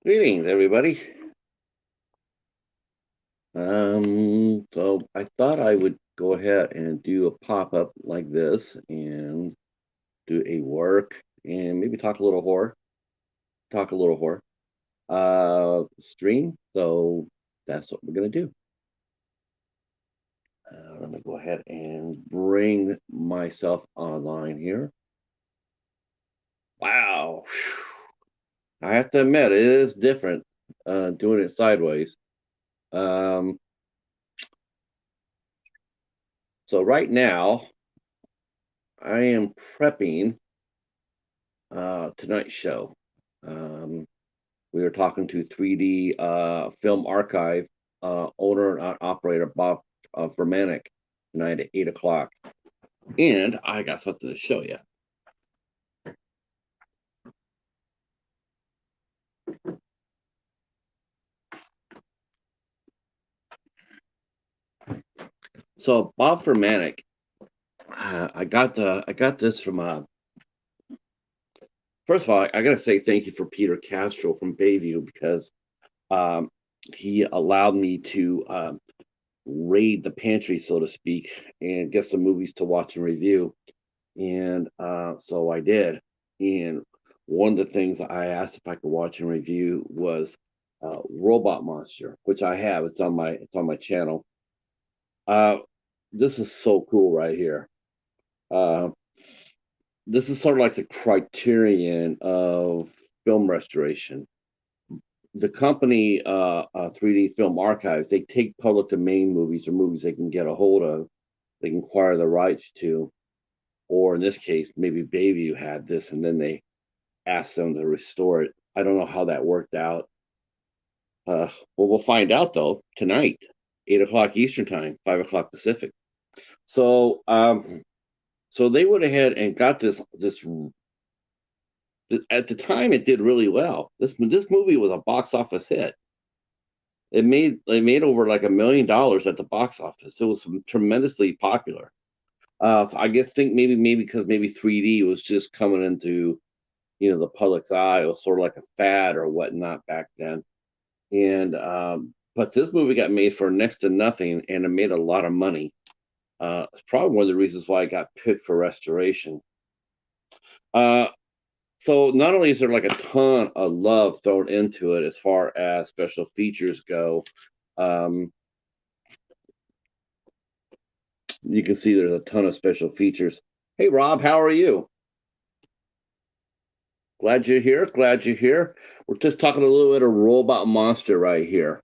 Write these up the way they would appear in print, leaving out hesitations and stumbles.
Greetings, everybody. So I thought I would go ahead and do a pop-up like this and do a work and maybe talk a little horror, stream. So that's what we're gonna do. Let me go ahead and bring myself online here. Wow. I have to admit, it is different, doing it sideways. Um, so right now I am prepping tonight's show. Um, we were talking to 3D Film Archive owner and operator Bob Vermanik tonight at 8 o'clock, and I got something to show you. So Bob Vermanik, I got this from first of all, I got to say thank you for Peter Castro from Bayview because um, he allowed me to raid the pantry, so to speak, and get some movies to watch and review. And so I did. And one of the things I asked if I could watch and review was Robot Monster, which I have. It's on my channel. Uh, this is so cool right here. Uh, this is sort of like the criterion of film restoration. The company, 3D Film Archives, they take public domain movies or movies they can get a hold of, they can acquire the rights to, or in this case, maybe Bayview had this and then they asked them to restore it. I don't know how that worked out. Well, we'll find out though tonight, 8 o'clock Eastern time, 5 o'clock Pacific. So, so they went ahead and got this. At the time, it did really well. This movie was a box office hit. It made over like $1 million at the box office. It was tremendously popular. I guess think maybe because maybe 3D was just coming into the public's eye. It was sort of like a fad or whatnot back then. And but this movie got made for next to nothing, and it made a lot of money. It's probably one of the reasons why it got picked for restoration. Uh, so not only is there like a ton of love thrown into it as far as special features go, um, you can see there's a ton of special features. Hey Rob, how are you? Glad you're here. Glad you're here. We're just talking a little bit of Robot Monster right here.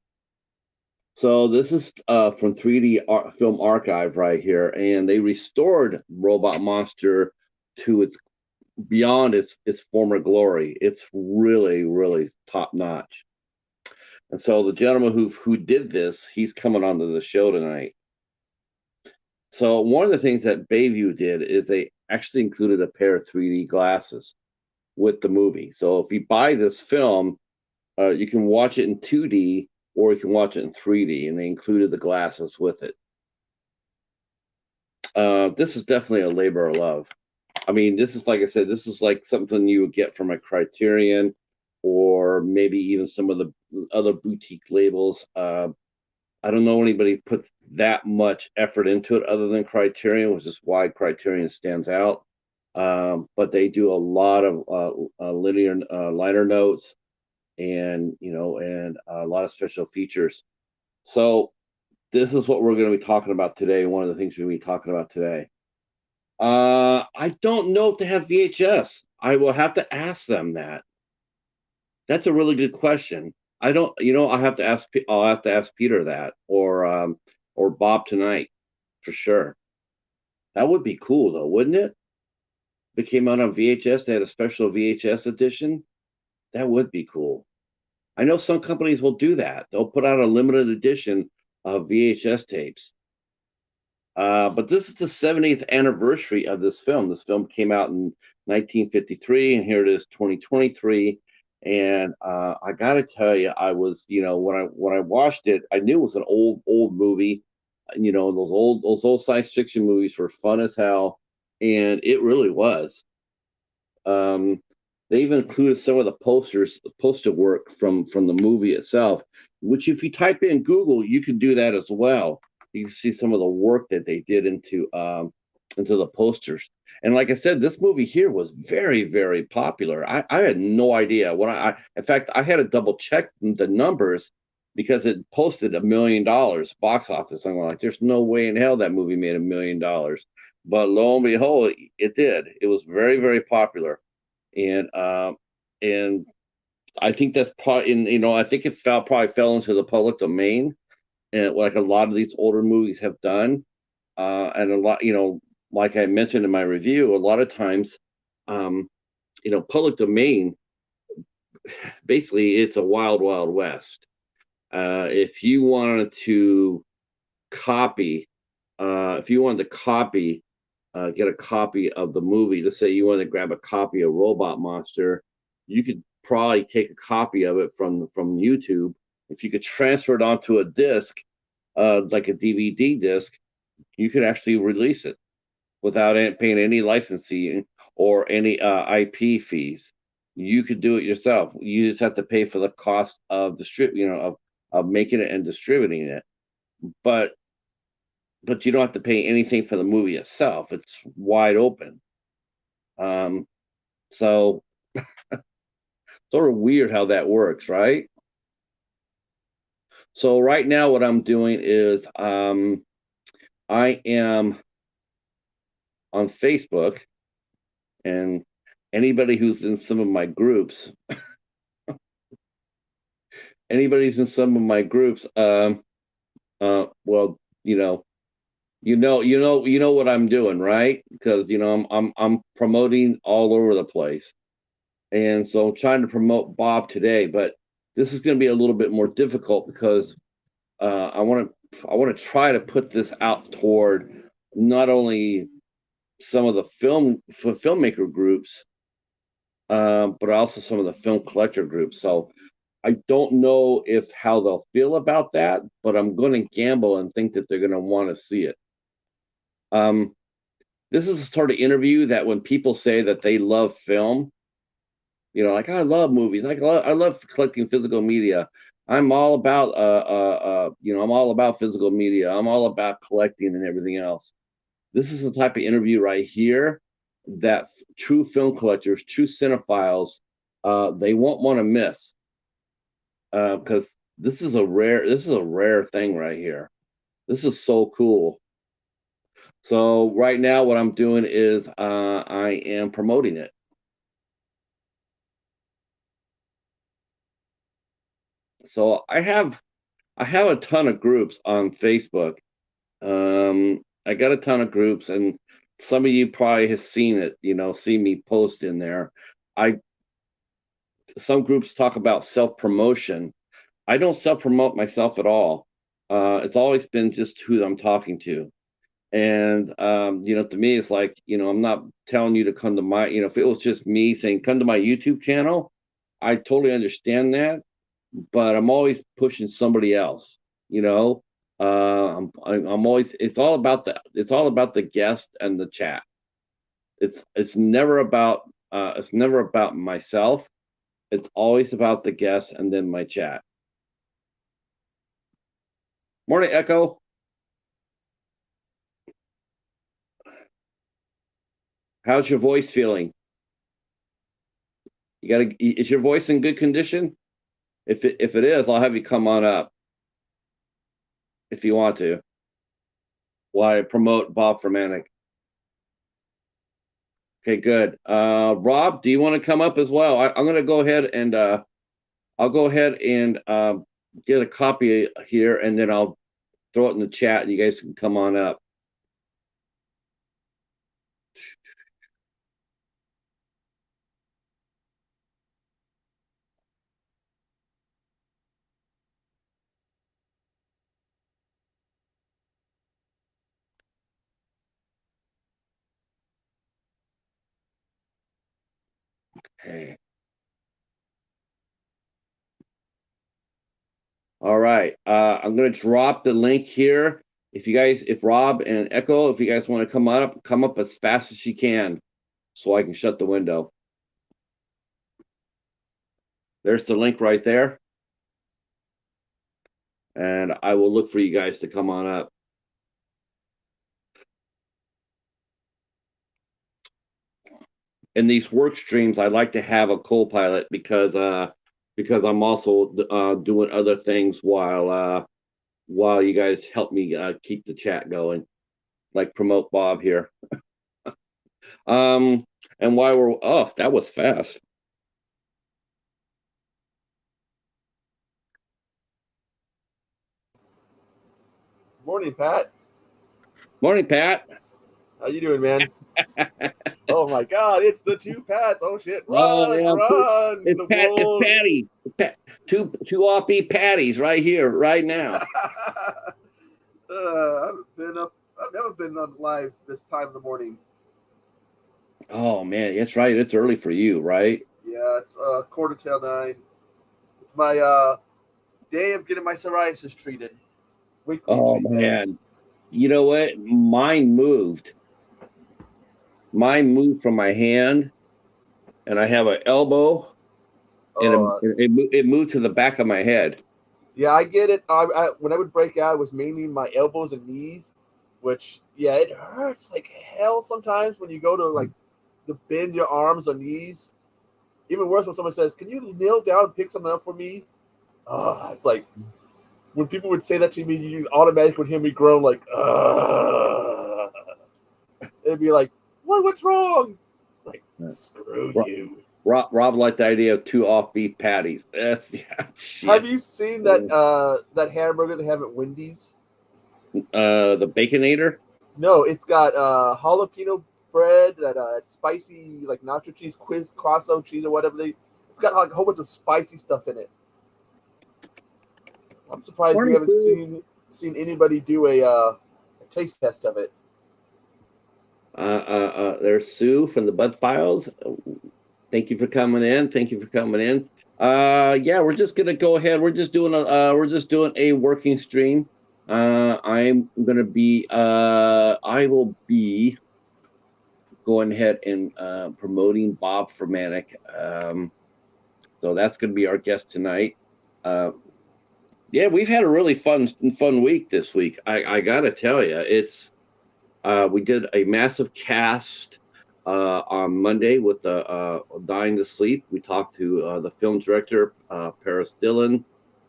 So this is from 3D Film Archive right here, and they restored Robot Monster to its beyond its former glory. It's really really top notch. And so the gentleman who did this, he's coming onto the show tonight. So one of the things that Bayview did is they actually included a pair of 3D glasses with the movie. So if you buy this film, you can watch it in 2D or you can watch it in 3D, and they included the glasses with it. This is definitely a labor of love. I mean, this is like I said, this is like something you would get from a Criterion or maybe even some of the other boutique labels. I don't know anybody puts that much effort into it other than Criterion, which is why Criterion stands out. But they do a lot of linear liner notes and and a lot of special features. So this is what we're going to be talking about today. One of the things we're going to be talking about today. I don't know if they have VHS. I will have to ask them that. That's a really good question. I don't, I have to ask. I'll have to ask Peter that, or Bob tonight, for sure. That would be cool, though, wouldn't it? If it came out on VHS, they had a special VHS edition. That would be cool. I know some companies will do that. They'll put out a limited edition of VHS tapes. But this is the 70th anniversary of this film. This film came out in 1953, and here it is, 2023. And I got to tell you, I was, when I watched it, I knew it was an old movie. Those old science fiction movies were fun as hell, and it really was. Um, they even included some of the poster work from the movie itself, which if you type in Google, you can do that as well. You can see some of the work that they did into the posters. And like I said, this movie here was very, very popular. I had no idea in fact, I had to double check the numbers because it posted $1 million box office. I'm like, there's no way in hell that movie made $1 million. But lo and behold, it did. It was very, very popular, and I think that's probably I think it probably fell into the public domain, and like a lot of these older movies have done, and a lot, like I mentioned in my review, a lot of times, um, public domain, basically, it's a wild, wild west. If you wanted to copy, if you wanted to copy, get a copy of the movie, let's say you wanted to grab a copy of Robot Monster, you could probably take a copy of it from YouTube. If you could transfer it onto a disc, like a DVD disc, you could actually release it without paying any licensing or any IP fees. You could do it yourself. You just have to pay for the cost of of making it and distributing it. But you don't have to pay anything for the movie itself. It's wide open. So sort of weird how that works, right? So right now, what I'm doing is I am on Facebook, and anybody who's in some of my groups, anybody's in some of my groups, well, you know what I'm doing, right? Because I'm promoting all over the place, and so I'm trying to promote Bob today, but this is going to be a little bit more difficult because I want to try to put this out toward not only some of the filmmaker groups, but also some of the film collector groups. So I don't know if how they'll feel about that, but I'm going to gamble and think that they're going to want to see it. Um, this is a sort of interview that when people say that they love film, like I love movies, I love collecting physical media. I'm all about I'm all about physical media. I'm all about collecting and everything else. This is the type of interview right here that true film collectors, true cinephiles, they won't want to miss, because this is a rare thing right here. This is so cool. So right now, what I'm doing is I am promoting it. So I have a ton of groups on Facebook. I got a ton of groups, and some of you probably have seen it. See me post in there. I Some groups talk about self promotion. I don't self promote myself at all. It's always been just who I'm talking to. And to me, it's like, I'm not telling you to come to my, if it was just me saying come to my YouTube channel, I totally understand that. But I'm always pushing somebody else. I'm always. It's all about the guest and the chat. It's never about myself. It's always about the guest and then my chat. Morning, Echo. How's your voice feeling? Is your voice in good condition? If it is, I'll have you come on up if you want to. While I promote Bob Fermanic. Okay, good. Rob, do you want to come up as well? I'm going to go ahead and I'll go ahead and get a copy here, and then I'll throw it in the chat, and you guys can come on up. Okay. All right. I'm going to drop the link here. If Rob and Echo, if you guys want to come up as fast as you can so I can shut the window. There's the link right there. And I will look for you guys to come on up. In these work streams, I like to have a co-pilot because I'm also doing other things while you guys help me keep the chat going, like promote Bob here. And while that was fast. Morning, Pat. Morning, Pat. How you doing, man? Oh my God, it's the two Pats. Oh shit! Run, Oh, run! it's The Pat. It's wolves. Patty. Two offbeat patties right here, right now. I've never been on live this time of the morning. Oh man, that's right. It's early for you, right? Yeah, it's 9:15. It's my day of getting my psoriasis treated. Weekly Oh treatment. man, you know what? Mine moved. Mine moved from my hand, and I have an elbow, and it moved to the back of my head. Yeah, I get it. When I would break out, it was mainly my elbows and knees, which it hurts like hell sometimes when you go to bend your arms or knees. Even worse when someone says, "Can you kneel down and pick something up for me?" It's like when people would say that to me, you automatically would hear me groan like, It'd be like, what's wrong? It's like, screw you. Rob liked the idea of two offbeat patties. Shit. Have you seen that hamburger they have at Wendy's? The Baconator? No, it's got jalapeno bread, that spicy like nacho cheese, queso cheese or whatever it's got like a whole bunch of spicy stuff in it. I'm surprised we haven't seen anybody do a taste test of it. There's Sue from the Bud Files. Thank you for coming in. Yeah, we're just gonna go ahead. We're just doing a working stream. I'm gonna be I will be going ahead and promoting Bob Fermanik. So that's gonna be our guest tonight. Yeah, we've had a really fun week this week. I gotta tell you, it's we did a massive cast on Monday with Dying to Sleep. We talked to the film director Paris Dillon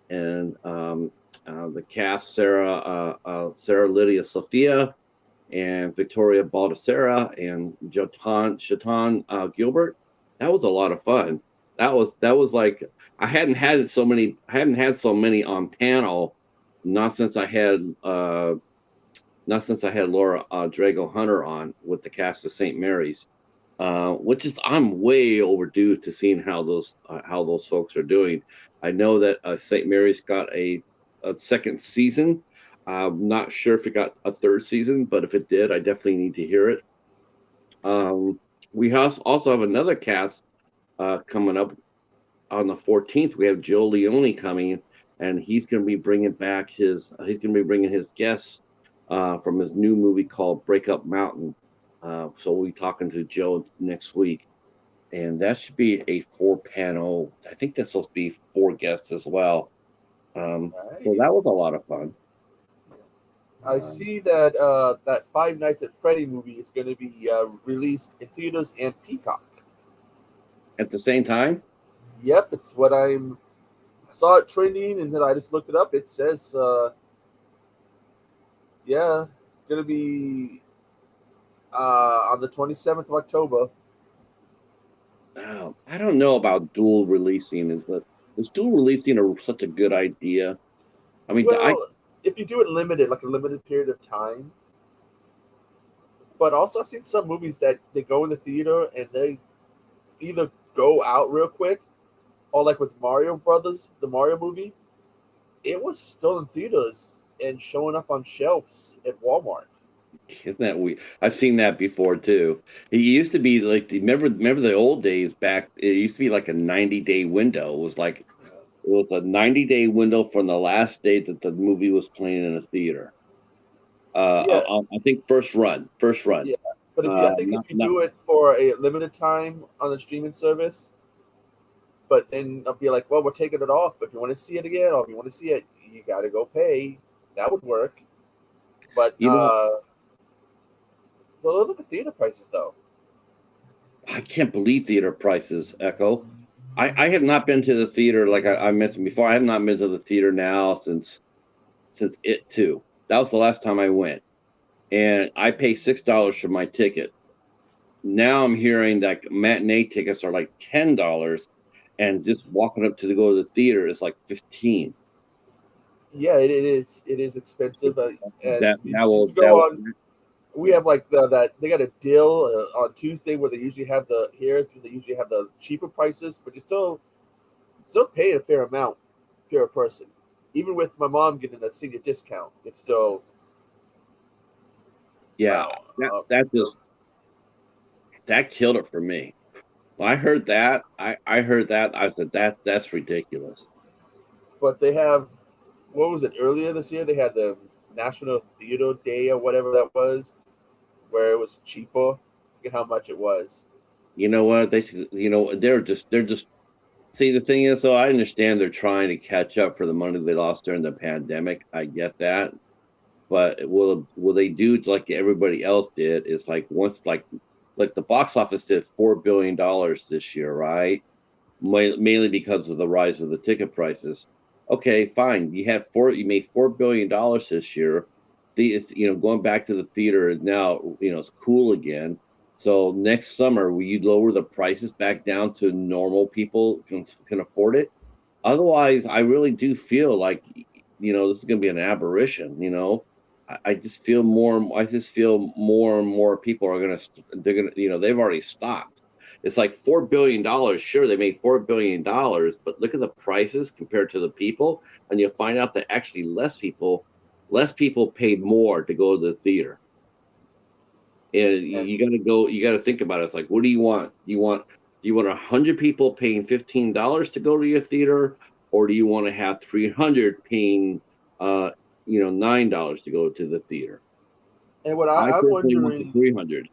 and the cast Sarah Lydia Sophia and Victoria Baldessera and Shatan Gilbert. That was a lot of fun. That was like I hadn't had so many on panel, not since I had Laura Drago Hunter on with the cast of St. Mary's, which is I'm way overdue to seeing how those folks are doing. I know that St. Mary's got a second season. I'm not sure if it got a third season, but if it did, I definitely need to hear it. We also have another cast coming up on the 14th. We have Joe Leone coming, and he's going to be bringing his guests from his new movie called Breakup Mountain. So we'll be talking to Joe next week, and that should be a 4-panel. I think that's supposed to be 4 guests as well. Nice. So that was a lot of fun. I see that that Five Nights at Freddy movie is going to be released in theaters and Peacock at the same time. Yep, it's what I saw it trending, and then I just looked it up. It says, it's going to be on the 27th of October. I don't know about dual releasing. Is dual releasing such a good idea? I mean, if you do it limited, like a limited period of time. But also, I've seen some movies that they go in the theater and they either go out real quick, or like with Mario Brothers, the Mario movie, it was still in theaters and showing up on shelves at Walmart. Isn't that weird? I've seen that before too. It used to be like, remember the old days back? It used to be like a 90-day window. It was a 90-day window from the last day that the movie was playing in a theater. I think first run. Yeah, but if you do it for a limited time on the streaming service, But then I'll be like, well, we're taking it off. But if you want to see it again, or if you want to see it, you got to go pay. That would work. But You know, well, look at theater prices though. I can't believe theater prices, Echo. I have not been to the theater like I mentioned before. I have not been to the theater now since It Too. That was the last time I went, and I pay $6 for my ticket. Now I'm hearing that matinee tickets are like $10, and just walking up to go to the theater is like 15. Yeah, it is. It is expensive, and That if that will you that go will on, we have like that they got a deal on Tuesday where they usually have they usually have the cheaper prices, but you're still paying a fair amount per person. Even with my mom getting a senior discount, it's still yeah, wow. that just that killed it for me. When I heard that, I heard that, I said that's ridiculous. But they have, what was it, earlier this year? They had the National Theater Day or whatever that was, where it was cheaper. I forget how much it was. You know what? They should, they're just see, the thing is, though, I understand they're trying to catch up for the money they lost during the pandemic. I get that. But will they do like everybody else did? Is like once like the box office did $4 billion this year, right? Mainly because of the rise of the ticket prices. Okay, fine. You made $4 billion this year. Going back to the theater is now it's cool again. So next summer, will you lower the prices back down to normal people can afford it? Otherwise, I really do feel like this is going to be an aberration. I just feel more and more people are going to they're going to they've already stopped. It's like $4 billion. Sure, they made $4 billion, but look at the prices compared to the people, and you'll find out that actually less people paid more to go to the theater. And And you got to think about it. It's like, what do you want? Do you want 100 people paying $15 to go to your theater, or do you want to have 300 paying $9 to go to the theater? and what I I'm personally want the wondering, 300.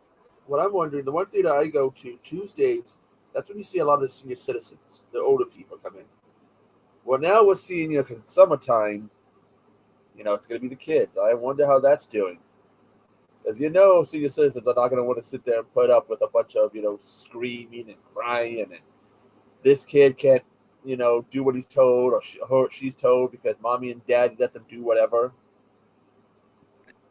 the one theater I go to Tuesdays, that's when you see a lot of the senior citizens, the older people come in. Well, now we're seeing, summertime, it's going to be the kids. I wonder how that's doing. As you know, senior citizens are not going to want to sit there and put up with a bunch of, screaming and crying, and this kid can't, do what he's told, or she's told because mommy and dad let them do whatever.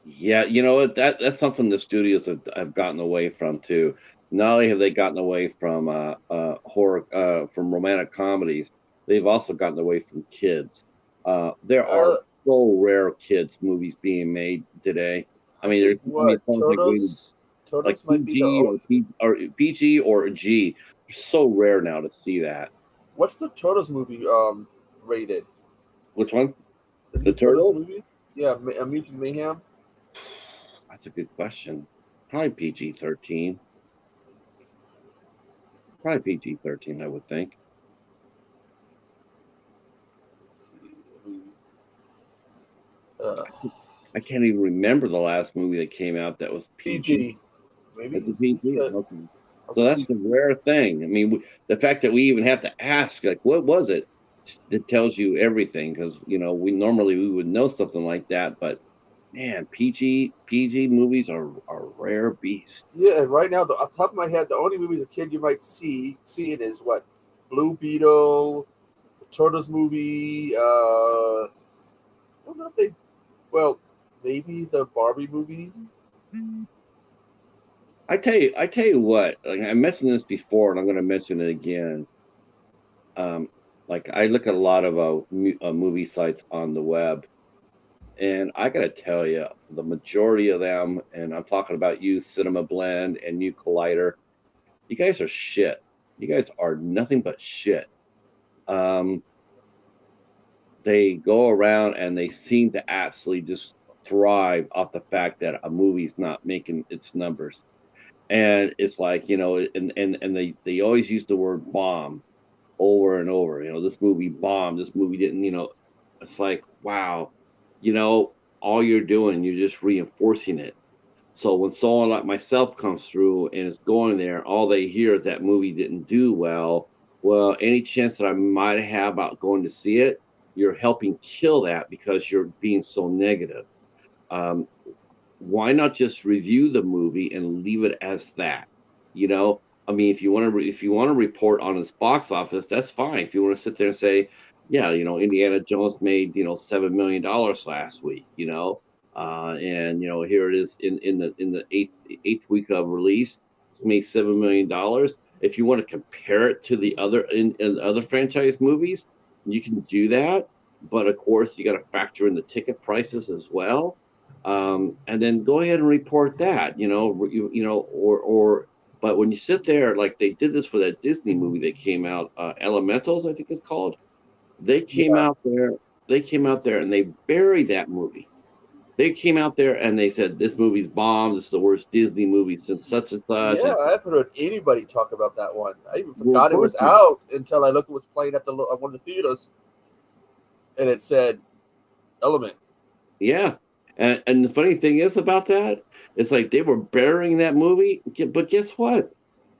Yeah, you know what? That's something the studios have gotten away from too. Not only have they gotten away from horror, from romantic comedies, they've also gotten away from kids. There are Uh, so rare kids movies being made today. I I mean, think it sounds like Turtles might be the PG old. or PG or G. They're so rare now to see that. What's the Turtles movie rated? Which one? The The new Turtles Turtles? movie? Yeah, Mutant Mayhem. That's a good question. Probably PG-13. Probably PG-13, I would think. Let's see. Uh, I can't even remember the last movie that came out that was PG. PG. Maybe That's a it's PG. PG. Okay. I So think that's the rare thing. I mean, the fact that we even have to ask, like, what was it? It tells you everything because we would know something like that, but man, PG movies are rare beast. yeah, and right now, off the top of my head, the only movies a kid you might see it is what Blue Beetle, the Turtles movie. I don't know if they. Well, maybe the Barbie movie. I tell you what. Like I mentioned this before, and I'm going to mention it again. Um, like I look at a lot of movie sites on the web. And I gotta tell you, the majority of them, and I'm talking about you, Cinema Blend, and you, Collider, you guys are shit. You guys are nothing but shit. Um, they go around and they seem to absolutely just thrive off the fact that a movie's not making its numbers. And it's like, and they always use the word bomb over and over. This movie bombed. This movie didn't. It's like, wow. You know, all you're doing, you're just reinforcing it. So when someone like myself comes through and is going there, all they hear is that movie didn't do well. Well, any chance that I might have about going to see it, you're helping kill that because you're being so negative. Um, why not just review the movie and leave it as that? You know, I mean, if you want to, if you want to report on its box office, that's fine. If you want to sit there and say, yeah, Indiana Jones made $7 million last week, and here it is in the eighth week of release, it's made $7 million. If you want to compare it to the other in other franchise movies, you can do that. But of course, you got to factor in the ticket prices as well, and then go ahead and report that, but when you sit there, like they did this for that Disney movie that came out, Elementals, I think it's called. They came Yeah, out there, they came out there and they buried that movie. They came out there and they said, this movie's bomb. This is the worst Disney movie since such and such. yeah, And I haven't heard anybody talk about that one. I even well, of forgot it course, was out until I looked at what's playing at one of the theaters, and it said Element. yeah. And the funny thing is about that, it's like they were burying that movie, but guess what?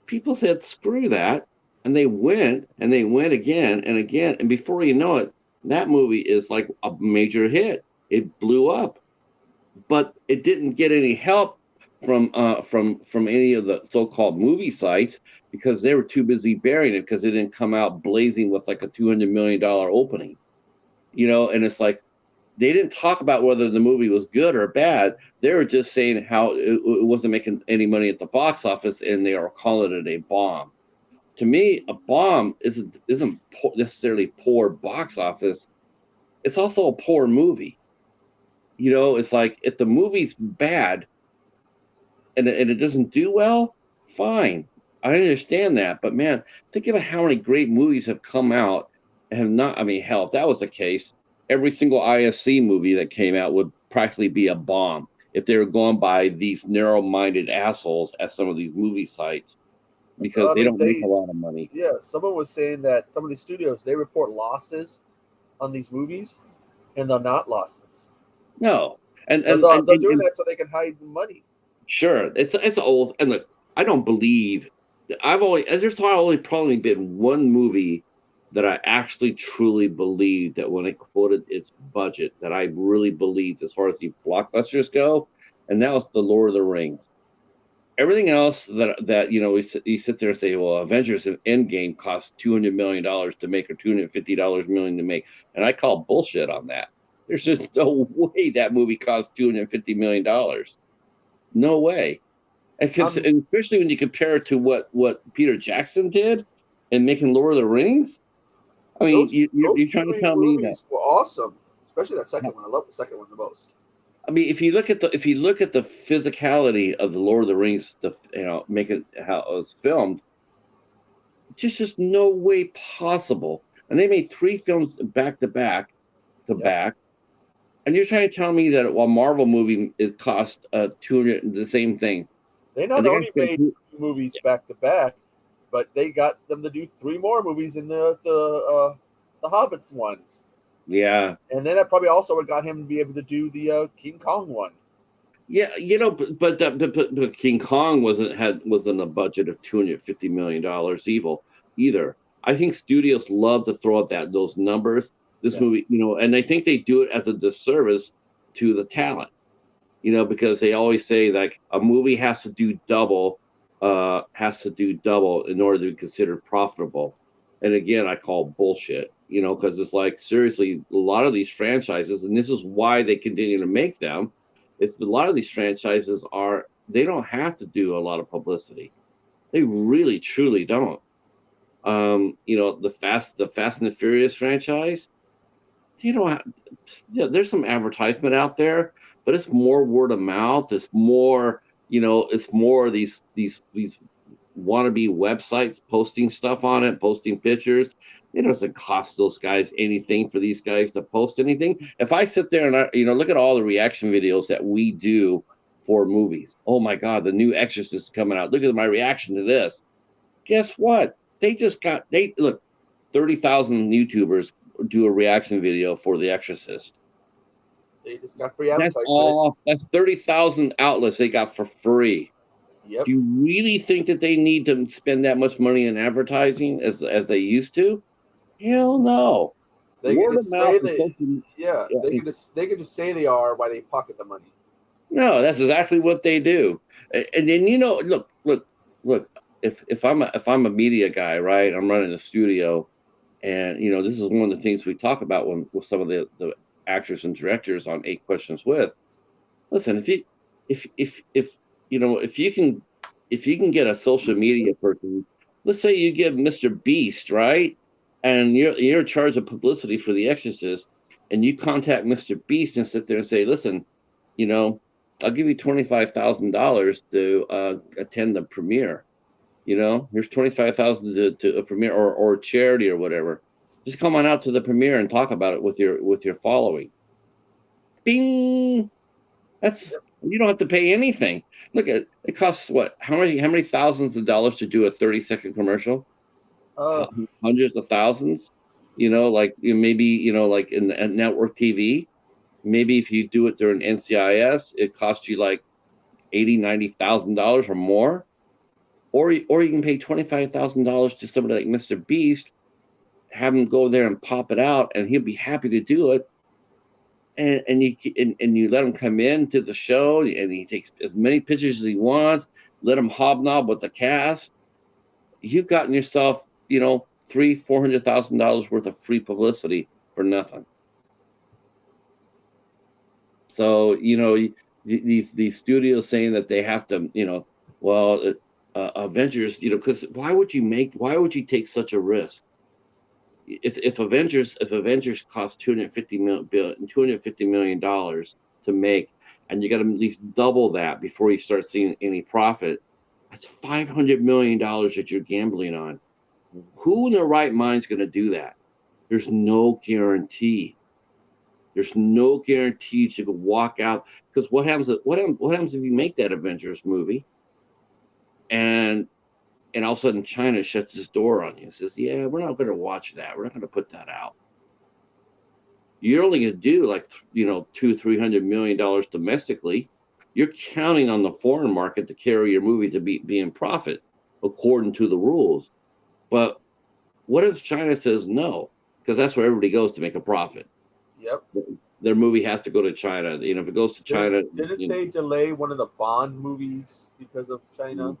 People said screw that, and they went again and again, and before you know it, that movie is like a major hit. It blew up, but it didn't get any help from any of the so-called movie sites because they were too busy burying it because it didn't come out blazing with like a $200 million opening. And it's like they didn't talk about whether the movie was good or bad. They were just saying how it wasn't making any money at the box office, and they are calling it a bomb. To me, a bomb isn't necessarily poor box office. It's also a poor movie. It's like if the movie's bad and it doesn't do well, fine. I understand that, but man, think about how many great movies have come out and have not. I mean, hell, if that was the case, every single IFC movie that came out would practically be a bomb if they were going by these narrow-minded assholes at some of these movie sites because I they mean, don't make a lot of money. yeah, someone was saying that some of these studios they report losses on these movies, and they're not losses. No, and They're, and not, and, they're and, doing and that so they can hide the money. sure, it's old. And look, I don't believe there's probably been one movie that I actually truly believed that when it quoted its budget that I really believed as far as the blockbusters go, and that was the Lord of the Rings. Everything else that you sit there and say, well, Avengers Endgame cost $200 million to make or $250 million to make, and I call bullshit on that. There's just no way that movie cost $250 million. No way. Um, And especially when you compare it to what Peter Jackson did in making Lord of the Rings. I mean, those you're trying to three tell me that. movies were awesome, especially that second one. I love the second one the most. I mean, if you look at the physicality of the Lord of the Rings, make it how it was filmed, just no way possible. And they made three films back to back to Yep. back. And you're trying to tell me that while Marvel movie is cost 200 the same thing, They and not they got to only spend made movies back to back, but they got them to do three more movies in the Hobbits ones, yeah. and then that probably also got him to be able to do the King Kong one. Yeah, but King Kong wasn't a budget of $250 million either. I think studios love to throw out those numbers. This Yeah, movie, and I think they do it as a disservice to the talent, because they always say like a movie has to do double in order to be considered profitable. And again, I call bullshit, because it's like seriously, a lot of these franchises, and this is why they continue to make them, it's a lot of these franchises they don't have to do a lot of publicity. They really truly don't. The Fast and the Furious franchise, you know, there's some advertisement out there, but it's more word of mouth. It's more, it's more these wannabe websites posting stuff on it, posting pictures. It doesn't cost those guys anything for these guys to post anything. If I sit there and look at all the reaction videos that we do for movies. Oh my God, the new Exorcist is coming out. Look at my reaction to this. Guess what? They look 30,000 YouTubers do a reaction video for The Exorcist. they just got free advertisement. That's 30,000 outlets they got for free. Yep. Do you really think that they need to spend that much money in advertising as they used to? Hell no. They can Word of just mouth say and they, social. yeah, Yeah, they can just say they are while they pocket the money. no, that's exactly what they do. And then look. If I'm a media guy, right? I'm running a studio, and this is one of the things we talk about when with some of the actors and directors on Eight Questions with. Listen, if you can get a social media person, let's say you give Mr. Beast, right, and you're in charge of publicity for The Exorcist, and you contact Mr. Beast and sit there and say, listen, you know, I'll give you $25,000 to attend the premiere. Here's 25,000 to a premiere or charity or whatever. Just come on out to the premiere and talk about it with your following. Bing. That's You don't have to pay anything. Look at it costs what? How many thousands of dollars to do a 30-second commercial? Uh, Hundreds of thousands. Like maybe like in the network TV. Maybe if you do it during NCIS, it costs you like 80, $90,000 or more. Or you can pay $25,000 to somebody like Mr. Beast, have him go there and pop it out, and he'll be happy to do it. And you let him come in to the show, and he takes as many pictures as he wants. Let him hobnob with the cast. You've gotten yourself, $300,000-$400,000 worth of free publicity for nothing. So these studios saying that they have to, well, Avengers, because why would you take such a risk? If Avengers cost $250 million to make, and you got to at least double that before you start seeing any profit, that's $500 million that you're gambling on. Who in their right mind is going to do that? There's no guarantee. There's no guarantee you can walk out, because what happens if you make that Avengers movie and all of a sudden China shuts its door on you and says, yeah, we're not going to watch that. We're not going to put that out. You're only going to do like, $200-300 million domestically. You're counting on the foreign market to carry your movie to be in profit according to the rules. But what if China says no? Because that's where everybody goes to make a profit. Yep. Their movie has to go to China. If it goes to China, didn't they delay one of the Bond movies because of China?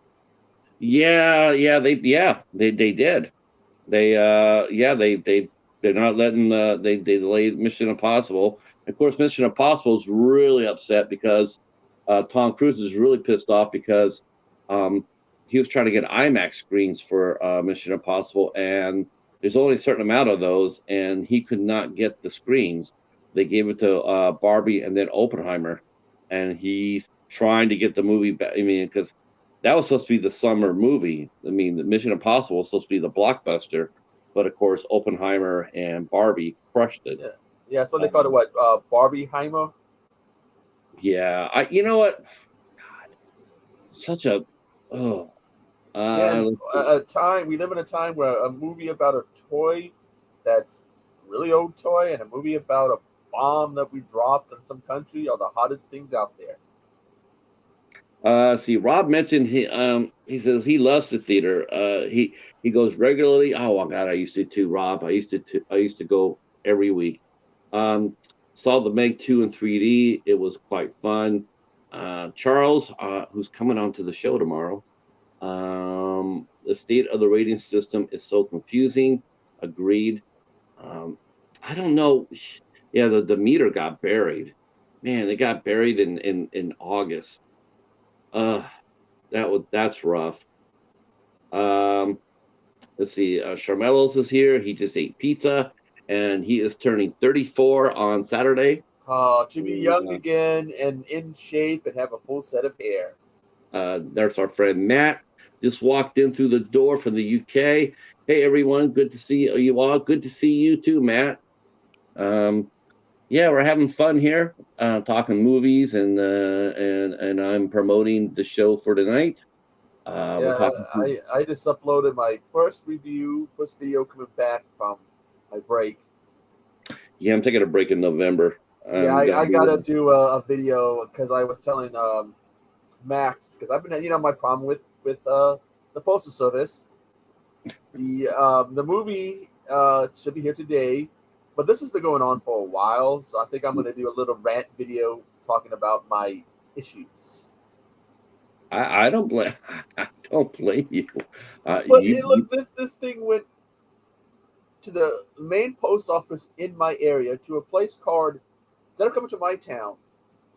Yeah, they did. They're not letting they delayed Mission Impossible. Of course, Mission Impossible is really upset because Tom Cruise is really pissed off because he was trying to get IMAX screens for Mission Impossible, and there's only a certain amount of those, and he could not get the screens. They gave it to Barbie and then Oppenheimer, and he's trying to get the movie back. I mean, because that was supposed to be the summer movie. I mean, the Mission Impossible was supposed to be the blockbuster, but of course, Oppenheimer and Barbie crushed it. Yeah, that's what they called it. What, Barbieheimer? Yeah, you know what? God, such a oh. Yeah, we live in a time where a movie about a toy that's really old toy and a movie about a bomb that we dropped in some country are the hottest things out there. See, Rob mentioned he says he loves the theater. He goes regularly. Oh my God, I used to too, Rob. I used to go every week. Saw the Meg 2 in 3D. It was quite fun. Charles, who's coming onto the show tomorrow. The state of the rating system is so confusing. Agreed. I don't know. Yeah, the meter got buried. Man, it got buried in August. Uh, that's rough. Um, let's see. Charmelos is here. He just ate pizza, and he is turning 34 on Saturday. To be young again and in shape and have a full set of hair. There's our friend Matt. Just walked in through the door from the UK. Hey everyone, good to see you all. Good to see you too, Matt. Yeah, we're having fun here, talking movies, and I'm promoting the show for tonight. We're talking. I just uploaded my first video coming back from my break. Yeah, I'm taking a break in November. I gotta do a video because I was telling Max, because I've been, my problem with the postal service. The movie should be here today, but this has been going on for a while, so I think I'm going to do a little rant video talking about my issues. I don't blame I don't blame you. But look, this thing went to the main post office in my area to a place called, instead of coming to my town,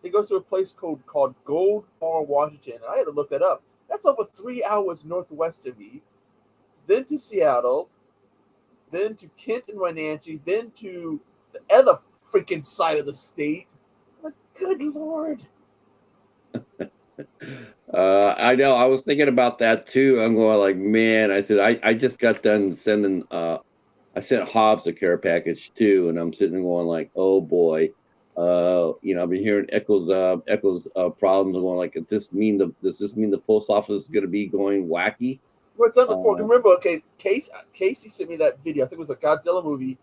it goes to a place called Gold Bar, Washington. And I had to look that up. That's over 3 hours northwest of me. Then to Seattle, then to Kent and Wenatchee, then to the other freaking side of the state. Like, good Lord. I know. I was thinking about that too. I'm going like, man. I said I just got done sending. I sent Hobbs a care package too, and I'm sitting there going like, oh boy. I've been hearing Echo's problems. I'm going like, does this mean the post office is going to be going wacky? Well, it's done before. Remember, okay, Casey sent me that video. I think it was a Godzilla movie,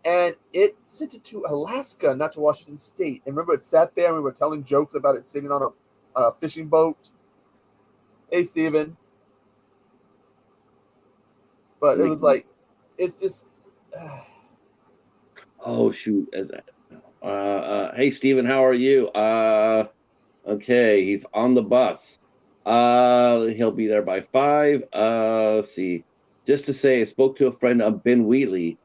and it sent it to Alaska, not to Washington State. And remember, it sat there and we were telling jokes about it sitting on a fishing boat. Hey, Steven. But it was like, it's just. Oh shoot! Hey, Steven, how are you? Okay, he's on the bus. He'll be there by 5. Let's see. Just to say, I spoke to a friend of Ben Wheatley.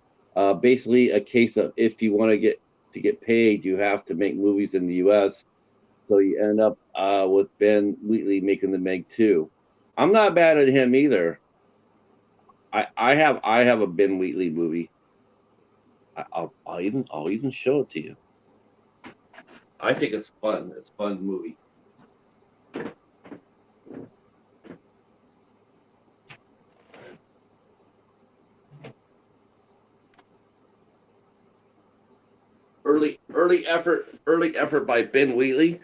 Basically, a case of if you want to get paid, you have to make movies in the U.S. So you end up with Ben Wheatley making the Meg 2. I'm not bad at him either. I have a Ben Wheatley movie. I'll even show it to you. I think it's fun. It's a fun movie. Early effort by Ben Wheatley.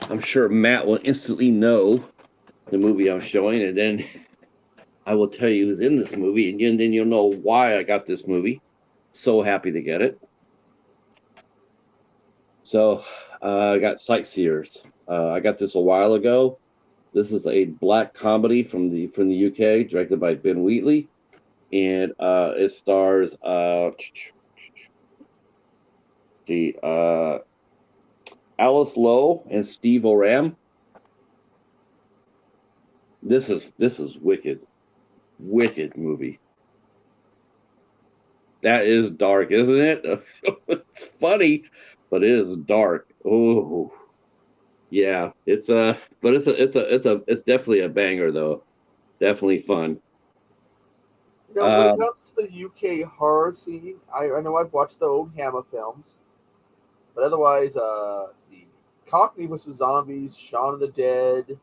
I'm sure Matt will instantly know the movie I'm showing, and then I will tell you who's in this movie, and then you'll know why I got this movie. So happy to get it. So I got Sightseers. I got this a while ago. This is a black comedy from the UK, directed by Ben Wheatley, and it stars Alice Lowe and Steve Oram. This is wicked movie. That is dark, isn't it? It's funny, but it is dark. Oh, yeah. It's definitely a banger though. Definitely fun. When it comes to the UK horror scene, I know I've watched the old Hammer films, but otherwise, the Cockney vs. Zombies, Shaun of the Dead,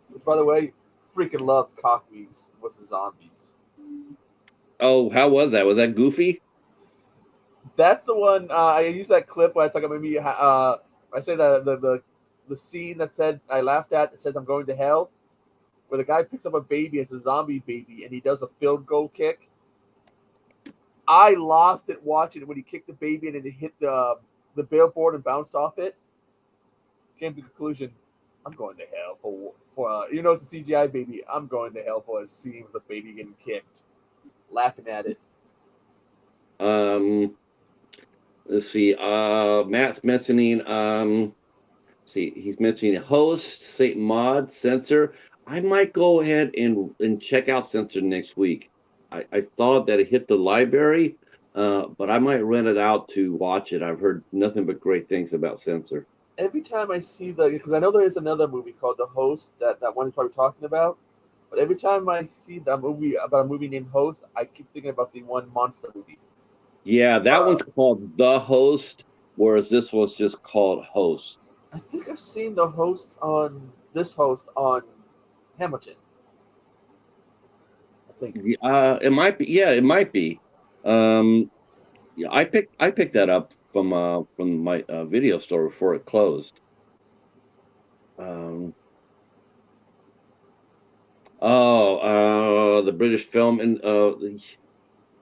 which, by the way, freaking loved Cockneys vs. Zombies. Oh, how was that? Was that goofy? That's the one. I use that clip where I talk about maybe. I say the scene that said I laughed at. That says I'm going to hell, where the guy picks up a baby. It's a zombie baby, and he does a field goal kick. I lost it watching it when he kicked the baby and it hit the billboard and bounced off it. Came to the conclusion, I'm going to hell for it's a CGI baby. I'm going to hell for a scene with a baby getting kicked. Laughing at it. Let's see. Matt's mentioning. He's mentioning Host, Saint Maud, Censor. I might go ahead and check out Censor next week. I thought that it hit the library, but I might rent it out to watch it. I've heard nothing but great things about Censor. Every time I see because I know there is another movie called The Host that one is probably talking about. But every time I see that movie about a movie named Host, I keep thinking about the one monster movie. Yeah, that one's called The Host, whereas this was just called Host. I think I've seen the Host on Hamilton. I think. It might be. Yeah, it might be. Yeah, I picked that up from my video store before it closed. The British film and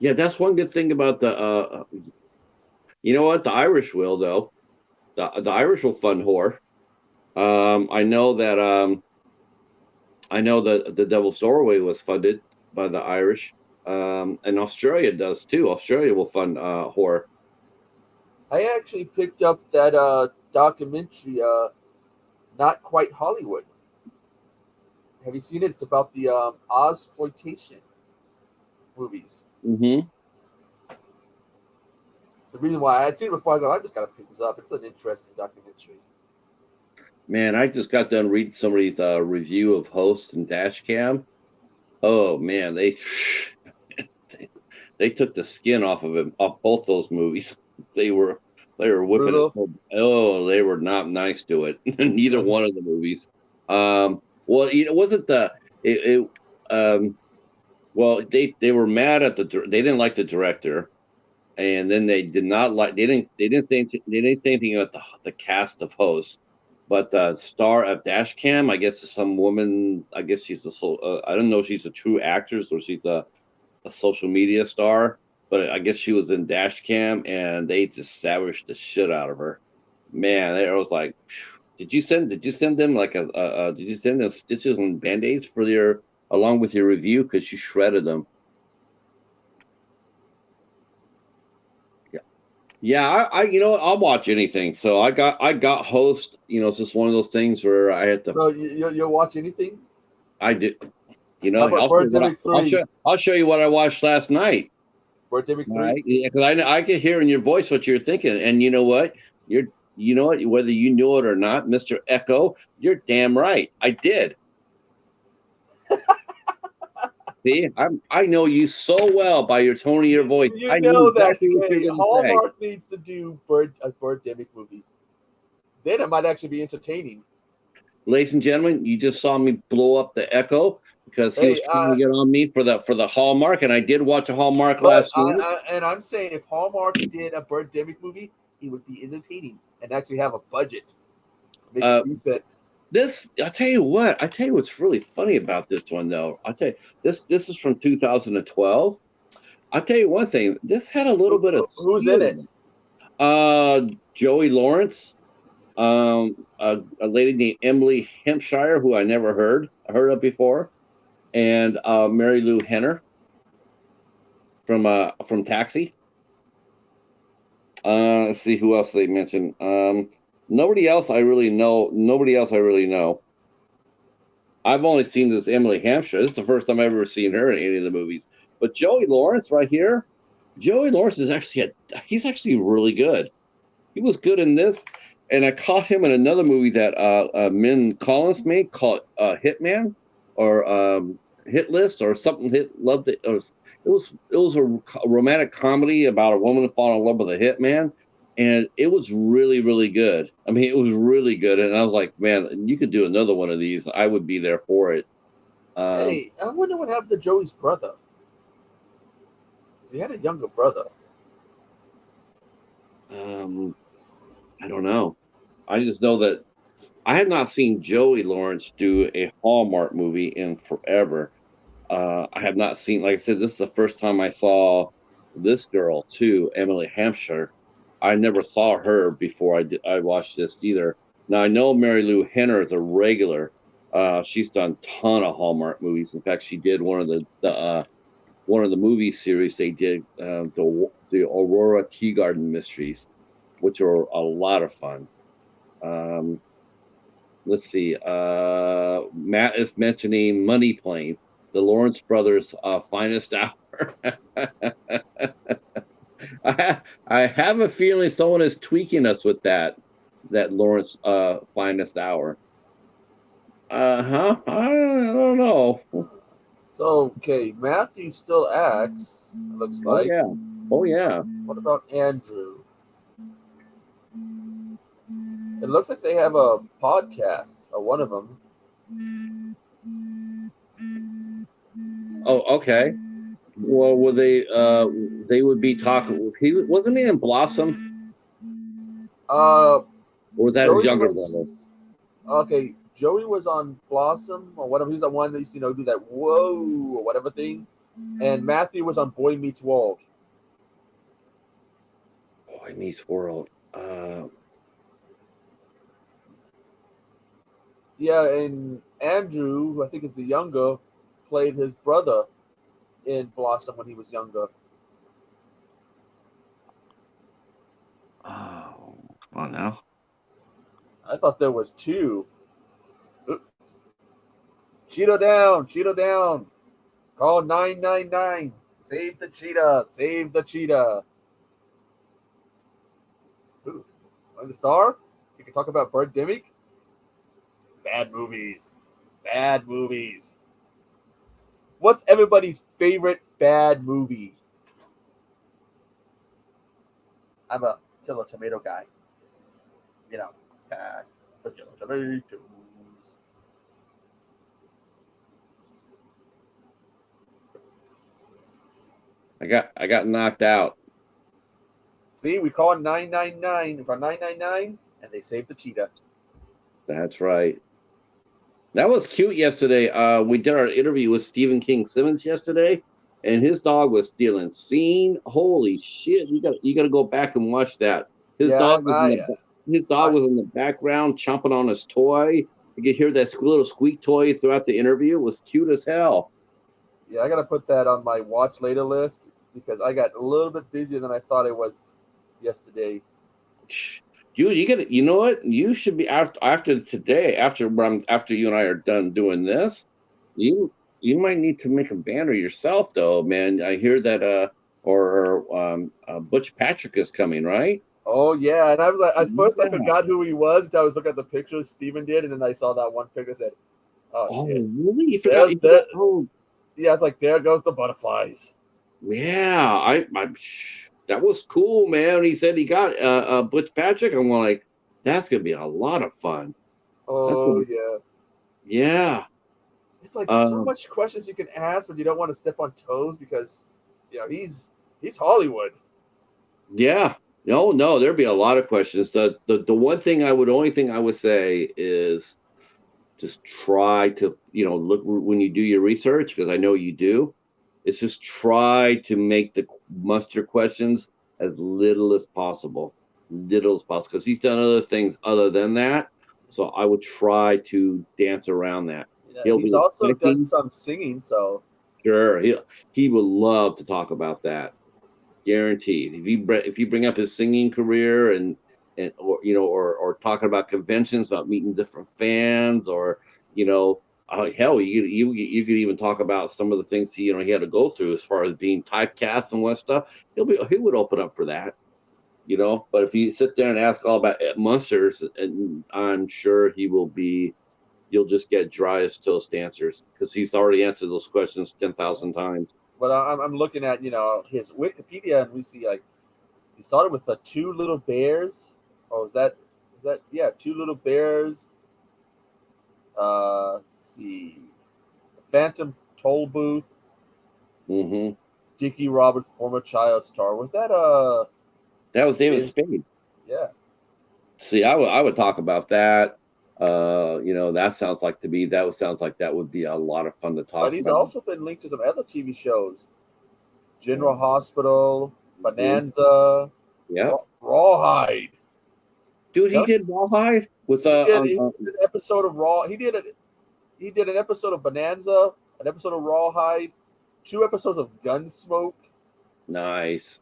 yeah, that's one good thing about the you know what, the Irish will though. The Irish will fund horror. I know that the Devil's Doorway was funded by the Irish, and Australia does too. Australia will fund horror. I actually picked up that documentary, Not Quite Hollywood. Have you seen it? It's about the Ozploitation movies. Hmm. The reason why I'd seen it before, I go, I just got to pick this up. It's an interesting documentary. Man, I just got done reading somebody's review of Host and Dashcam. Oh man, they took the skin off of him, off both those movies. They were they were whipping it. Brutal. Oh, they were not nice to it. Neither Uh-huh. one of the movies. Well, it wasn't the it. Well, they were mad at they didn't like the director, and then they did not like they didn't say anything about the cast of hosts, but the star of Dashcam, I guess, is some woman. I guess she's I don't know if she's a true actress or she's a social media star, but I guess she was in Dashcam, and they just savaged the shit out of her. Man, I was like, phew. Did you send them like did you send them stitches and band-aids for their along with your review because you shredded them? Yeah. Yeah, you know what, I'll watch anything. So I got Host. You know, it's just one of those things where I have to. So you'll watch anything? I do. You know, How about Birdemic I'll 3? I'll show you what I watched last night. Birdemic All 3? right, yeah, because I can hear in your voice what you're thinking, and you know what, you know what, whether you knew it or not, Mister Echo, you're damn right. I did. See, I know you so well by your tone of your voice. You I knew know that exactly what you were going to say. Hallmark needs to do a Birdemic movie. Then it might actually be entertaining. Ladies and gentlemen, you just saw me blow up the Echo because he was Hey, trying to get on me for the Hallmark, and I did watch a Hallmark but last night. I'm saying if Hallmark did a Birdemic movie, it would be entertaining and actually have a budget, make it Uh, decent. I'll tell you what. I tell you what's really funny about this one, though. I'll tell you this is from 2012. I'll tell you one thing. This had a little bit of Who's in it? stealing. Joey Lawrence, a lady named Emily Hampshire, who I never heard of before, and Mary Lou Henner from Taxi. Let's see who else they mentioned. Nobody else I really know. Nobody else I really know. I've only seen this Emily Hampshire. This is the first time I've ever seen her in any of the movies. But Joey Lawrence right here, Joey Lawrence is he's actually really good. He was good in this, and I caught him in another movie that Min Collins made called Hitman or Hit List or something. Loved it. It was a romantic comedy about a woman falling in love with a hitman, and it was really really good. I mean, it was really good, and I was like, man, you could do another one of these. I would be there for it. Um, Hey, I wonder what happened to Joey's brother. He had a younger brother. um, I don't know. I just know that I had not seen Joey Lawrence do a Hallmark movie in forever. I have not seen, like I said, this is the first time I saw this girl too, Emily Hampshire. I never saw her before I watched this either. Now I know Mary Lou Henner is a regular. She's done a ton of Hallmark movies. In fact, she did one of the movie series they did, the Aurora Teagarden Mysteries, which are a lot of fun. Um, let's see. Matt is mentioning Money Plane, the Lawrence brothers' finest hour. I have a feeling someone is tweaking us with that Lawrence finest hour. I don't know. So okay, Matthew still acts. It looks Oh like. yeah. Oh yeah. What about Andrew? It looks like they have a podcast. One of them. Oh okay. Well, would they would be talking. He wasn't he in Blossom, Uh, or was that his Joey younger brother? was okay. Joey was on Blossom or whatever. He's the one that used to, do that whoa or whatever thing. And Matthew was on Boy Meets World. Boy Meets World. Yeah, and Andrew, who I think is the younger, played his brother in Blossom when he was younger. Oh, well, now. I thought there was two. Cheeto down, Cheeto down. Call 999. Save the cheetah, save the cheetah. Ooh, on the star? You can talk about Birdemic. Bad movies. Bad movies. What's everybody's favorite bad movie? I'm a killer tomato guy. You know, the killer tomatoes. I got knocked out. See, we call 999. We call 999, and they save the cheetah. That's right. That was cute yesterday. We did our interview with Stephen King Simmons yesterday, and his dog was stealing scene. Holy shit! You got to go back and watch that. His Yeah, dog was in his dog was in the background chomping on his toy. You could hear that little squeak toy throughout the interview. It was cute as hell. yeah. I gotta put that on my watch later list because I got a little bit busier than I thought it was yesterday. You know what? You should be after today, after you and I are done doing this, you might need to make a banner yourself though, man. I hear that Butch Patrick is coming, right? Oh yeah, and I was like, at first I Yeah. forgot who he was until I was looking at the pictures Steven did, and then I saw that one picture and said, "Oh Oh, shit, really? there's You that." forgot? Oh, Yeah, it's like there goes the butterflies. yeah. That was cool, man. He said he got Butch Patrick. I'm like, that's gonna be a lot of fun. That's Oh gonna, yeah, yeah. it's like so Um, much questions you can ask, but you don't want to step on toes because he's Hollywood. Yeah. No, no, there'd be a lot of questions. The one thing only thing I would say is just try to, look when you do your research, because I know you do, is just try to make the muster questions as little as possible. Little as possible. Because he's done other things other than that. So I would try to dance around that. Yeah, He'll he's be also done expecting, some singing, so sure, he would love to talk about that. Guaranteed. If you bring up his singing career and or or talking about conventions, about meeting different fans, or hell, you could even talk about some of the things he had to go through as far as being typecast and what stuff. He would open up for that. But if you sit there and ask all about monsters, and I'm sure you'll just get dry as toast answers because he's already answered those questions 10,000 times. but I'm looking at his Wikipedia and we see like he started with the two little bears. Oh, is that yeah, two little bears. Let's see, Phantom Toll Booth, Hmm. Dickie Roberts, former child star. Was that That was David his? Spade. Yeah, See, I would talk about that. Sounds like that would be a lot of fun to but talk he's about. also been linked to some other TV shows: General Um, Hospital, mhm. Bonanza, Yeah, Rawhide. dude, he did Guns. Rawhide with He did an episode of Raw. He did an episode of Bonanza, an episode of Rawhide, two episodes of Gunsmoke. nice,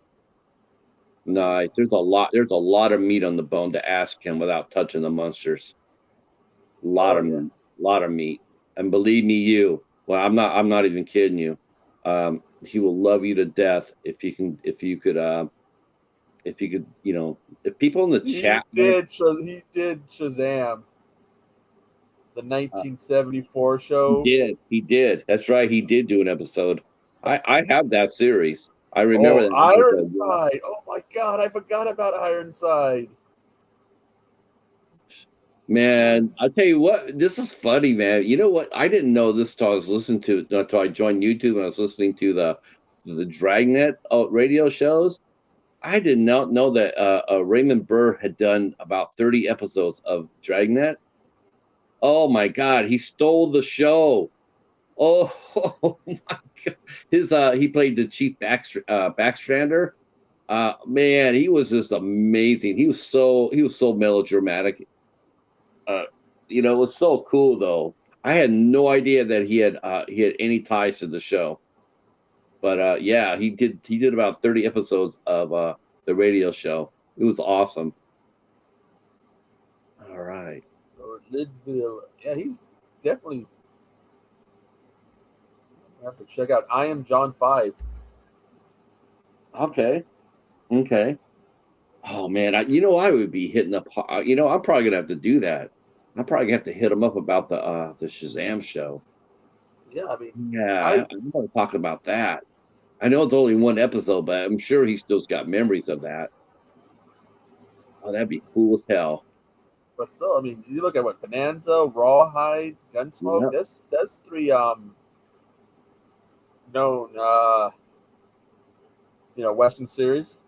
nice. There's a lot of meat on the bone to ask him without touching the monsters. Lot Oh of yeah, meat, lot of meat, and believe me, well, I'm not even kidding you. He will love you to death if you could, if people in the chat want He did Shazam, the to. 1974 He show. did. He did. That's right. He did do an episode. I have that series. I remember Oh, that episode. Yeah. Ironside. Oh my God, I forgot about Ironside. Man, I'll tell you what, this is funny, man. You know what? I didn't know this till I was listening to until I joined YouTube and I was listening to the Dragnet radio shows. I did not know that Raymond Burr had done about 30 episodes of Dragnet. Oh my God, he stole the show. Oh, my God. He played the Chief Backstrander. Man, he was just amazing. He was so melodramatic. Uh, it was so cool though. I had no idea that he had any ties to the show. But yeah, he did about 30 episodes of the radio show. It was awesome. All right. Or Lidsville. Yeah, he's definitely. I have to check out. I Am John 5. Okay. Okay. Oh man, I would be hitting up. I'm probably gonna have to do that. I'm probably gonna have to hit him up about the Shazam show. Yeah, I mean, Yeah, I I want to talk about that. I know it's only one episode, but I'm sure he still's got memories of that. Oh, that'd be cool as hell. but still, I mean, you look at what Bonanza, Rawhide, Gunsmoke. Yep. That's three known Western series.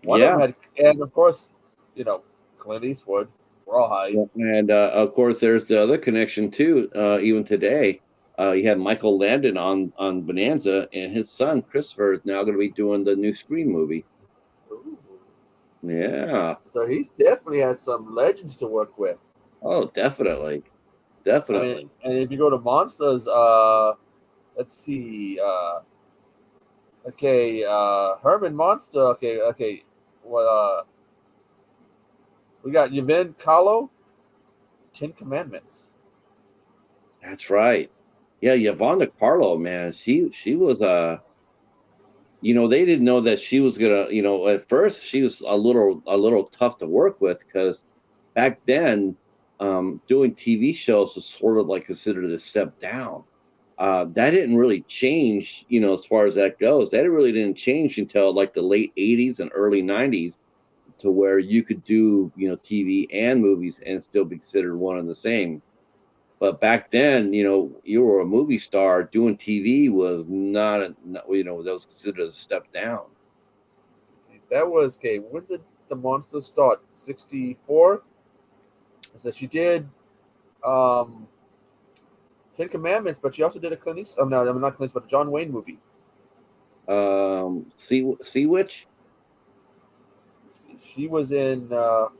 One of Yeah. them had, and of course, you know, Clint Eastwood, Rawhide. Yeah, and of course, there's the other connection too. Even today, you had Michael Landon on Bonanza, and his son Christopher is now going to be doing the new Scream movie. Ooh. Yeah. So he's definitely had some legends to work with. Oh, definitely, I mean, definitely. and if you go to Monsters, let's see, okay, Herman Monster, okay, well, we got Yvonne Kahlo, Ten Commandments. That's right. Yeah, Yvonne Carlo, man, she was they didn't know that she was gonna, at first she was a little tough to work with because back then, doing TV shows was sort of like considered a step down. That didn't really change, as far as that goes. That really didn't change until like the late '80s and early '90s, to where you could do, TV and movies and still be considered one and the same. But back then, you were a movie star. Doing TV was that was considered a step down. That was okay. When did the Monster start? 64. So she did um, Ten Commandments, but she also did a Clint Eastwood. Oh, no, I'm not Clint Eastwood, but a John Wayne movie. Sea Witch. She was in. God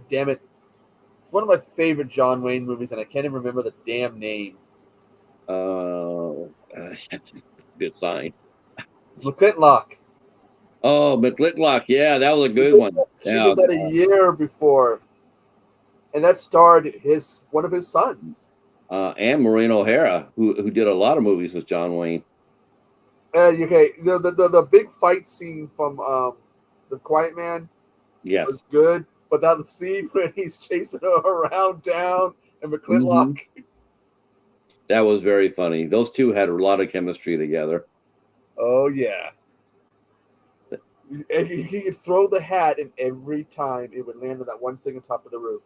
damn it! It's one of my favorite John Wayne movies, and I can't even remember the damn name. That's a good sign. McClintock. Oh, McLitlock. Yeah, that was a She good did one. that, she Yeah, did that a year before, and that starred one of his sons. and Maureen O'Hara, who did a lot of movies with John Wayne. Okay, the big fight scene from the Quiet Man Yes. was good, but that scene when he's chasing her around town and Mhm. McClintock. That was very funny. Those two had a lot of chemistry together. Oh yeah, and he could throw the hat, and every time it would land on that one thing on top of the roof.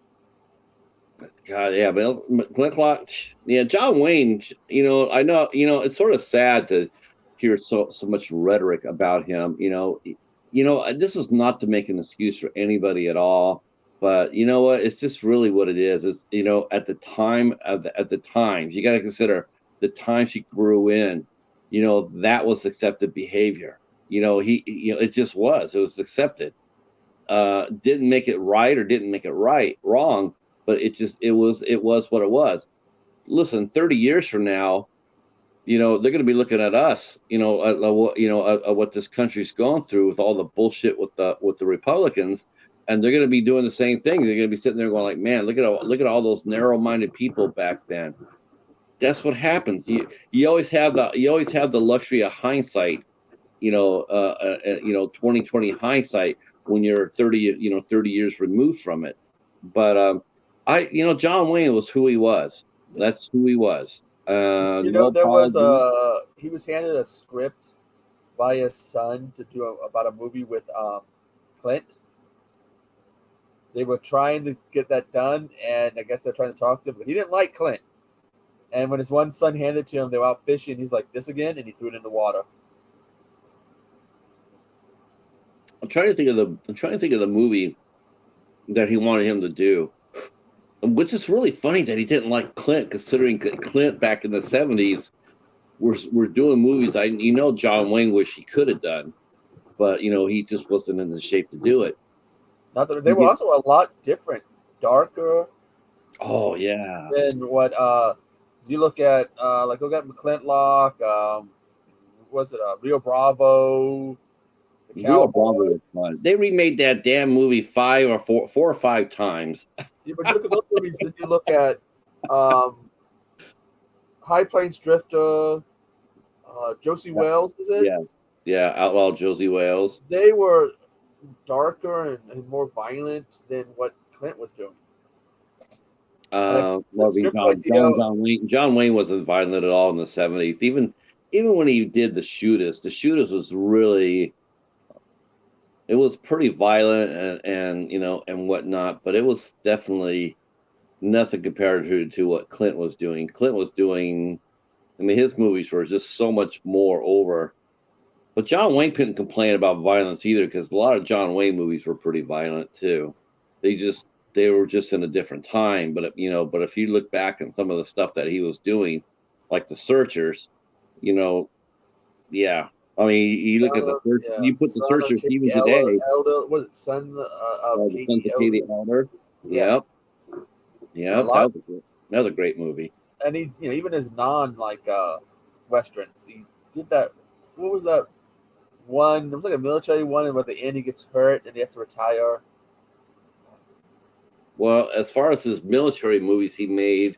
God, yeah, but McLitlock, yeah, John Wayne. I know, it's sort of sad to hear so much rhetoric about him. This is not to make an excuse for anybody at all, but you know what? It's just really what it is. Is at the time at the times you got to consider the times he grew in. That was accepted behavior. It just was. It was accepted. Didn't make it right or didn't make it wrong, but it was what it was. Listen, 30 years from now, they're going to be looking at us, what this country's going through with all the bullshit with the Republicans, and they're going to be doing the same thing. They're going to be sitting there going like, man, look at all those narrow-minded people back then. That's what happens. You always have the luxury of hindsight, 2020 hindsight when you're 30 years removed from it. But John Wayne was who he was. That's who he was. No There was apology. he was handed a script by his son to do about a movie with Clint. They were trying to get that done, and I guess they're trying to talk to him, but he didn't like Clint. And when his one son handed it to him, they were out fishing. He's like, "This again," and he threw it in the water. I'm trying to think of the movie that he wanted him to do, which is really funny that he didn't like Clint, considering Clint back in the '70s were doing movies. John Wayne wish he could have done, but he just wasn't in the shape to do it. Not that they were also a lot different, darker. Oh yeah, Then what? You look at like look at McClintock. Was it Rio Bravo? The Rio Bravo Cowboy. was fun. They remade that damn movie four or five times. Yeah, but you look at those movies. Then you look at um, High Plains Drifter. Josie Wales, is it? Yeah, yeah, Outlaw Josie Wales. They were darker and more violent than what Clint was doing. And the Loving script idea, John Wayne. John Wayne wasn't violent at all in the '70s. Even when he did the Shooters was really it was pretty violent and and whatnot, but it was definitely nothing compared to what Clint was doing. Clint was doing. I mean, his movies were just so much more over. But John Wayne couldn't complain about violence either because a lot of John Wayne movies were pretty violent too. They just they were just in a different time. But if you look back at some of the stuff that he was doing, like The Searchers, you know, yeah. I mean, you look at you put The son of Searchers even Katie today, Elder, was it son of The Sons Katie of Elder? Katie Elder. Yeah, Yep, and a yep. lot, That was a great movie. and he, even his non like westerns, he did that. What was that one? It was like a military one, and at the end he gets hurt and he has to retire. Well, as far as his military movies, he made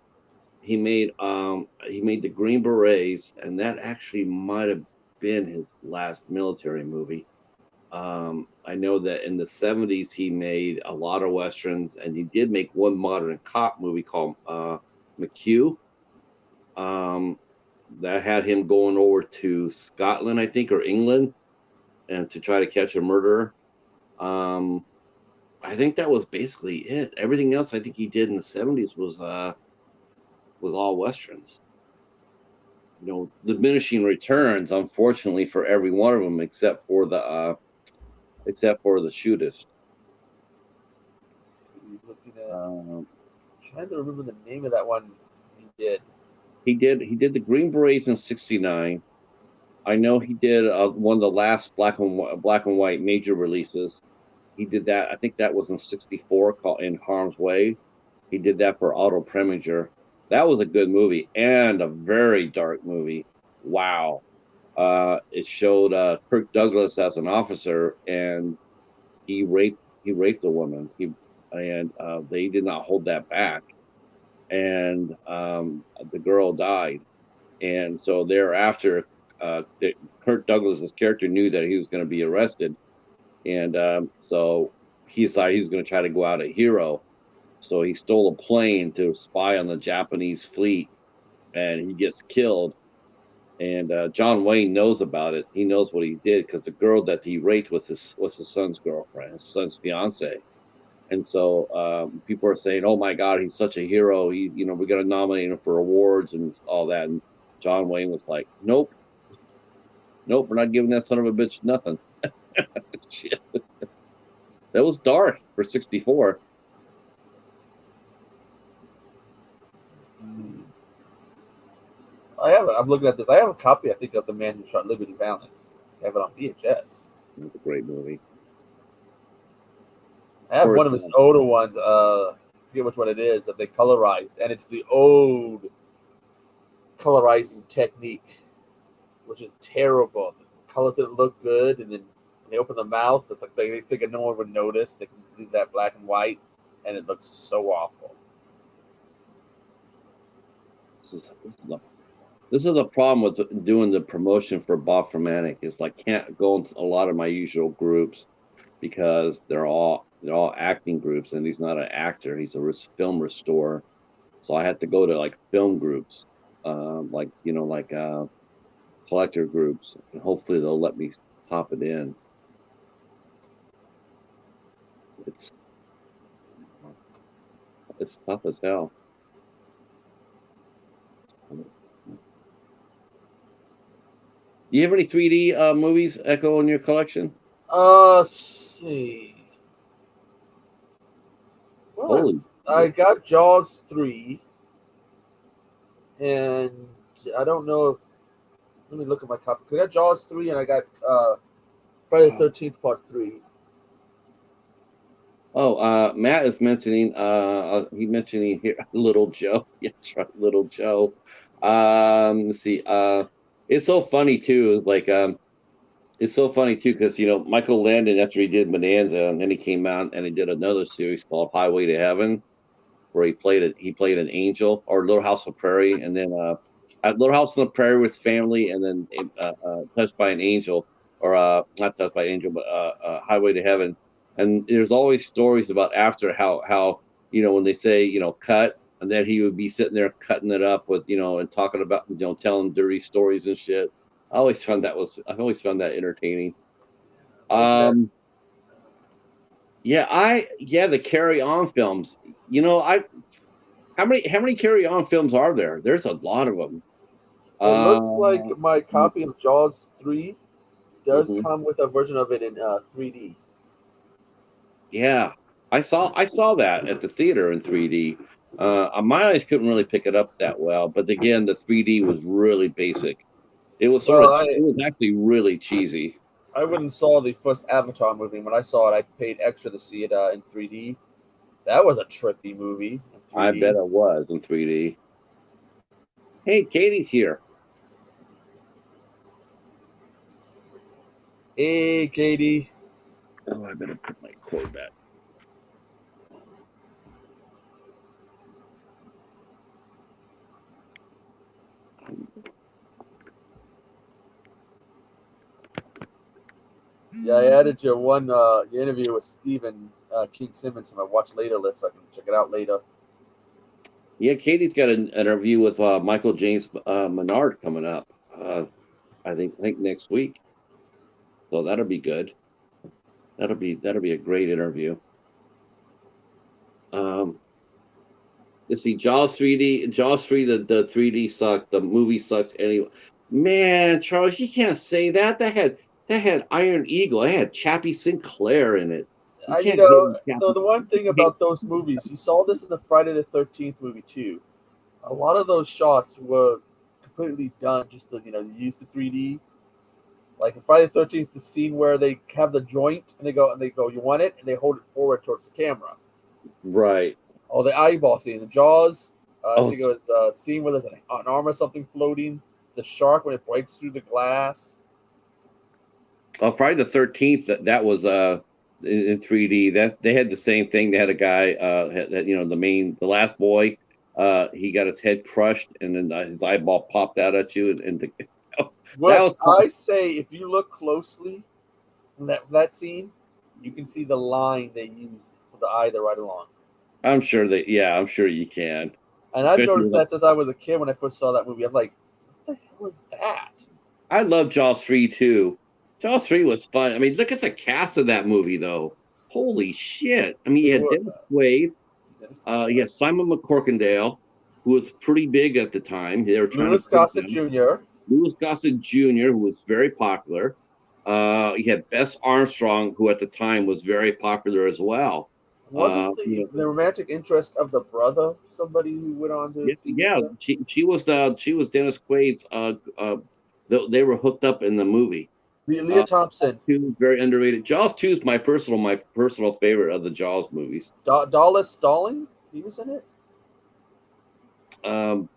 the Green Berets, and that actually might have been his last military movie. I know that in the '70s he made a lot of westerns, and he did make one modern cop movie called McHugh. Um, that had him going over to Scotland, I think, or England, and to try to catch a murderer. Um, I think that was basically it. Everything else I think he did in the '70s was all westerns. Diminishing returns, unfortunately, for every one of them, except for the shootist. Looking at, Um, trying to remember the name of that one he did. he did the Green Berets in '69. I know he did one of the last black and white major releases. He did that. I think that was in '64, called In Harm's Way. He did that for Otto Preminger. That was a good movie and a very dark movie. Wow. It showed Kirk Douglas as an officer, and he raped a woman. They did not hold that back, and the girl died. And so thereafter, Kirk Douglas's character knew that he was going to be arrested, and so he decided he was going to try to go out a hero. So he stole a plane to spy on the Japanese fleet, and he gets killed. And John Wayne knows about it. He knows what he did because the girl that he raped was his son's girlfriend, his son's fiance. And so people are saying, "Oh my God, he's such a hero. We're going to nominate him for awards and all that." And John Wayne was like, "Nope, nope, we're not giving that son of a bitch nothing." Shit. That was dark for '64. I'm looking at this. I have a copy, I think, of The Man Who Shot Liberty Valance. I have it on VHS. It was a great movie. I have one of his older ones. I forget which one it is that they colorized, and it's the old colorizing technique, which is terrible. The colors didn't look good, and then when they open the mouth, it's like they figured no one would notice. They can leave that black and white, and it looks so awful. This is a problem with doing the promotion for Bob Fermatic. Is like can't go into a lot of my usual groups because they're all acting groups, and he's not an actor. He's a film restorer. So I have to go to like film groups, like collector groups, and hopefully they'll let me pop it in. It's it's tough as hell. Do you have any 3D movies, Echo, in your collection? Let's see. Well, Holy, I got Jaws 3, and I don't know if. Let me look at my copy. I got Jaws 3, and I got Friday the 13th Part 3. Oh, Matt is mentioning. He mentioning here Little Joe. Yeah, that's right, Little Joe. Let's see. It's so funny too. Like, it's so funny too because Michael Landon, after he did Bonanza, and then he came out and he did another series called Highway to Heaven, where he played an angel, or Little House on the Prairie, and then at Little House on the Prairie with family, and then Touched by an Angel, or not Touched by an Angel, but Highway to Heaven. And there's always stories about after how when they say cut, and then he would be sitting there cutting it up with and talking about telling dirty stories and shit. I've always found that entertaining. I'm looking at. Um, yeah, the Carry On films. I how many Carry On films are there? There's a lot of them. It looks like Uh, my copy of Jaws 3 does mhm. come with a version of it in 3D. Yeah, I saw that at the theater in 3D. My eyes couldn't really pick it up that well, but again, the 3D was really basic. Well, It was actually really cheesy. I went and saw the first Avatar movie. When I saw it, I paid extra to see it in 3D. That was a trippy movie in I bet 3D. it was in 3D. Hey, Katie's here. Hey, Katie. Oh, I better put my cord back. Yeah, I added your interview with Stephen King Simmons in my watch later list, so I can check it out later. Yeah, Katie's got an interview with Michael James Menard coming up. I think next week, so that'll be good. That'll be a great interview. Um, let's see, Jaws 3D, Jaws 3, the 3D sucked. The movie sucks anyway. Man, Charles, you can't say that. That had Iron Eagle. It had Chappie Sinclair in it. You You can't hate know, on Chappie. the one thing You can't about those movies, you saw this in the Friday the 13th movie too. A lot of those shots were completely done just to use the 3D. Like in Friday the 13th, the scene where they have the joint and they go, you want it, and they hold it forward towards the camera. right. Oh, the eyeball scene, the Jaws. I Oh, think it was a scene where there's an arm or something floating. The shark when it breaks through the glass. Friday the 13th. That was in 3D. That they had the same thing. They had a guy the last boy. He got his head crushed, and then his eyeball popped out at you, and that Which was fun. I say, if you look closely in that scene, you can see the line they used for the eye to right along. I'm sure you can, And I've especially noticed with. that since I was a kid when I first saw that movie. I'm like, what the hell was that? I love Jaws 3 too. Jaws 3 was fun. I mean, look at the cast of that movie though. Holy shit! I mean, They you had were Dennis Quaid, Dennis you Quaid, had Simon McCorkindale, who was pretty big at the time. They were trying to Louis push Gossett him. Jr. Louis Gossett Jr., who was very popular. You had Bess Armstrong, who at the time was very popular as well. Wasn't You know, the romantic interest of the brother somebody who went on to yeah, be good yeah, there? she was Dennis Quaid's. They were hooked up in the movie. Leah Uh, Jaws Thompson, 2 is very underrated. Jaws 2 is my personal favorite of the Jaws movies. Dallas Stalling, he was in it. Um,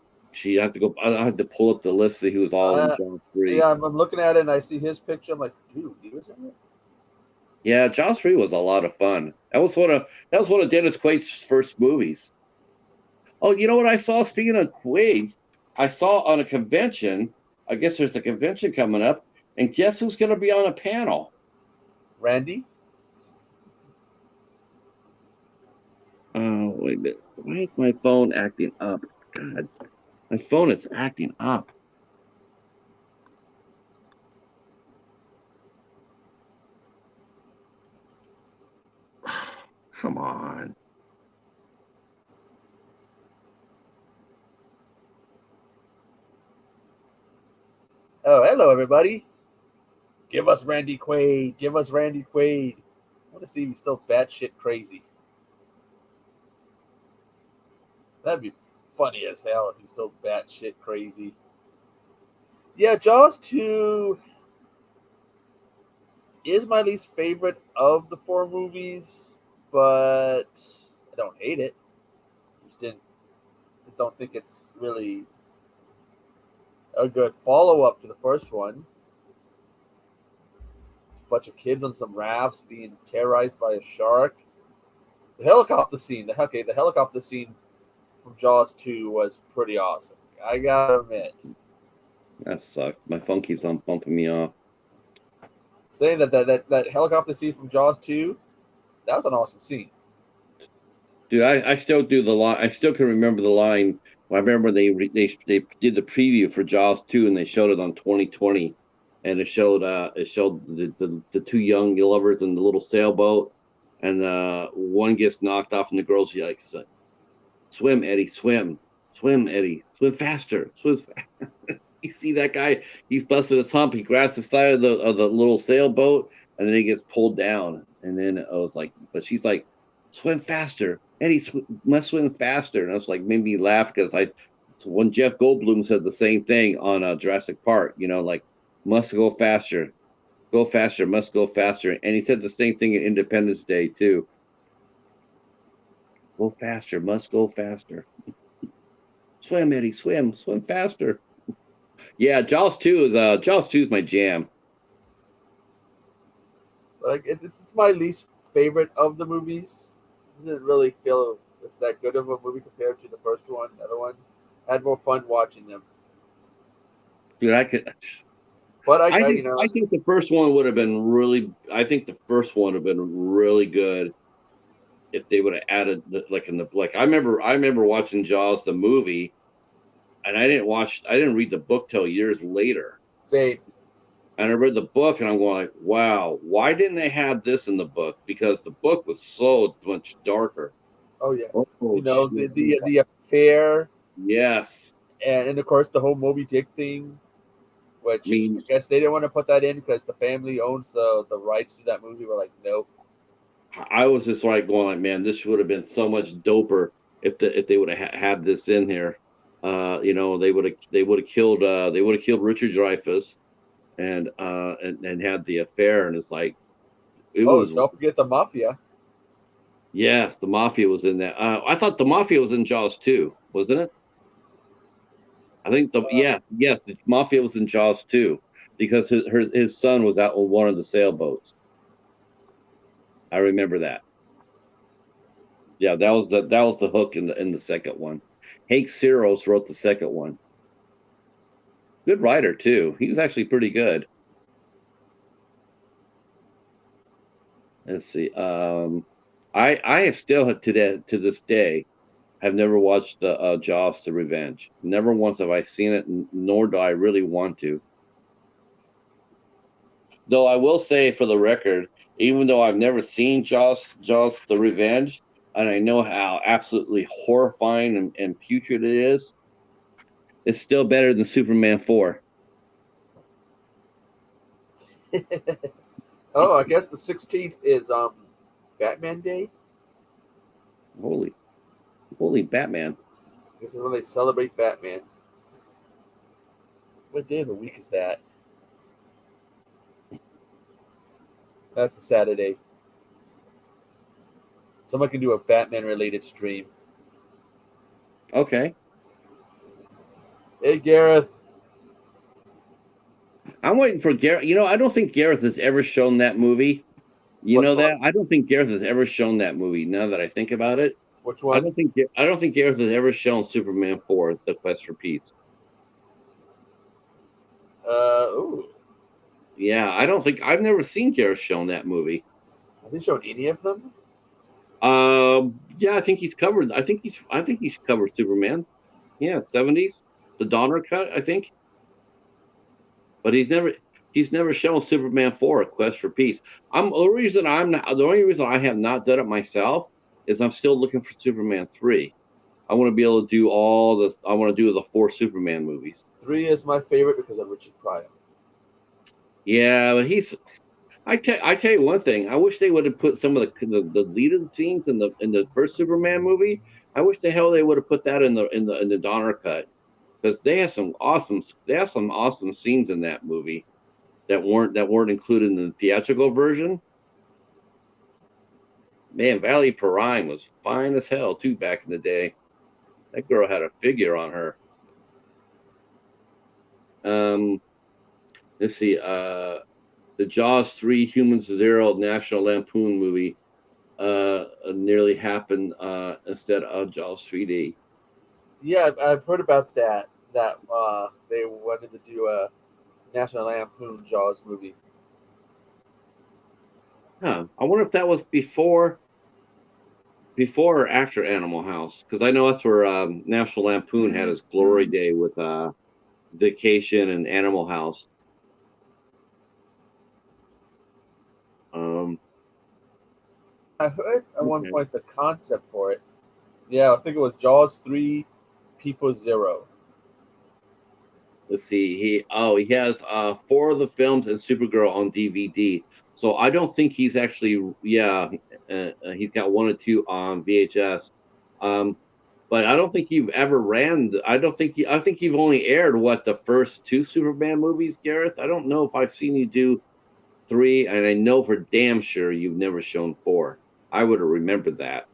I have to go. I have to pull up the list that he was all in Uh, Jaws 3. yeah, I'm looking at it and I see his picture. I'm like, dude, he was in it. Yeah, Jaws 3 was a lot of fun. That was one of Dennis Quaid's first movies. Oh, you know what I saw? Speaking of Quaid, I saw on a convention. I guess there's a convention coming up, and guess who's going to be on a panel? Randy. Oh, wait a minute. Why is my phone acting up? God, my phone is acting up. Come on. Oh, hello everybody. Give us Randy Quaid. Give us Randy Quaid. I want to see if he's still batshit crazy. That'd be funny as hell if he's still batshit crazy. Yeah, Jaws 2 is my least favorite of the four movies. but I don't hate it. Just don't think it's really a good follow up to the first one. It's a bunch of kids on some rafts being terrorized by a shark. The helicopter scene, the helicopter scene from Jaws 2 was pretty awesome. I gotta admit. That sucks. My phone keeps on bumping me off. Saying that helicopter scene from Jaws 2, that was an awesome scene. Dude, I still do the line. I still can remember the line. I remember they did the preview for Jaws 2 and they showed it on 2020, and it showed the two young lovers in the little sailboat, and one gets knocked off and the girl's like, "Swim, Eddie, swim, Eddie, swim faster, swim." You see that guy? He's busted his hump. He grabs the side of the little sailboat, and then he gets pulled down. And then I was like, but she's like, "Swim faster, Eddie, must swim faster." And I was like, made me laugh because so when Jeff Goldblum said the same thing on Jurassic Park, like must go faster, must go faster, and he said the same thing at Independence Day too. Go faster, must go faster. Swim, Eddie, swim faster. Yeah, Jaws 2 is my jam. Like it's my least favorite of the movies. It doesn't really feel it's that good of a movie compared to the first one. The other ones, I had more fun watching them. Dude, But I think the first one would have been really. I think the first one would have been really good if they would have added I remember watching Jaws the movie, and I didn't read the book till years later. same. And I read the book, and I'm going like, wow, why didn't they have this in the book? Because the book was so much darker. Oh yeah, Oh, the affair, yes. and of course the whole Moby Dick thing, which I guess they didn't want to put that in because the family owns the rights to that movie. We're like, nope. I was just like going like, man, this would have been so much doper if they would have had this in here. They would have killed Richard Dreyfuss and had the affair, and it's like Don't forget the mafia. Yes, the mafia was in that. I thought the mafia was in Jaws too, wasn't it? I think yes, the mafia was in Jaws too, because his son was out on one of the sailboats. I remember that. Yeah, that was the hook in the second one. Hank Seros wrote the second one. Good writer too. He was actually pretty good. Let's see. I have still to this day have never watched the Jaws: The Revenge. Never once have I seen it, nor do I really want to. Though I will say, for the record, even though I've never seen Jaws: The Revenge, and I know how absolutely horrifying and putrid it is, it's still better than Superman 4. Oh, I guess the 16th is Batman Day. Holy Batman! This is when they celebrate Batman. What day of the week is that? That's a Saturday. Someone can do a Batman related stream. Okay. Hey, Gareth. I'm waiting for Gareth. I don't think Gareth has ever shown that movie. You know that? I don't think Gareth has ever shown that movie. Now that I think about it, which one? I don't think Gareth has ever shown Superman 4: The Quest for Peace. Ooh. Yeah, I've never seen Gareth shown that movie. Have they shown any of them? Yeah, I think he's covered. I think he's covered Superman. Yeah, 70s, the Donner cut, I think. But he's never shown Superman 4: A Quest for Peace. The only reason I have not done it myself is I'm still looking for Superman 3. I want to be able to do I want to do the 4 Superman movies. 3 is my favorite because of Richard Pryor. Yeah, but I tell you one thing. I wish they would have put some of the deleted scenes in the first Superman movie. I wish the hell they would have put that in the Donner cut, because they have some awesome scenes in that movie that weren't included in the theatrical version. Man, Valley Perrine was fine as hell too back in the day. That girl had a figure on her. Let's see. The Jaws 3 Humans 0 National Lampoon movie nearly happened instead of Jaws 3D. Yeah, I've heard about that. That they wanted to do a National Lampoon Jaws movie. Huh. I wonder if that was before or after Animal House, because I know that's where National Lampoon had his glory day with Vacation and Animal House. I heard at one Okay. point the concept for it. Yeah, I think it was Jaws 3, People 0. Let's see. He has 4 of the films and Supergirl on DVD. So I don't think he's actually he's got 1 or 2 on VHS. Um, but I don't think you've ever ran. I think you've only aired what the first 2 Superman movies, Gareth. I don't know if I've seen you do 3, and I know for damn sure you've never shown 4. I would have remembered that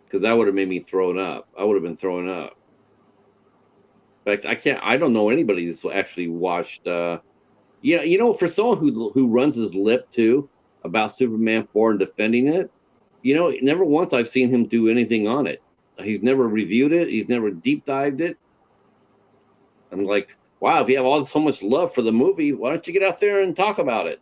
because that would have made me thrown up. I would have been throwing up. In fact, I don't know anybody that's actually watched. Yeah, for someone who runs his lip too about Superman 4 and defending it, never once I've seen him do anything on it. He's never reviewed it. He's never deep dived it. I'm like, wow, if you have so much love for the movie, why don't you get out there and talk about it?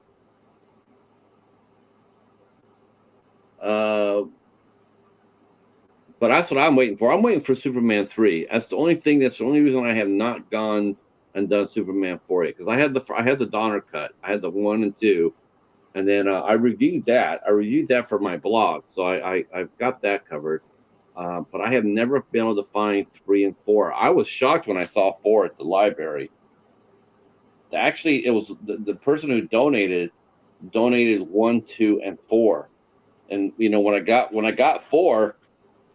But that's what I'm waiting for. I'm waiting for Superman 3. That's the only thing. That's the only reason I have not gone and done Superman 4 yet, because I had the Donner cut. I had the 1 and 2, and then I reviewed that. I reviewed that for my blog, so I've got that covered. But I have never been able to find 3 and 4. I was shocked when I saw 4 at the library. Actually, it was the person who donated 1, 2, and 4. And when I got 4,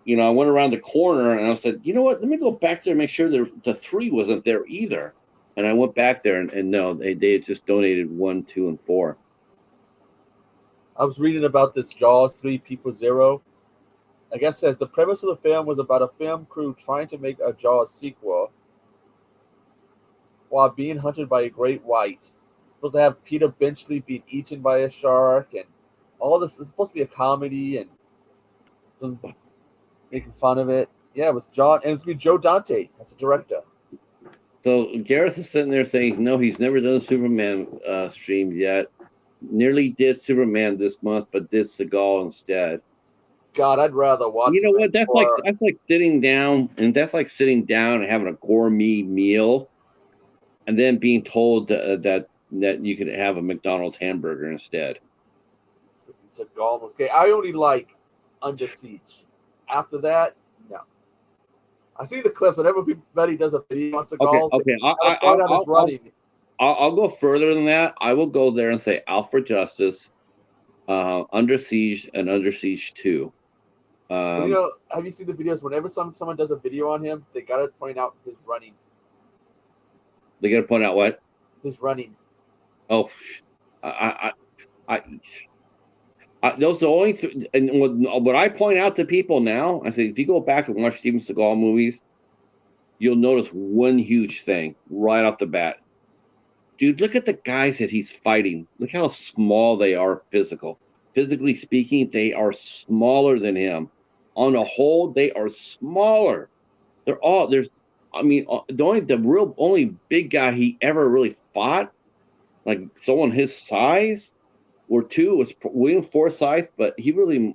I went around the corner and I said, you know what? Let me go back there and make sure the 3 wasn't there either. And I went back there and no, they had just donated 1, 2, and 4. I was reading about this Jaws 3, People 0. I guess says the premise of the film was about a film crew trying to make a Jaws sequel while being hunted by a great white. Supposed to have Peter Benchley being eaten by a shark and all this. It's supposed to be a comedy and some making fun of it. Yeah, it was John, and it's going to be Joe Dante as the director. So Gareth is sitting there saying, no, he's never done a Superman stream yet. Nearly did Superman this month, but did Seagal instead. God, I'd rather watch. You know what? That's like sitting down, and that's like sitting down and having a gourmet meal, and then being told that you could have a McDonald's hamburger instead. Seagal. Okay, I only like Under Siege. After that, no. I see the clip whenever everybody does a video on Seagal. Okay. I'll go further than that. I will go there and say Out for Justice, Under Siege, and Under Siege 2. Have you seen the videos? Whenever someone does a video on him, they gotta point out his running. They gotta point out what? His running. Oh, those the only and what I point out to people now. I say if you go back and watch Steven Seagal movies, you'll notice one huge thing right off the bat. Dude, look at the guys that he's fighting. Look how small they are physically speaking. They are smaller than him. On the whole, they are smaller. The only big guy he ever really fought, like someone his size, or 2 was William Forsythe, but he really,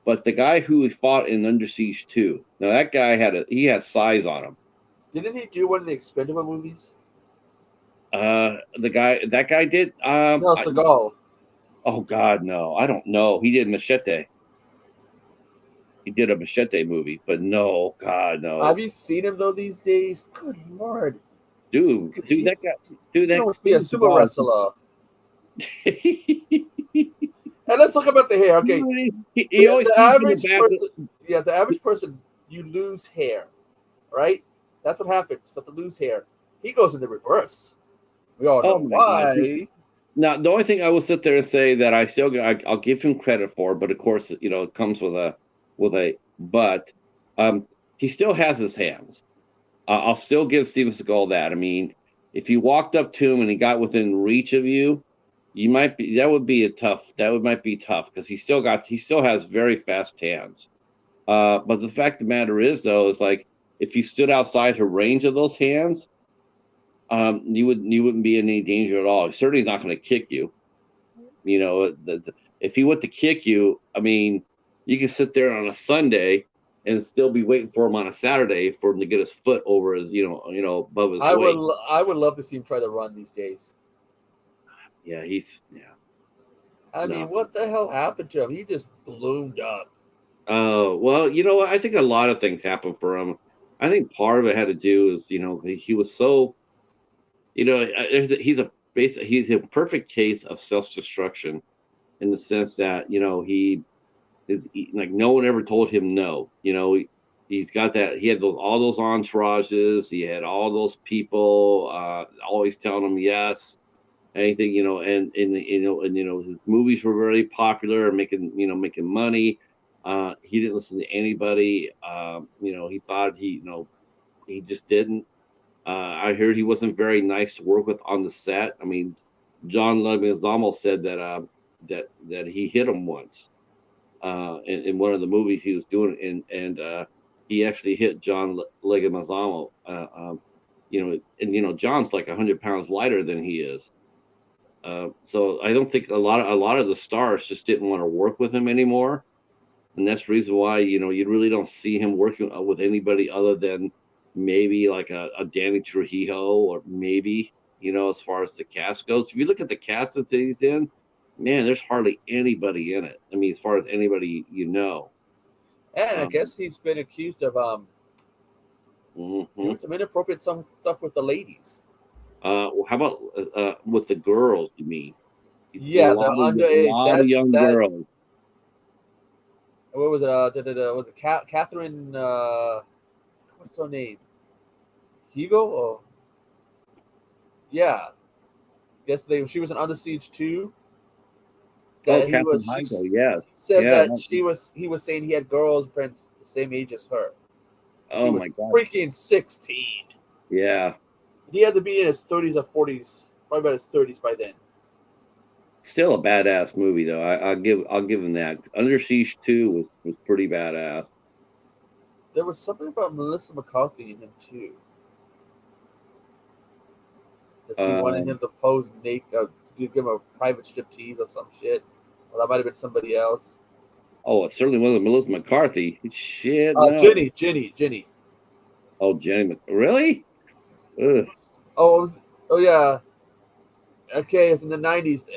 But the guy who he fought in Under Siege 2, now that guy had size on him. Didn't he do one of the Expendable movies? That guy did. No, Seagal. Oh God, no! I don't know. He did Machete. He did a Machete movie, but no, God, no. Have you seen him though these days? Good Lord, dude, that guy, he must be a sumo wrestler. And let's talk about the hair. Okay, the average person, you lose hair, right? That's what happens. So to lose hair, he goes in the reverse. We all know why. Now, the only thing I will sit there and say that I'll give him credit for, but of course, it comes with a but. Um, he still has his hands. I'll still give Steven Seagal that. I mean, if you walked up to him and he got within reach of you, that might be tough because he still has very fast hands. But the fact of the matter is, though, is like if you stood outside her range of those hands, you wouldn't be in any danger at all. He's certainly not going to kick you. If he went to kick you, I mean, you can sit there on a Sunday and still be waiting for him on a Saturday for him to get his foot over his, above his weight. I would love to see him try to run these days. Yeah. I mean, No. what the hell happened to him? He just bloomed up. Oh, well, you know what? I think a lot of things happened for him. I think part of it had to do is, he was so, he's a perfect case of self-destruction in the sense that, like no one ever told him no. He's got that. He had all those entourages. He had all those people always telling him yes, anything. And his movies were very popular, making money. He didn't listen to anybody. He thought he just didn't. I heard he wasn't very nice to work with on the set. I mean, John Leguizamo said that he hit him once in one of the movies he was doing, and he actually hit John Leguizamo. John's like 100 pounds lighter than he is. So I don't think a lot of the stars just didn't want to work with him anymore, and that's the reason why you really don't see him working with anybody other than maybe like a Danny Trujillo or maybe as far as the cast goes. If you look at the cast that he's in, man, there's hardly anybody in it. I mean, as far as anybody And I um, guess he's been accused of mhm. doing some inappropriate some stuff with the ladies. How about with the girls? You mean a Yeah, the lot of underage. young That girls? what was it? Was it Catherine? What's her name? Hugo? Oh, yeah. Guess she was in Under Siege 2. Oh, That Captain she Heiko, yes, said yeah. that he was saying he had girlfriends the same age as her. She Oh was my God, freaking 16. yeah. He had to be in his 30s or 40s, probably about his 30s by then. Still a badass movie though. I'll give him that. Under Siege 2 was pretty badass. There was something about Melissa McCarthy in him too. That she wanted him Um, to pose naked, give him a private striptease or some shit. Well, that might have been somebody else. it certainly wasn't Melissa McCarthy. Shit, no. Jenny. Oh, really? Ugh. Oh, oh yeah. Okay, it was in the 90s.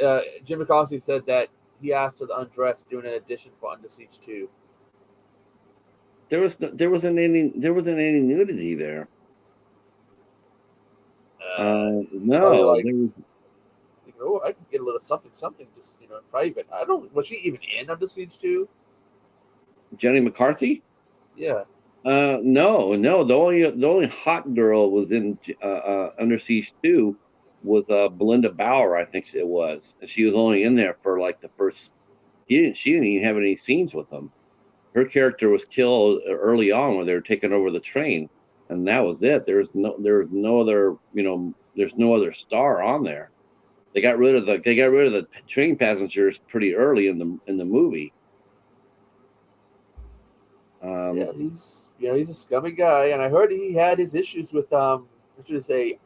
Jim McCarthy said that he asked her to undress during an audition for Under Siege 2. There wasn't any nudity there. He's probably No, like, oh, I can get a little something, just in private. I don't. Was she even in Under Siege 2? Jenny McCarthy. Yeah. No. The only hot girl was in Under Siege 2 was Belinda Bauer, I think it was, and she was only in there for like the first. She didn't even have any scenes with him. Her character was killed early on when they were taking over the train, and that was it. There was no other. There's no other star on there. They got rid of the train passengers pretty early in the movie. Yeah, Um, he's a scummy guy, and I heard he had his issues with what should I say,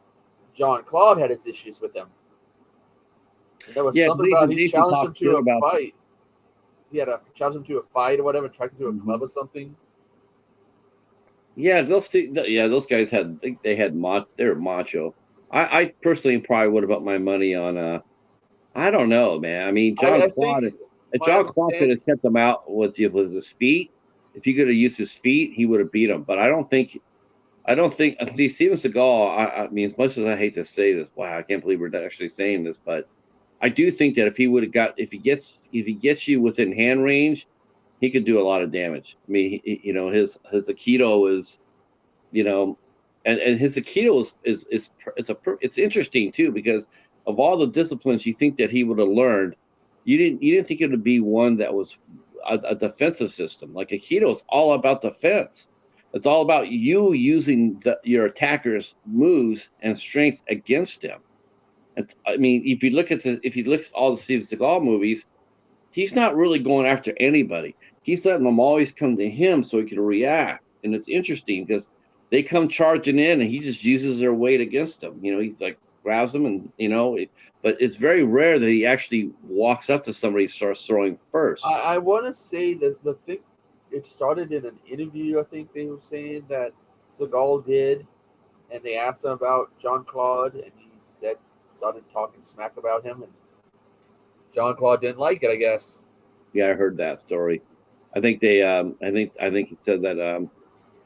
John Claude had his issues with him. And there was yeah, something about he Nathan challenged him talked shit to a about. fight. He had a challenge him to a fight or whatever, tracked him to a club Mhm. or something. Yeah, those guys they had they were macho. I personally probably would have put my money on I don't know, man. I mean, John I think Claude. If my John Claude could understand. have kept him out with his feet, if he could have used his feet, he would have beat him. But I don't think. The Steven Seagal. I mean, as much as I hate to say this, wow, I can't believe we're actually saying this, but I do think that if he gets you within hand range, he could do a lot of damage. I mean, his Aikido is you know, and his Aikido it's interesting too because of all the disciplines you think that he would have learned, you didn't think it would be one that was a defensive system. Like Aikido is all about defense. It's all about you using your attacker's moves and strengths against him. I mean, if you look at all the Steven Seagal movies, he's not really going after anybody. He's letting them always come to him so he can react. And it's interesting because they come charging in and he just uses their weight against them. You know, he's like grabs them and but it's very rare that he actually walks up to somebody and starts throwing first. I want to say that the thing, it started in an interview. I think they were saying that Seagal did, and they asked him about John Claude, and he started talking smack about him, and John Claude didn't like it, I guess. Yeah, I heard that story. I think I think he said that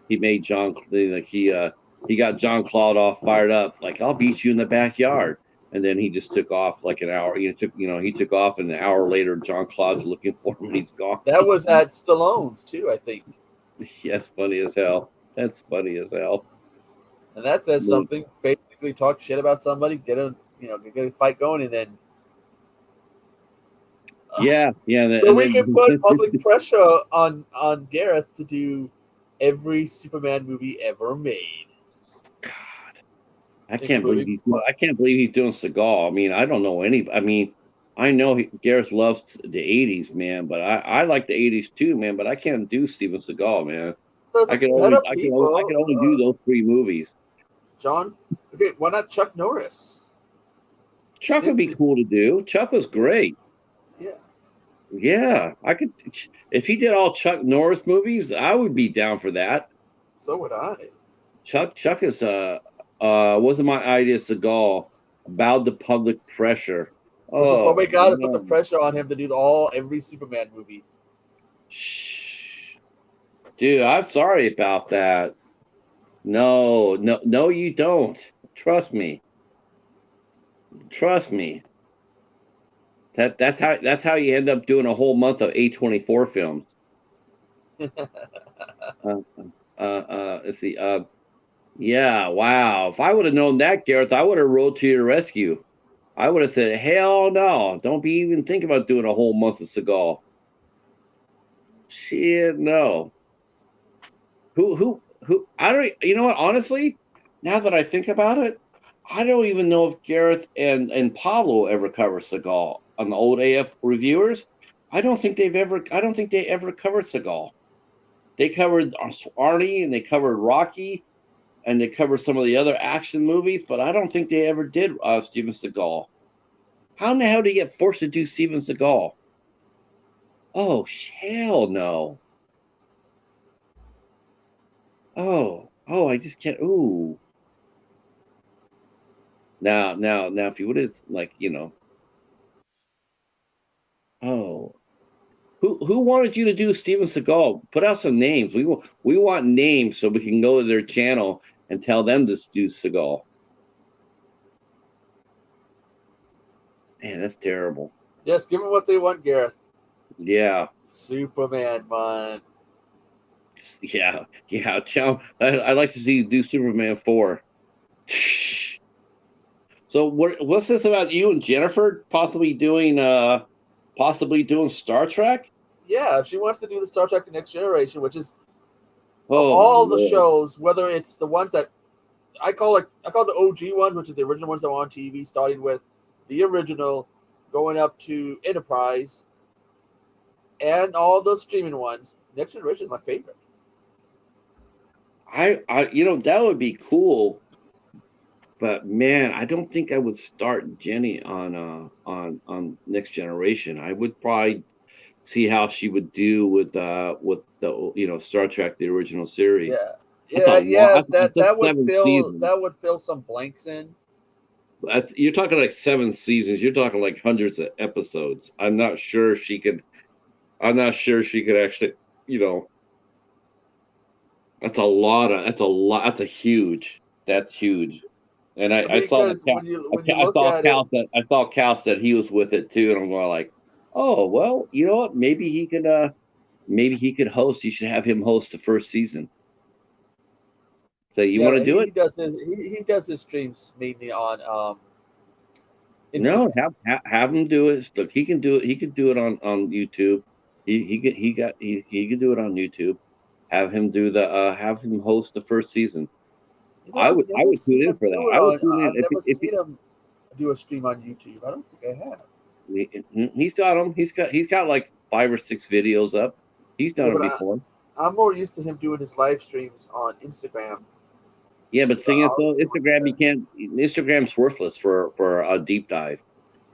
he made John like he got John Claude all fired up, like I'll beat you in the backyard. And then he just took off like an hour. He took off, and an hour later, John Claude's looking for him, and he's gone. That was at Stallone's too, I think. Yes, funny as hell. That's funny as hell. And that says something. Basically, talk shit about somebody, get a fight going, and then yeah. So we can put public pressure on Gareth to do every Superman movie ever made. I can't believe he's doing Seagal. I mean, I don't know any. I mean, I know Gareth loves the '80s, man, but I like the '80s too, man. But I can't do Steven Seagal, man. I can only do those 3 movies. John, okay, why not Chuck Norris? Chuck would be cool to do. Chuck was great. Yeah, I could. If he did all Chuck Norris movies, I would be down for that. So would I. Chuck is wasn't my idea, Seagal, about the public pressure. Oh my God! Put the pressure on him to do every Superman movie. Shh, dude, I'm sorry about that. No, you don't. Trust me. That's how you end up doing a whole month of A24 films. Let's see. Yeah, wow. If I would have known that, Gareth, I would have rode to your rescue. I would have said, hell no, don't be even thinking about doing a whole month of Seagal. Shit, no. Who? I don't. You know what? Honestly, now that I think about it, I don't even know if Gareth and Pablo ever covered Seagal on the old AF reviewers. I don't think they ever covered Seagal. They covered Arnie and they covered Rocky. And they covered some of the other action movies, but I don't think they ever did Steven Seagal. How in the hell did he get forced to do Steven Seagal? Oh, hell no. Oh, I just can't. Ooh. Now, if you would have, oh. Who wanted you to do Steven Seagal? Put out some names. We want names so we can go to their channel and tell them to do Seagal. Man, that's terrible. Yes, give them what they want, Gareth. Yeah. Superman, man. Yeah. I'd like to see you do Superman 4. So what's this about you and Jennifer possibly doing Star Trek? Yeah, if she wants to do the Star Trek: The Next Generation, which is all the shows, whether it's the ones that I call the OG ones, which is the original ones that were on TV, starting with the original, going up to Enterprise, and all the streaming ones. Next Generation is my favorite. I that would be cool, but man, I don't think I would start Jenny on Next Generation. I would probably see how she would do with the Star Trek, the original series. That would fill some blanks in. You're talking like 7 seasons. You're talking like hundreds of episodes. I'm not sure she could actually. That's a lot. That's huge. And I saw Cal said he was with it too, and I'm going like, oh well, you know what? Maybe he could host. You should have him host the first season. So you want to do it? He does his streams mainly on No, Instagram. have him do it. Look, he can do it. He could do it on YouTube. He could do it on YouTube. Have him do the have him host the first season. You know, I've I never would tune seen in him for that. do it I would on. tune in I've never if seen him do a stream on YouTube. I don't think I have. he's got them. He's got like 5 or 6 videos up. He's done Yeah, them but before. I'm more used to him doing his live streams on Instagram. Yeah, but thing is I'll though, see him do Instagram you that. can't. Instagram's worthless for a deep dive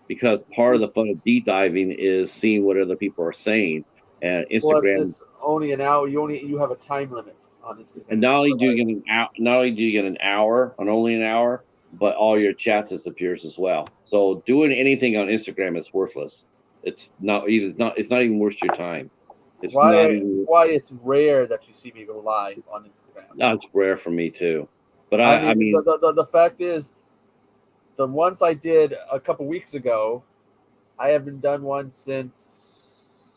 because part of the fun It's of deep diving is seeing what other people are saying. And plus Instagram, it's only an hour. You have a time limit on and Instagram for live. not only do you get an hour on only an hour, but all your chat disappears as well. So doing anything on Instagram is worthless. It's not even worth your time. It's not Why even why it's rare that you see me go live on Instagram. That's rare for me too. But I I mean, mean, the fact is, the ones I did a couple weeks ago, I haven't done one since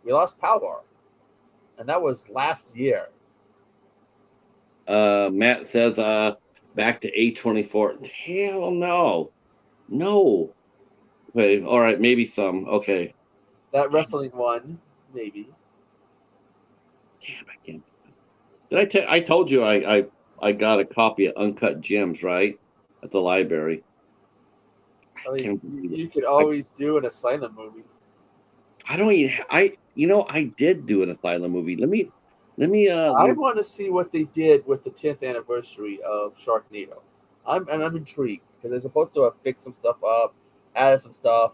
we lost power, and that was last year. Matt says back to A24. Hell no. No. Okay, all right, maybe some. Okay. That wrestling one, maybe. Damn, I can't. I told you I got a copy of Uncut Gems, right? At the library. I mean, Can't believe it. you could I always do an asylum movie. I don't even I did do an asylum movie. I want to see what they did with the 10th anniversary of Sharknado. I'm intrigued because they're supposed to have fixed some stuff up, added some stuff.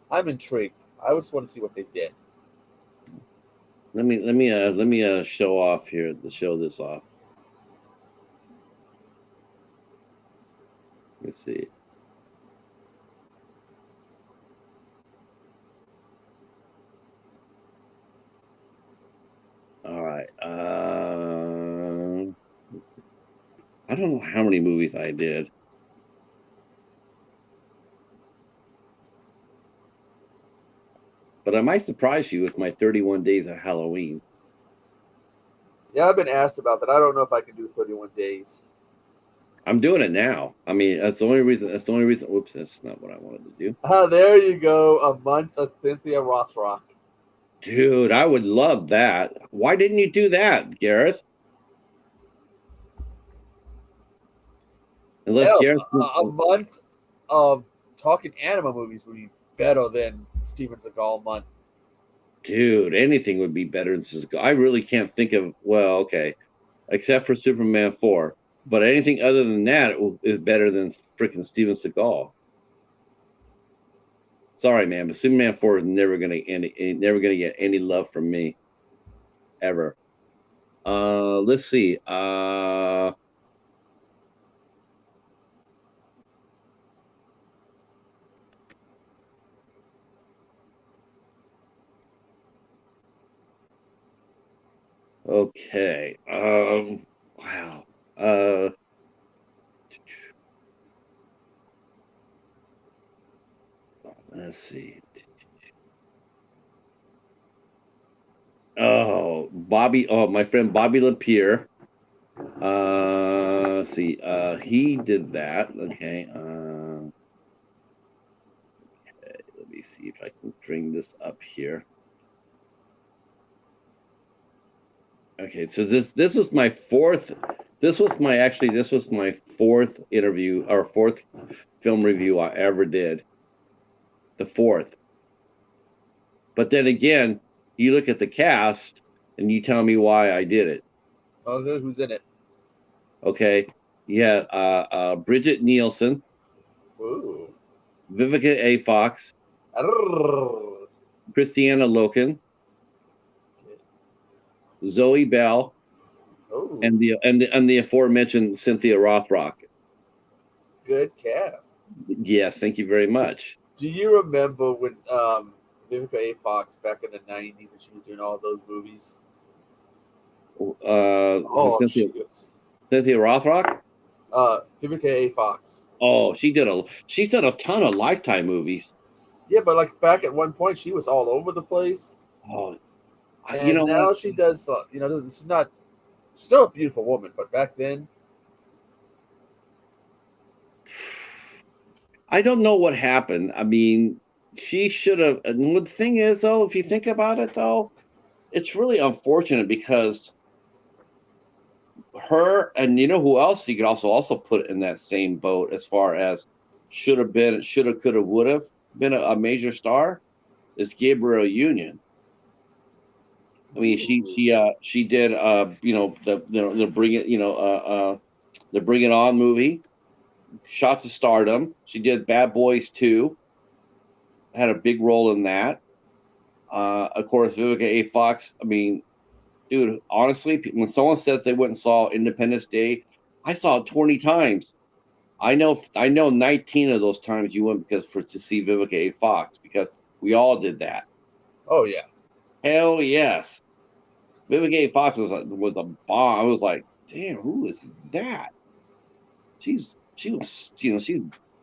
I'm intrigued. I just want to see what they did. let me show off here to show this off. Let's see. All right. I don't know how many movies I did. But I might surprise you with my 31 days of Halloween. Yeah, I've been asked about that. I don't know if I can do 31 days. I'm doing it now. I mean, that's the only reason. That's the only reason. Whoops, that's not what I wanted to do. There you go. A month of Cynthia Rothrock. Dude, I would love that. Why didn't you do that, Gareth? Unless Hell, Gareth. a month of talking anime movies would be better than Steven Seagal month. Dude, anything would be better than Cisco. I really can't think of. Well, okay, except for Superman 4. But anything other than that is better than freaking Steven Seagal. Sorry, man, but Superman 4 is never gonna get any love from me ever. Let's see. Okay. Wow. Let's see. Oh, Bobby. Oh, my friend Bobby Lapierre. Let's see. He did that. Okay. Let me see if I can bring this up here. Okay, so this was my fourth. This was my fourth interview or fourth film review I ever did. The fourth. But then again, you look at the cast and you tell me why I did it. Oh, who's in it? Okay. Yeah, Bridget Nielsen, Ooh. Vivica A. Fox, Arrrr. Christiana Loken, Zoe Bell, Ooh. and the aforementioned Cynthia Rothrock. Good cast. Yes, thank you very much. Do you remember when Vivica A. Fox back in the 90s when she was doing all those movies? Cynthia Rothrock. Vivica A. Fox. Oh, she's done a ton of Lifetime movies. Yeah, but like back at one point, she was all over the place. Oh, And you know now what? she does. This is not still a beautiful woman, but back then, I don't know what happened. I mean, she should have. And the thing is, though, if you think about it, though, it's really unfortunate because her and you know who else you could also put in that same boat as far as should have been, should have, could have, would have been a major star is Gabrielle Union. I mean, she did the Bring It the Bring It On movie, shot to stardom. She did Bad Boys 2, had a big role in that. Of course, Vivica A. Fox. I mean, dude, honestly, when someone says they went and saw Independence Day, I saw it 20 times. I know 19 of those times you went because to see Vivica A. Fox because we all did that. Oh yeah. Hell yes. Vivica A. Fox was a bomb. I was like, damn, who is that? She's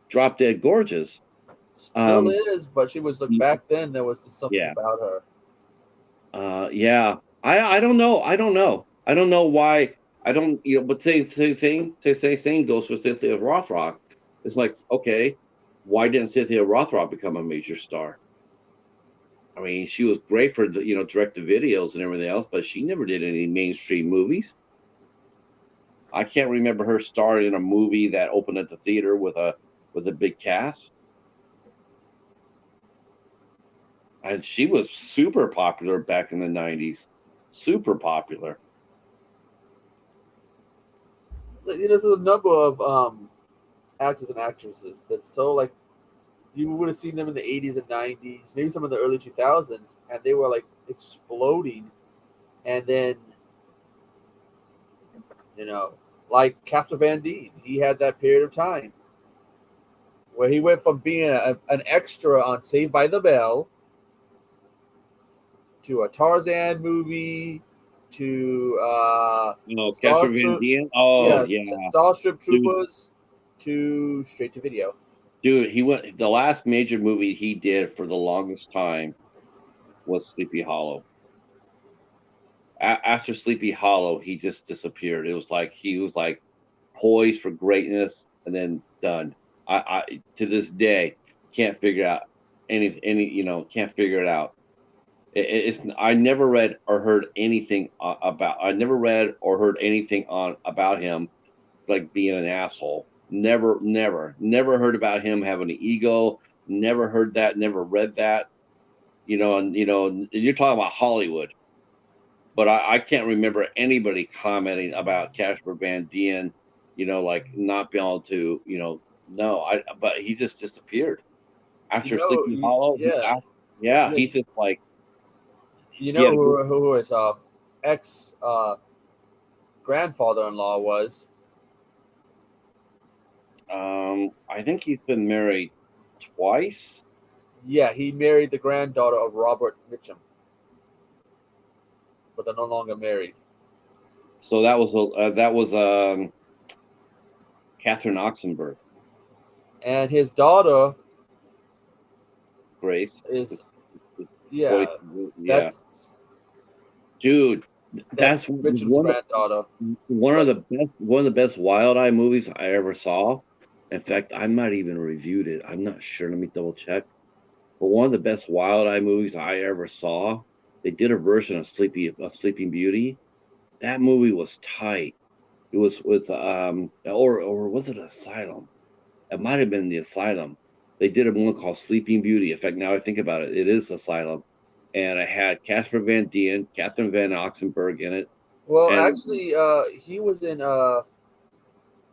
drop dead gorgeous. Still is, but she was like back then. There was just something Yeah. about her. Yeah. I don't know. I don't know. I don't know why. I don't. But same goes for Cynthia Rothrock. It's like, okay, why didn't Cynthia Rothrock become a major star? I mean, she was great for the direct to videos and everything else, but she never did any mainstream movies. I can't remember her starring in a movie that opened at the theater with a big cast. And she was super popular back in the 90s. Super popular. So, there's a number of actors and actresses that's so like you would have seen them in the 80s and 90s, maybe some of the early 2000s, and they were like exploding. And then, like Casper Van Dien, he had that period of time where he went from being an extra on Saved by the Bell to a Tarzan movie to Casper Van Dien. Oh yeah, Starship Troopers to straight to video. Dude, the last major movie he did for the longest time was Sleepy Hollow. After Sleepy Hollow, he just disappeared. It was like he was like poised for greatness and then done. I to this day can't figure out can't figure it out. It's I never read or heard anything about. I never read or heard anything about him like being an asshole. Never heard about him having an ego. Never heard that. Never read that. And you're talking about Hollywood, but I can't remember anybody commenting about Casper Van Dien. Like not being able to. No. But he just disappeared after Sleepy Hollow. Yeah. He's just like. Who his ex grandfather-in-law was? I think he's been married twice. Yeah, he married the granddaughter of Robert Mitchum, but they're no longer married. So that was Catherine Oxenberg, and his daughter Grace is that's dude. That's Mitchum's granddaughter. One of the best Wild Eye movies I ever saw. In fact, I might even reviewed it. I'm not sure. Let me double check. But one of the best Wild Eye movies I ever saw. They did a version of Sleeping Beauty. That movie was tight. It was with or was it Asylum? It might have been the Asylum. They did a one called Sleeping Beauty. In fact, now I think about it, it is Asylum. And I had Casper Van Dien, Catherine Van Oxenberg in it. Well, actually, he was in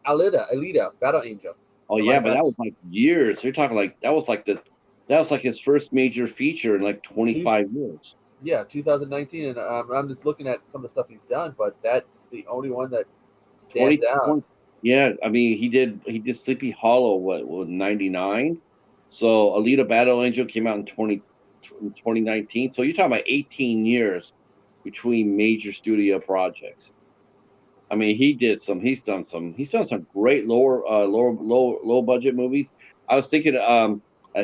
Alita, Battle Angel. Oh yeah, but that was like years. You're talking like that was like his first major feature in like 25 years. Yeah, 2019, and I'm just looking at some of the stuff he's done, but that's the only one that stands out. Yeah, I mean he did Sleepy Hollow what 99. So Alita Battle Angel came out in 2019. So you're talking about 18 years between major studio projects. I mean, he's done some great low budget movies. I was thinking,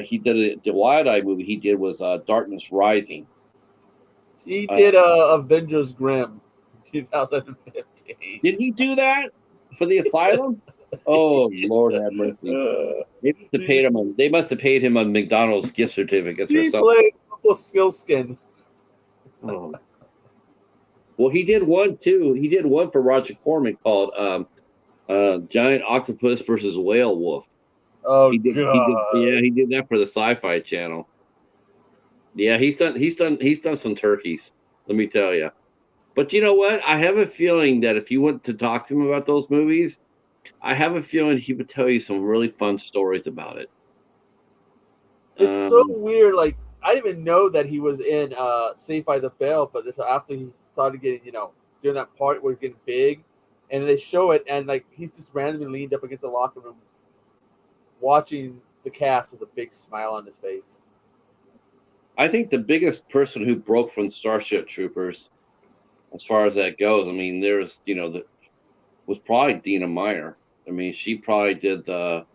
he did the Wild Eye movie he did was Darkness Rising. He did Avengers Grimm, 2015. Did he do that for the Asylum? Oh Lord have mercy. Uh, They must have paid he, him. They must have paid him on McDonald's gift certificates or he something. played Uncle Skillskin. Oh. Well, he did one too. He did one for Roger Corman called Giant Octopus versus Whale Wolf. Oh Yeah, God. he did that for the Sci-Fi Channel. Yeah, he's done some turkeys. Let me tell you. But you know what? I have a feeling that if you went to talk to him about those movies, I have a feeling he would tell you some really fun stories about it. It's so Um, weird. Like I didn't even know that he was in Saved by the Bell, but it's after he started getting, doing that part where he's getting big, and they show it, and like he's just randomly leaned up against the locker room, watching the cast with a big smile on his face. I think the biggest person who broke from Starship Troopers, as far as that goes, I mean, there's the was probably Dina Meyer. I mean, she probably had the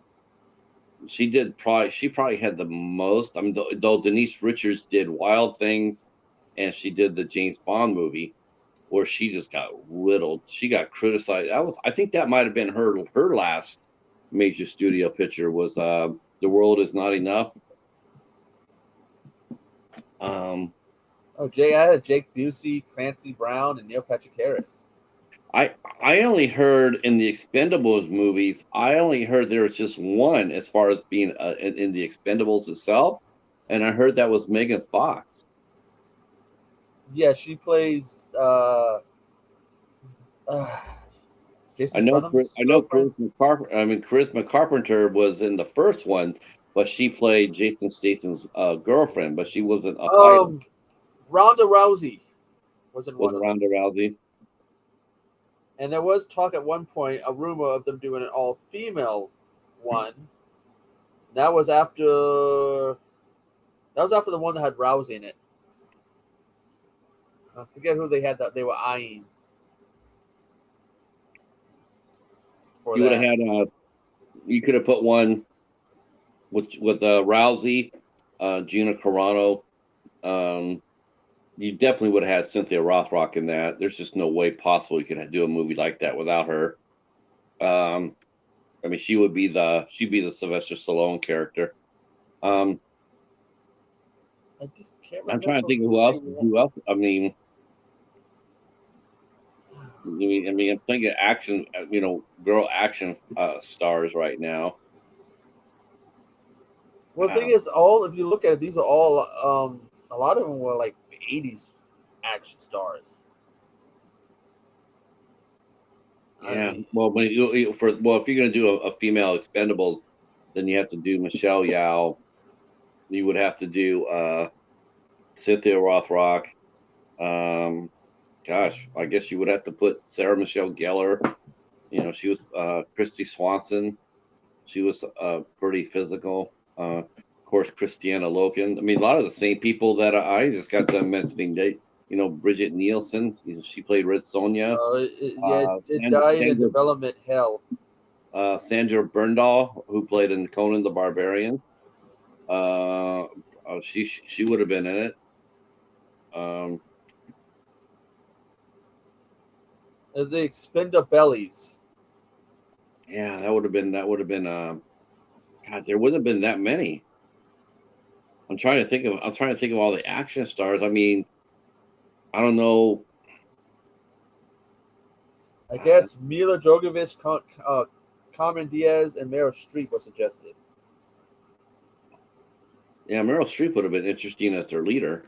most. I mean, though Denise Richards did Wild Things, and she did the James Bond movie, where she just got riddled. She got criticized. I think that might have been her last major studio picture was The World Is Not Enough. Um, Oh, I had Jake Busey, Clancy Brown, and Neil Patrick Harris. I only heard in the Expendables movies. I only heard there was just one as far as being in the Expendables itself, and I heard that was Megan Fox. Yeah, she plays uh, Jason I Statham's know girlfriend. Charisma Carpenter was in the first one, but she played Jason Statham's girlfriend, but she wasn't a fighter. Um, Ronda Rousey was in Was one of them. Ronda Rousey? And there was talk at one point, a rumor of them doing an all female one. That was after the one that had Rousey in it. I forget who they had that they were eyeing for You would have that. had you could have put one with Rousey, Gina Carano. Um, you definitely would have had Cynthia Rothrock in that. There's just no way possible you could do a movie like that without her. Um, I mean, she'd be the Sylvester Stallone character. Um, I just can't I'm trying to remember think of who who they else. want. Who else? I'm thinking action. Girl action stars right now. Well, the thing Um, is, all if you look at it, these are all a lot of them were like '80s action stars. I yeah. mean, Well, if you're gonna do a female Expendables, then you have to do Michelle Yao. You would have to do Cynthia Rothrock. Um, Gosh, I guess you would have to put Sarah Michelle Gellar. She was Christy Swanson. She was pretty physical. Of course, Christiana Loken. I mean, a lot of the same people that I just got done mentioning. Bridget Nielsen. She played Red Sonja. yeah, it died in development hell. Sandra Berndahl, who played in Conan the Barbarian. She would have been in it. Um, The Expendables. yeah, that would have been. God, there wouldn't have been that many. I'm trying to think of all the action stars. I mean, I don't know. I Uh, guess Mila Jovovich, Cameron Diaz, and Meryl Streep was suggested. yeah, Meryl Streep would have been interesting as their leader,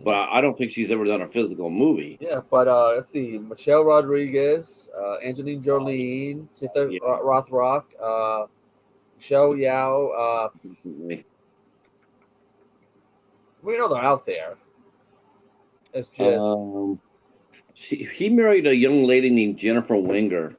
but Yeah, I don't think she's ever done a physical movie. yeah, but let's see: Michelle Rodriguez, Angelina Oh, Jolie, Cynthia yeah, Rothrock, Michelle Yao. definitely. We know they're out there. It's just Um, he married a young lady named Jennifer Wenger.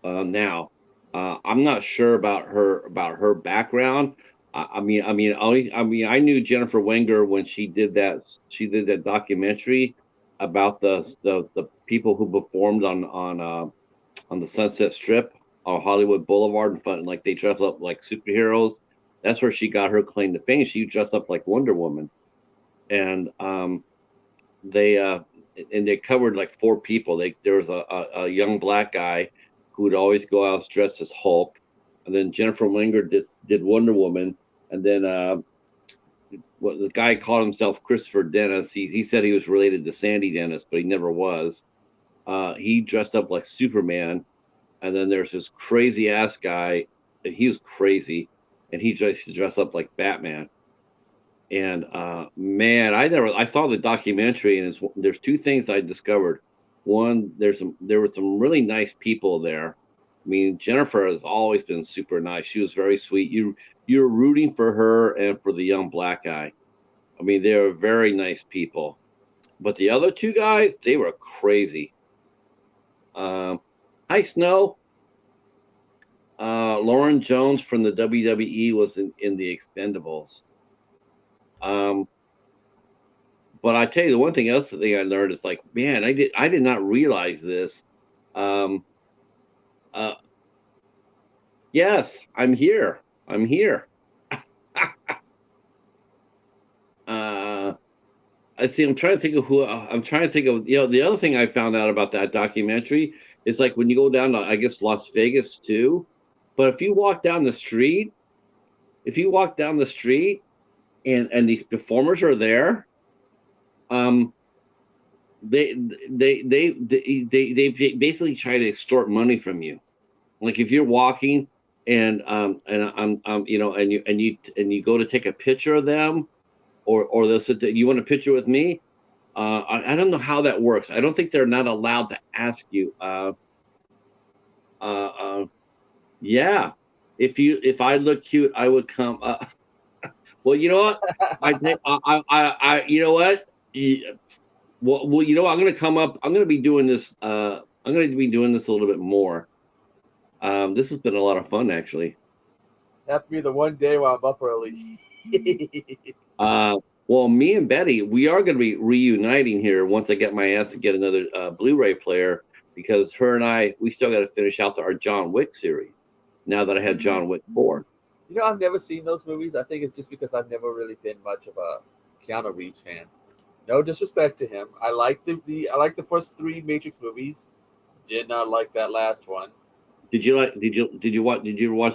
Now, I'm not sure about her background. I knew Jennifer Wenger when she did that. She did that documentary about the people who performed on the Sunset Strip on Hollywood Boulevard in front, like they dressed up like superheroes. That's where she got her claim to fame. She dressed up like Wonder Woman, and they uh, they covered like four people. There was a young black guy who would always go out dressed as Hulk, and then Jennifer Wenger did Wonder Woman, and then the guy called himself Christopher Dennis. He said he was related to Sandy Dennis, but he never was. He dressed up like Superman, and then there's this crazy ass guy, and he was crazy, and he used to dress up like Batman. And man, I saw the documentary, and there's two things I discovered. One, there were some really nice people there. I mean, Jennifer has always been super nice. She was very sweet. You're rooting for her and for the young black guy. I mean, they were very nice people. But the other two guys, they were crazy. Hi, Snow. Lauren Jones from the WWE was in the Expendables. But I tell you, the one thing else, the thing I learned is like, man, I did not realize this. Yes, I'm here. I'm here. I see. I'm trying to think of who. I'm trying to think of. The other thing I found out about that documentary is like when you go down to, I guess, Las Vegas too. But if you walk down the street, and these performers are there, they basically try to extort money from you. Like if you're walking and you go to take a picture of them, or they'll say, you want a picture with me? I don't know how that works. I don't think they're not allowed to ask you. Yeah, if I look cute, I would come. Well, you know what? You know what? Well, you know, I'm going to come up. I'm going to be doing this. I'm going to be doing this a little bit more. This has been a lot of fun, actually. Have to be the one day while I'm up early. Well, me and Betty, we are going to be reuniting here once I get my ass to get another Blu-ray player, because her and we still got to finish out our John Wick series. Now that I had John Wick 4. You know, I've never seen those movies. I think it's just because I've never really been much of a Keanu Reeves fan. No disrespect to him. I like the first 3 Matrix movies. Did not like that last one. Did you watch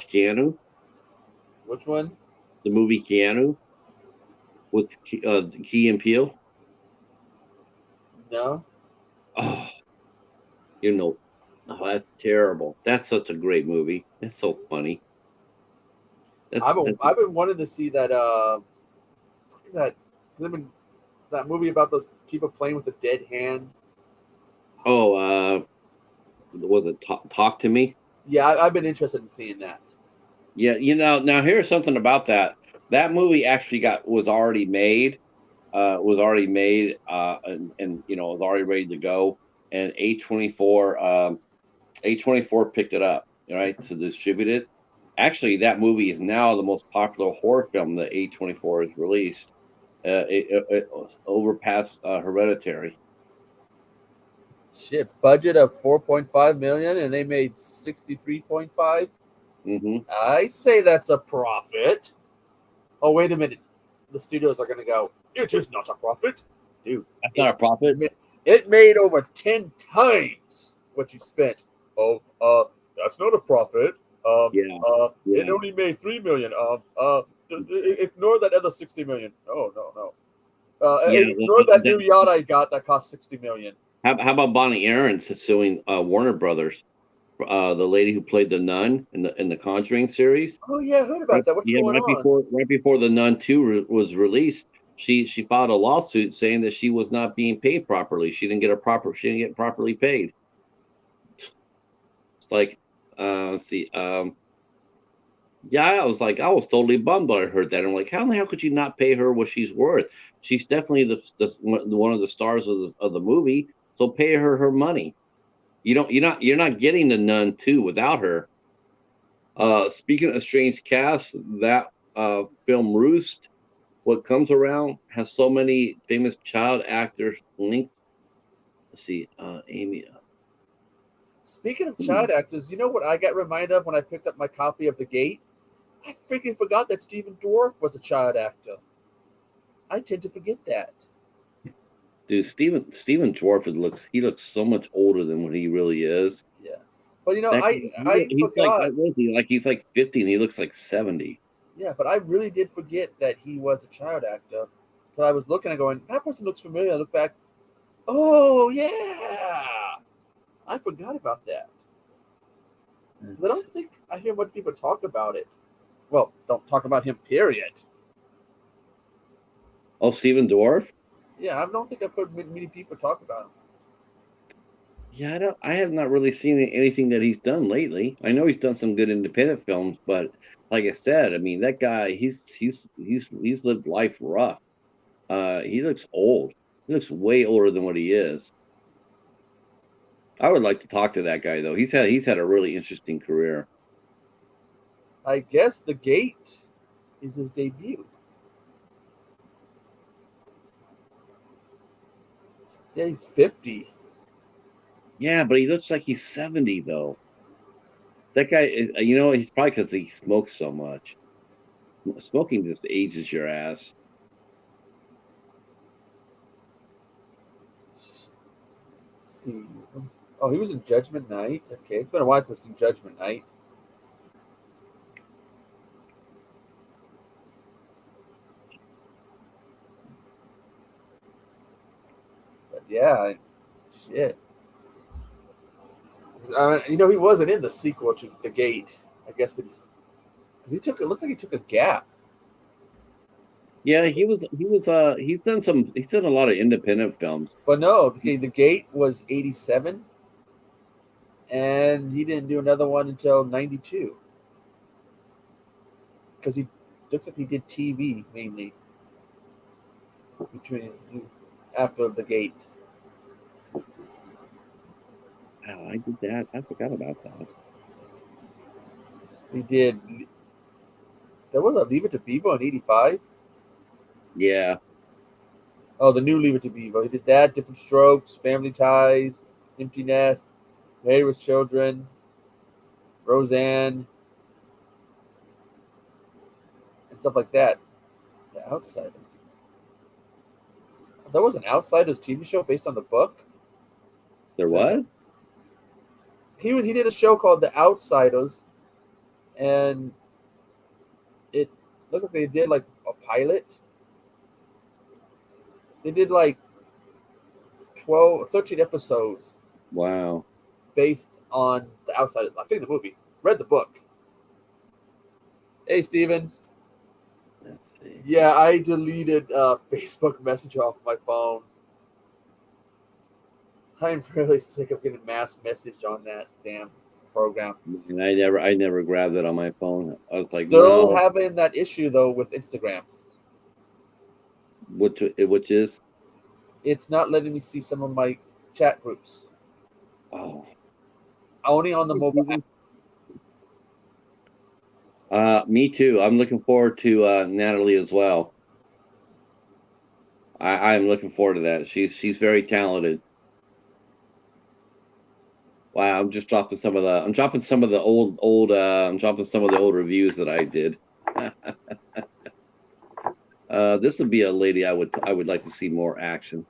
Keanu? Which one? The movie Keanu with Key and Peele? No. Oh, that's terrible. That's such a great movie. That's so funny. I've been wanting to see that that movie about those people playing with a dead hand. Oh, was it Talk to Me? Yeah, I've been interested in seeing that. Yeah, now here's something about that. That movie actually was already made, and was already ready to go. And A24 picked it up, right, to distribute it. Actually, that movie is now the most popular horror film that A24 has released. It overpassed Hereditary. Shit, budget of 4.5 million, and they made 63.5. I say that's a profit. Oh, wait a minute. The studios are going to go, it is not a profit. Dude. That's not a profit? It made over 10 times what you spent. Oh, that's not a profit. It only made 3 million. Ignore that other 60 million. No. Ignore that new yacht I got that cost 60 million. How about Bonnie Aarons suing Warner Brothers? The lady who played the nun in the Conjuring series. Oh yeah, I heard about that. What's going on? Right before the Nun 2 was released, she filed a lawsuit saying that she was not being paid properly. She didn't get properly paid. It's like, let's see. Yeah, I was totally bummed when I heard that. I'm like, how the hell could you not pay her what she's worth? She's definitely the one of the stars of the movie, so pay her money. You're not getting the Nun 2 without her. Speaking of strange cast, that film Roost, What Comes Around, has so many famous child actors links. Let's see, Amy. Speaking of child actors, you know what I got reminded of when I picked up my copy of The Gate? I freaking forgot that Stephen Dorff was a child actor. I tend to forget that. Dude, Stephen Dorff looks so much older than what he really is. Yeah. But you know, That I he's like, forgot. what is he? Like he's like 50 and he looks like 70. Yeah, but I really did forget that he was a child actor. So I was looking and going, that person looks familiar. I look back, oh yeah, I forgot about that. 'Cause I don't think I hear much people talk about it. Well, don't talk about him. Period. Oh, Steven Dwarf? Yeah, I don't think I've heard many people talk about him. Yeah, I have not really seen anything that he's done lately. I know he's done some good independent films, but like I said, I mean that guy, he's lived life rough. He looks old. He looks way older than what he is. I would like to talk to that guy though. He's had a really interesting career. I guess The Gate is his debut. Yeah, he's 50. Yeah, but he looks like he's 70 though. That guy is, he's probably because he smokes so much. Smoking just ages your ass. Let's see. Oh, he was in Judgment Night. Okay, it's been a while since I've seen Judgment Night. But yeah, shit. You know, he wasn't in the sequel to The Gate. I guess it's because he took. It looks like he took a gap. Yeah, he's done a lot of independent films. But no, okay, The Gate was 87, and he didn't do another one until 92 because he looks like he did TV mainly between after The Gate. Oh, I did that. I forgot about that. He did. There was a Leave It to Beaver in '85. Yeah. Oh, the new Leave It to Beaver. He did that. Different Strokes, Family Ties, Empty Nest, Married with Children, Roseanne, and stuff like that. The Outsiders. There was an Outsiders TV show based on the book. There was? He did a show called The Outsiders, and it looked like they did like a pilot. They did like 12, 13 episodes Wow. based on The Outsiders. I've seen the movie, read the book. Hey, Steven. Let's see. Yeah, I deleted Facebook Messenger off my phone. I'm really sick of getting mass message on that damn program. And I never grabbed it on my phone. I was like, Still no. having that issue though with Instagram. Which is? It's not letting me see some of my chat groups. Oh. Only on the mobile app. Me too. I'm looking forward to Natalie as well. I'm looking forward to that. She's very talented. Wow, I'm dropping some of the old reviews that I did. This would be a lady I would like to see more action.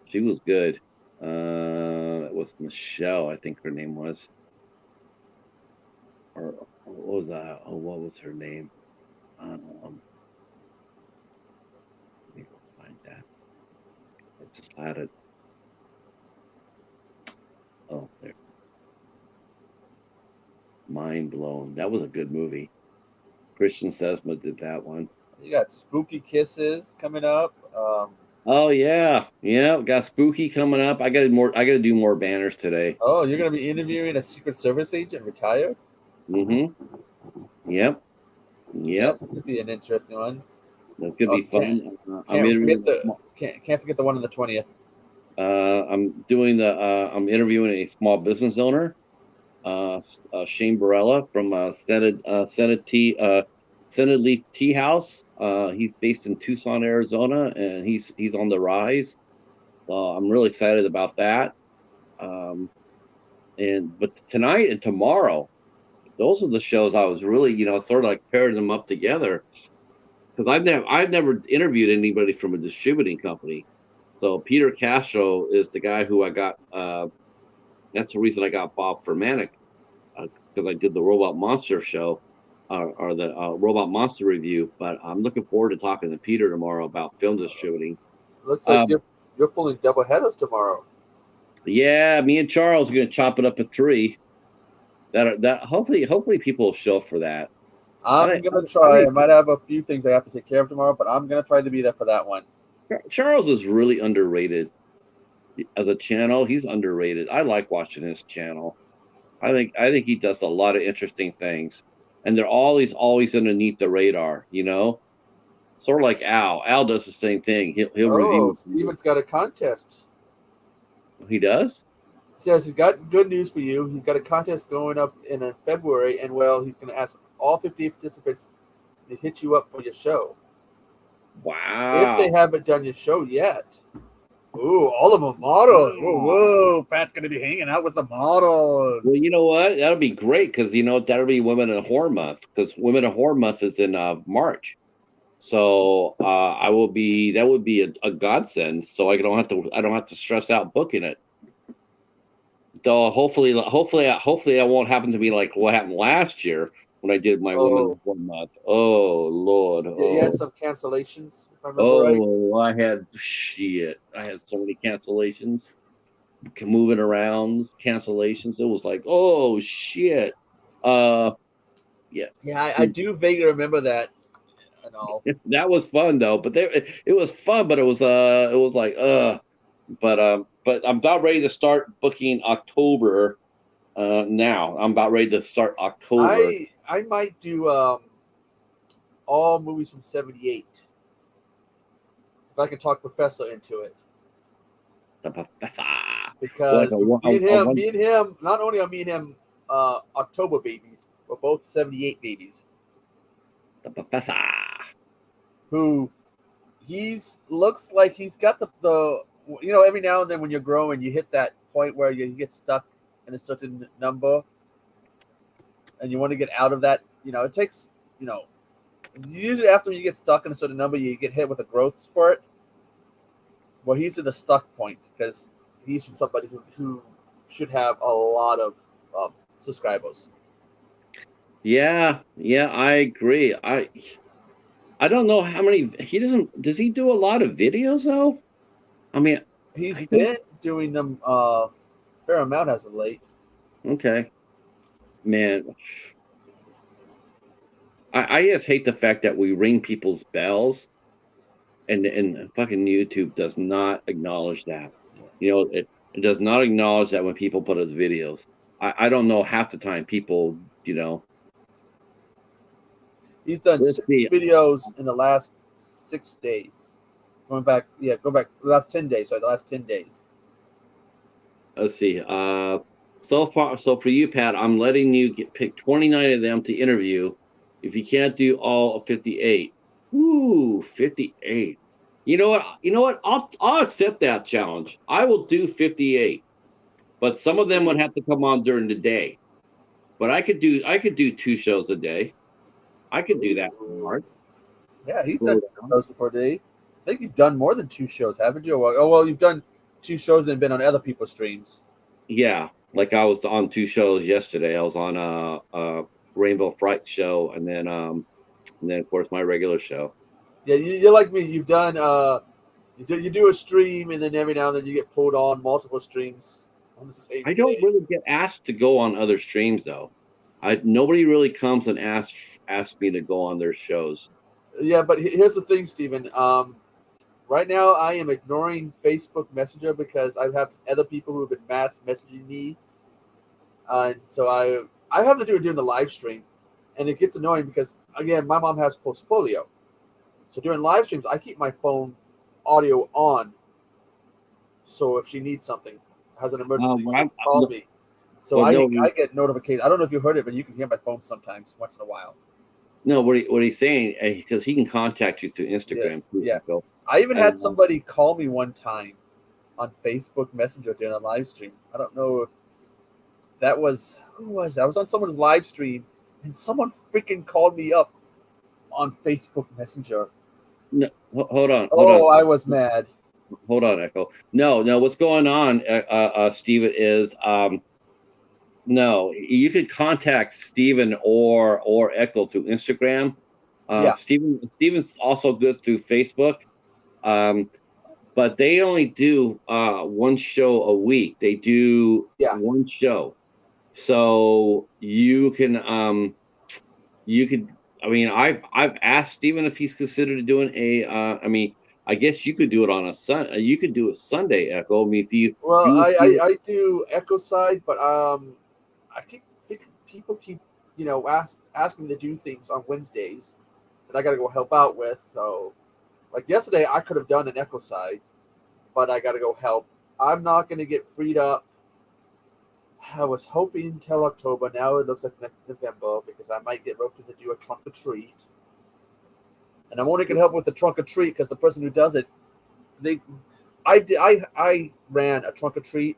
She was good. It was Michelle, I think her name was. Or what was that? Oh, what was her name? Let me go find that. I just had it. Oh, there. Mind Blown. That was a good movie. Christian Sesma did that one. You got Spooky Kisses coming up. Oh yeah, yeah. Got Spooky coming up. I got to do more banners today. Oh, you're gonna be interviewing a Secret Service agent retired. Mm-hmm. Yep. That's gonna be an interesting one. That's gonna be fun. Can't forget the one on the 20th. I'm interviewing a small business owner, Shane Barella from Senate Leaf Tea House. He's based in Tucson, Arizona, and he's on the rise. I'm really excited about that. But tonight and tomorrow, those are the shows I was really, sort of like pairing them up together, because I've never interviewed anybody from a distributing company. So Peter Castro is the guy who I got That's the reason I got Bob Fermanic, because I did the Robot Monster show, or the Robot Monster review. But I'm looking forward to talking to Peter tomorrow about film distributing. Looks like Um, you're pulling double headers tomorrow. yeah, me and Charles are going to chop it up at 3. That hopefully people will show up for that. I'm gonna try. I might have a few things I have to take care of tomorrow, but I'm gonna try to be there for that one. Charles is really underrated as a channel. He's underrated. I like watching his channel. I think he does a lot of interesting things, and they're always underneath the radar. Sort of like Al. Al does the same thing. He'll Oh, review. Steven's got a contest. He does. He says he's got good news for you. He's got a contest going up in February, and he's going to ask all 50 participants to hit you up for your show. Wow. If they haven't done your show yet. Ooh, all of them models. Whoa, Pat's going to be hanging out with the models. Well, you know what? That'll be great because that'll be Women in Horror Month, because Women in Horror Month is in March. So I will be. That would be a godsend. So I don't have to stress out booking it. Though hopefully I won't happen to be like what happened last year when I did my Women in Horror Month. Oh Lord! You had some cancellations, if I remember right. I had so many cancellations, moving around, cancellations. It was like, oh shit. Yeah. Yeah, I do vaguely remember that. And all. That was fun though, but it was fun, but it was like but I'm about ready to start booking October. Now I'm about ready to start October. I might do all movies from '78 if I can talk Professor into it. The Professor. Because me and him, not only are me and him October babies, we're both '78 babies. The Professor. Who looks like he's got the every now and then when you're growing, you hit that point where you get stuck in a certain number and you want to get out of that. It takes, usually after you get stuck in a certain number, you get hit with a growth spurt. Well, he's at the stuck point because he's somebody who should have a lot of subscribers. Yeah, I agree. I don't know how many does he do a lot of videos though? I mean, he's been doing them fair amount as of late. Okay. Man, I just hate the fact that we ring people's bells and fucking YouTube does not acknowledge that. It does not acknowledge that when people put us videos. I don't know half the time people, He's done 6 videos in the last 6 days. Going back the last 10 days. Sorry, the last 10 days. Let's see. So for you, Pat, I'm letting you pick 29 of them to interview. If you can't do all of 58, 58. You know what? I'll accept that challenge. I will do 58, but some of them would have to come on during the day. But I could do 2 shows a day. I could do that, Mark. Yeah, he's done shows before day. I think you've done more than 2 shows, haven't you? Oh well, you've done 2 shows and been on other people's streams. Yeah, like I was on 2 shows yesterday. I was on a Rainbow Fright show, and then of course my regular show. Yeah, you're like me. You've done you do a stream, and then every now and then you get pulled on multiple streams on the same I don't day. really get asked to go on other streams though. Nobody really comes and asks me to go on their shows. Yeah, but here's the thing, Steven. Right now, I am ignoring Facebook Messenger because I have other people who have been mass messaging me, and so I have to do it during the live stream, and it gets annoying because again, my mom has post polio, so during live streams, I keep my phone audio on, so if she needs something, has an emergency, she can call me. So I get notifications. I don't know if you heard it, but you can hear my phone sometimes, once in a while. No, what he's saying, because he can contact you through Instagram. Yeah. So I even had somebody call me one time on Facebook Messenger during a live stream. I don't know if that was who was it? I was on someone's live stream, and someone freaking called me up on Facebook Messenger. No, hold on. I was mad. hold on, Echo. No, no. What's going on, Steven, is no. You could contact Steven or Echo through Instagram. Yeah, Steven's also good through Facebook. Um, but they only do one show a week. They do yeah. one show, so you could. I mean, I've asked Steven if he's considered doing a. I mean, I guess you could do it on a You could do a Sunday Echo. I mean, if Well, you would feel. I do Echo Side, but I think people keep asking me to do things on Wednesdays that I got to go help out with. So, like yesterday, I could have done an Echo Side, but I got to go help. I'm not going to get freed up. I was hoping until October. Now it looks like November because I might get roped in to do a trunk or treat. And I'm only going to help with the trunk or treat because the person who does it, they, I ran a trunk or treat,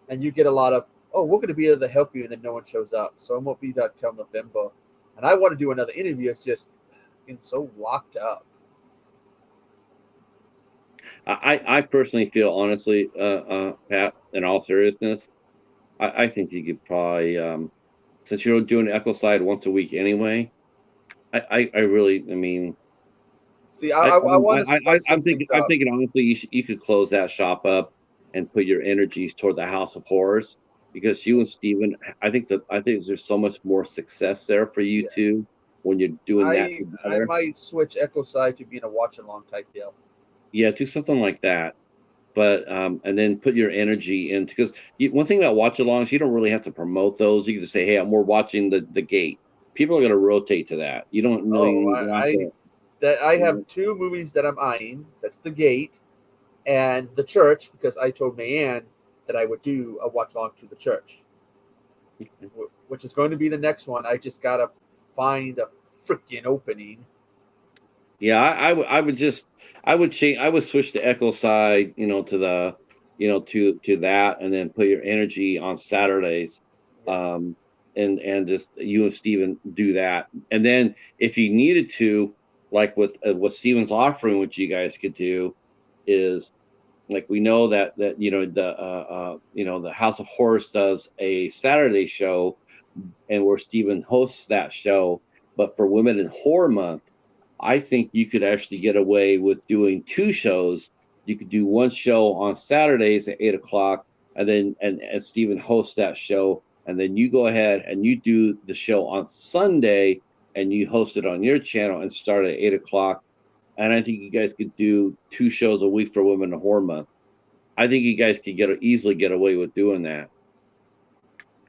and you get a lot of, oh, we're going to be able to help you, and then no one shows up. So I won't be that till November. And I want to do another interview. It's just been so locked up. I personally feel honestly, Pat, in all seriousness, I think you could probably since you're doing Echo Side once a week anyway. I really, I mean, See, I want to spice some things I'm up. thinking honestly, you could close that shop up and put your energies toward the House of Horrors because you and Steven, I think there's so much more success there for you Yeah, two when you're doing that I together. might switch Echo Side to being a watch along type deal. Yeah, do something like that. But and then put your energy into because one thing about watch alongs, you don't really have to promote those. You can just say, "Hey, we're watching the gate." People are going to rotate to that. You don't Oh, really have to. I You have two movies that I'm eyeing. That's The Gate and The Church because I told Mayanne that I would do a watch along to The Church, know. which is going to be the next one. I just gotta find a freaking opening. Yeah, I would just I would change I would switch the Echo side, to the to that, and then put your energy on Saturdays, Yeah, um, and just you and Steven do that, and then if you needed to, like with what Steven's offering, what you guys could do is like we know that the House of Horrors does a Saturday show, and where Steven hosts that show, but for Women in Horror Month. I think you could actually get away with doing two shows. You could do one show on Saturdays at 8 o'clock, and then and Stephen hosts that show, and then you go ahead and you do the show on Sunday, and you host it on your channel and start at 8 o'clock. And I think you guys could do two shows a week for Women in Horror Month. I think you guys could easily get away with doing that.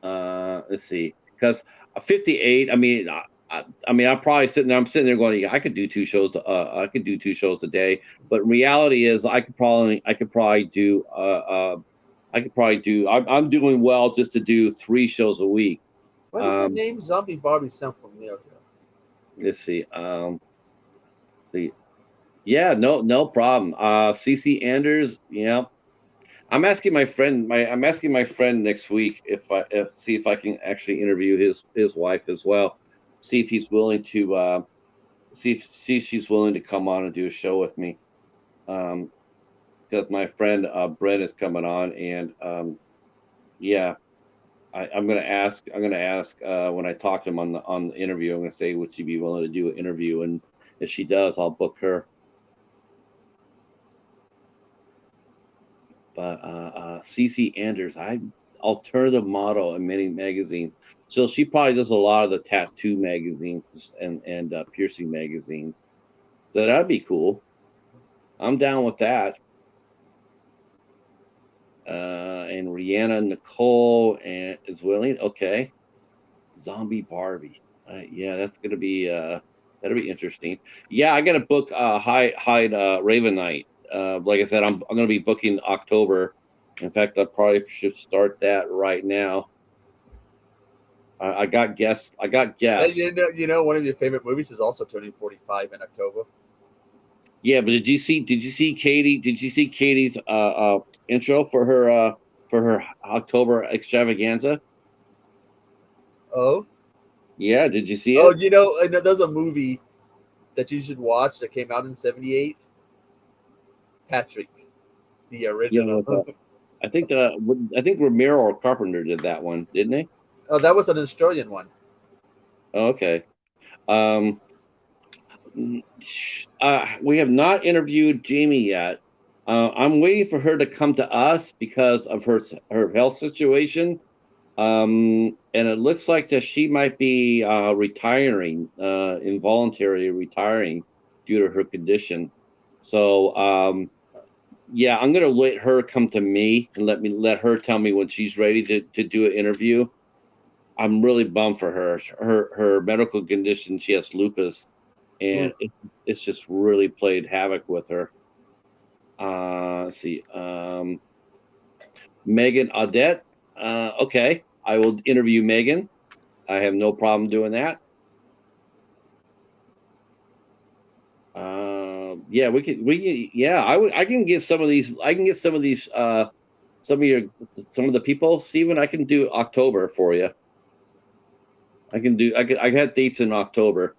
Let's see, because 58. I mean, I'm sitting there going, yeah, I could do two shows. I could do two shows a day. But reality is, I could probably do. I could probably do. I'm doing well just to do three shows a week. why does that Um, name Zombie Barbie sound familiar? let's see. The Yeah, no problem. CC Anders. Yeah, I'm asking my friend next week if see if I can actually interview his wife as well. See if he's willing to see if she's willing to come on and do a show with me. Um, because my friend Brent is coming on, and yeah, I'm gonna ask when I talk to him on the interview. I'm gonna say would she be willing to do an interview, and if she does, I'll book her. But CC Anders, I alternative model in many magazines. So she probably does a lot of the tattoo magazines and piercing magazines. So that'd be cool. I'm down with that. And Rihanna Nicole and is willing. Okay, Zombie Barbie. Yeah, that's gonna be that'll be interesting. Yeah, I gotta book Hyde Raven Night. Like I said, I'm gonna be booking October. In fact, I probably should start that right now. I got guests. I got And guests. one of your favorite movies is also turning 45 in October. Yeah, but did you see Katie? Did you see Katie's intro for her October extravaganza? Oh, Yeah, did you see oh, it? and there's a movie that you should watch that came out in '78. Patrick. the You know, original. I think Romero or Carpenter did that one, didn't they? Oh, that was an Australian one. Oh, okay. Um, we have not interviewed Jamie yet. I'm waiting for her to come to us because of her health situation. And it looks like that she might be retiring, involuntarily retiring due to her condition. So yeah, I'm gonna let her come to me and let her tell me when she's ready to do an interview. I'm really bummed for her. Her medical condition, she has lupus, and it's just really played havoc with her. Let's see. Megan Audette. Okay, I will interview Megan. I have no problem doing that. Yeah, yeah, I can get some of these. I can get some of these. Some of the people. Steven, I can do October for you. I got dates in October.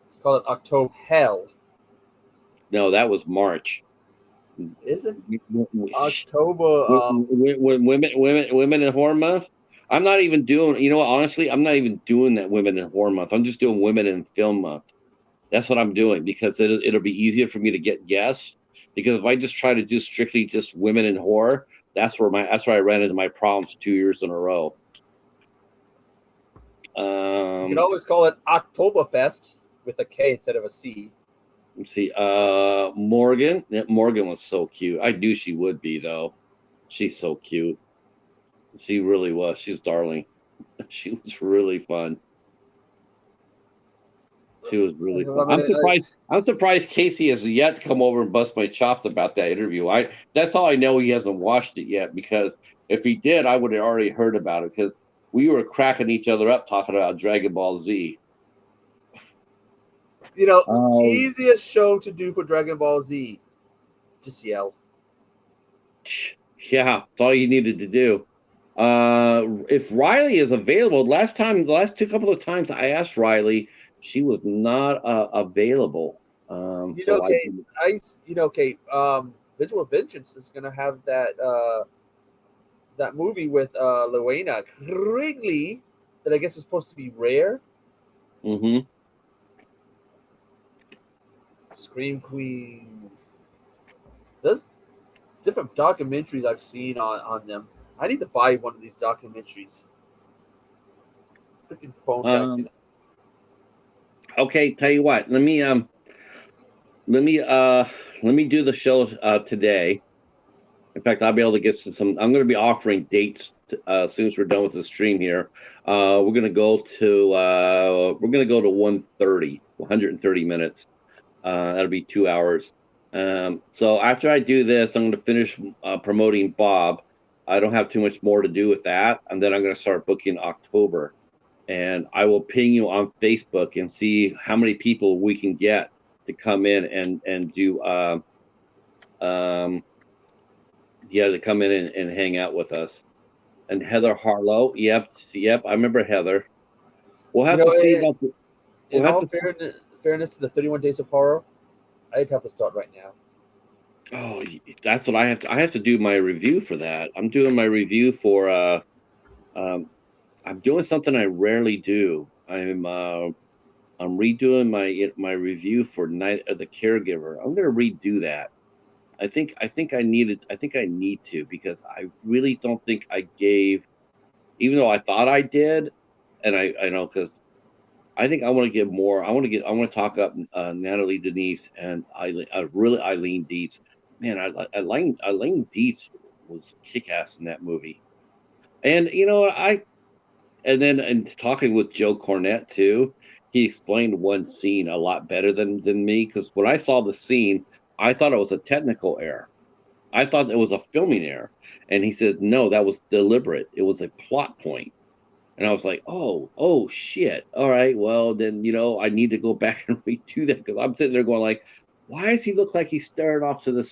It's called October Hell. No, that was March. Is it October? Women in Horror Month. I'm not even doing. You know what? Honestly, I'm not even doing that Women in Horror Month. I'm just doing Women in Film Month. That's what I'm doing because it'll be easier for me to get guests. Because if I just try to do strictly just women in horror, that's where I ran into my problems 2 years in a row. You can always call it Oktoberfest with a K instead of a C. Let's see. Morgan. Yeah, Morgan was so cute. I knew she would be though. She's so cute. She really was. She's darling. She was really fun. She was really fun. I'm surprised Casey has yet to come over and bust my chops about that interview. That's all I know. He hasn't watched it yet because if he did, I would have already heard about it because we were cracking each other up talking about Dragon Ball Z. You know, easiest show to do for Dragon Ball Z. Just yell. Yeah, that's all you needed to do. If Riley is available, the last couple of times I asked Riley, she was not available. Visual Vengeance is gonna have that movie with Luana Wrigley that I guess is supposed to be rare. Mm-hmm. Scream Queens. There's different documentaries I've seen on them. I need to buy one of these documentaries. Freaking phone's acting. Okay, tell you what. Let me do the show today. In fact, I'll be able to get some. I'm going to be offering dates as soon as we're done with the stream here. We're going to go to 130 minutes. That'll be 2 hours. So after I do this, I'm going to finish promoting Bob. I don't have too much more to do with that, and then I'm going to start booking October. And I will ping you on Facebook and see how many people we can get to come in and do to come in and hang out with us. And Heather Harlow, yep, I remember Heather. We'll have to see about the. In all fairness to the 31 Days of Horror, I'd have to start right now. Oh, that's what I have to. I have to do my review for that. I'm doing my review for. I'm doing something I rarely do. I'm redoing my review for Night of the Caregiver. I'm going to redo that. I think I need to because I really don't think I gave, even though I thought I did, and I know because I think I want to give more. I want to talk up Natalie Denise and Eileen Dietz. Man, Eileen Dietz was kick-ass in that movie. And and talking with Joe Cornette too, he explained one scene a lot better than me because when I saw the scene, I thought it was a technical error. I thought it was a filming error, and he said no, that was deliberate. It was a plot point. And I was like, oh shit. All right, well then I need to go back and redo that because I'm sitting there going like, why does he look like he's staring off to the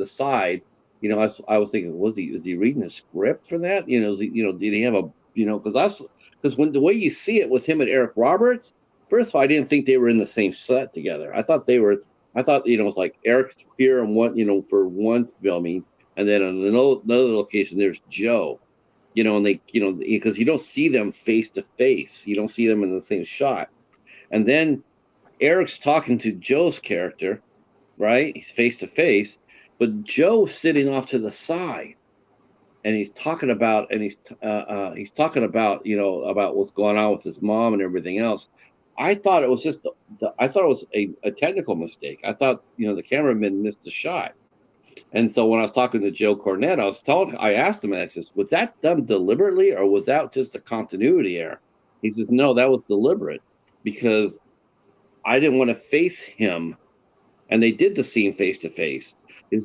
side? I was thinking, is he reading a script for that? Did he have a because when the way you see it with him and Eric Roberts, first of all, I didn't think they were in the same set together. I thought they were I thought, you know, it's like Eric's here on one, you know, for one filming, and then on another location there's Joe, you know, and they, you know, because you don't see them face to face, you don't see them in the same shot, and then Eric's talking to Joe's character, right? He's face to face, but Joe's sitting off to the side, and he's talking about, you know, about what's going on with his mom and everything else. I thought it was just I thought it was a technical mistake. I thought, you know, the cameraman missed the shot. And so when I was talking to Joe Cornette, I asked him, and I says, was that done deliberately or was that just a continuity error? He says, no, that was deliberate because I didn't want to face him, and they did the scene face to face.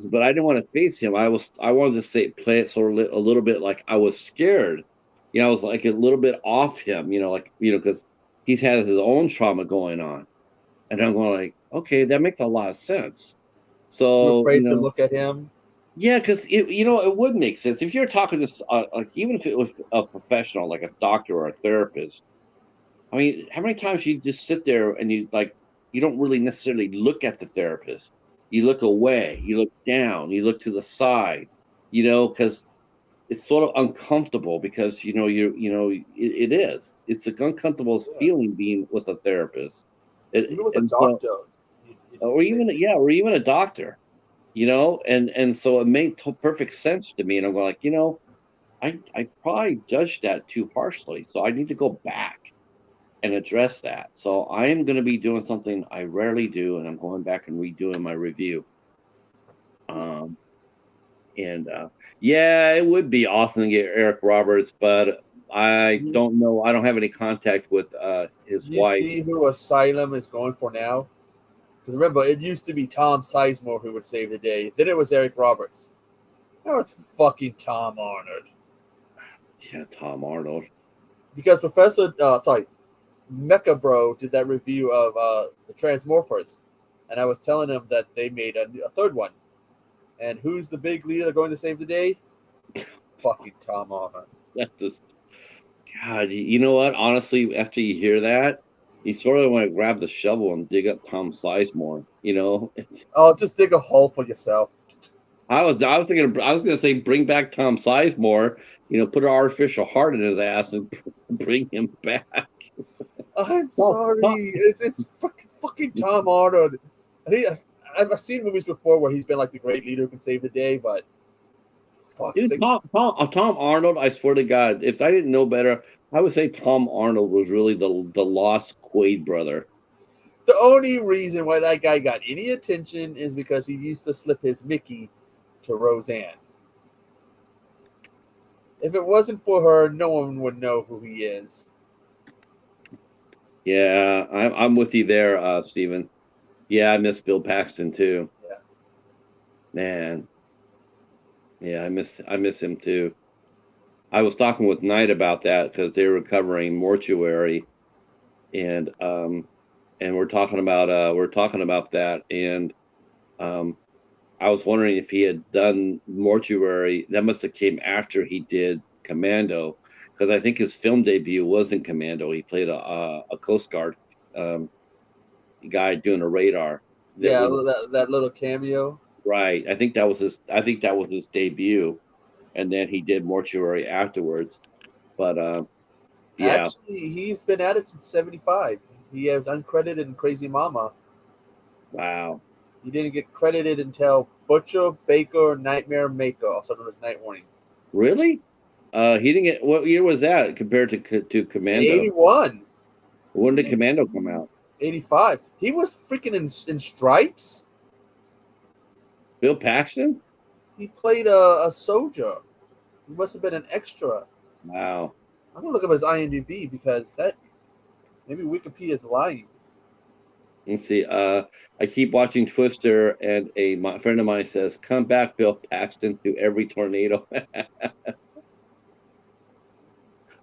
But I didn't want to face him. I wanted to play it sort of a little bit like I was scared. You know, I was like a little bit off him. You know, like, you know, because he's had his own trauma going on, and I'm going like, okay, that makes a lot of sense. Too So, you afraid to know, look at him. yeah, because you know, it would make sense if you're talking to like, even if it was a professional like a doctor or a therapist. I mean, how many times you just sit there and you don't really necessarily look at the therapist. You look away, you look down, you look to the side, you know, because it's sort of uncomfortable because, you know, it is. It's an uncomfortable Yeah. feeling being with a therapist. Even with a And so, doctor, you or could say, even, yeah, or even a doctor, you know, and so it made perfect sense to me. And I'm going like, you know, I probably judged that too harshly. So I need to go back and address that. So I am going to be doing something I rarely do, and I'm going back and redoing my review. Um, and yeah, it would be awesome to get Eric Roberts, but I you, don't know. I don't have any contact with his you wife. see who Asylum is going for now? Because remember, it used to be Tom Sizemore who would save the day. Then it was Eric Roberts. Now it's fucking Tom Arnold. Yeah, Tom Arnold. Because Mecha Bro did that review of the Transmorphers, and I was telling him that they made a third one. And who's the big leader going to save the day? Fucking Tom Arnold. That's just God. You know what? Honestly, after you hear that, you sort of want to grab the shovel and dig up Tom Sizemore. You know, Oh, just dig a hole for yourself. I was gonna say bring back Tom Sizemore, you know, put an artificial heart in his ass and bring him back. I'm No, no. sorry. It's fucking Tom Arnold. I've seen movies before where he's been like the great leader who can save the day, but fuck's Dude, sake. Tom Arnold, I swear to God, if I didn't know better, I would say Tom Arnold was really the lost Quaid brother. The only reason why that guy got any attention is because he used to slip his Mickey to Roseanne. If it wasn't for her, no one would know who he is. Yeah, I'm with you there, Steven. Yeah, I miss Bill Paxton too. Yeah. Man, yeah, I miss him too. I was talking with Knight about that because they were covering Mortuary, and we're talking about that, and um, I was wondering if he had done Mortuary. That must have came after he did Commando, because I think his film debut was in Commando. He played a Coast Guard um, guy doing a radar. That Yeah, was that little cameo. right. I think that was his. I think that was his debut, and then he did Mortuary afterwards. But yeah, Actually, he's been at it since '75. He has uncredited in Crazy Mama. wow, He didn't get credited until Butcher, Baker, Nightmare Maker, also known as Night Warning. really? He didn't get. What year was that compared to Commando? 81, When did Commando come out? 85. He was freaking in Stripes. Bill Paxton? He played a soldier. He must have been an extra. Wow. I'm gonna look up his IMDb because that maybe Wikipedia is lying. Let's see. I keep watching Twister, and friend of mine says, "Come back, Bill Paxton, to every tornado."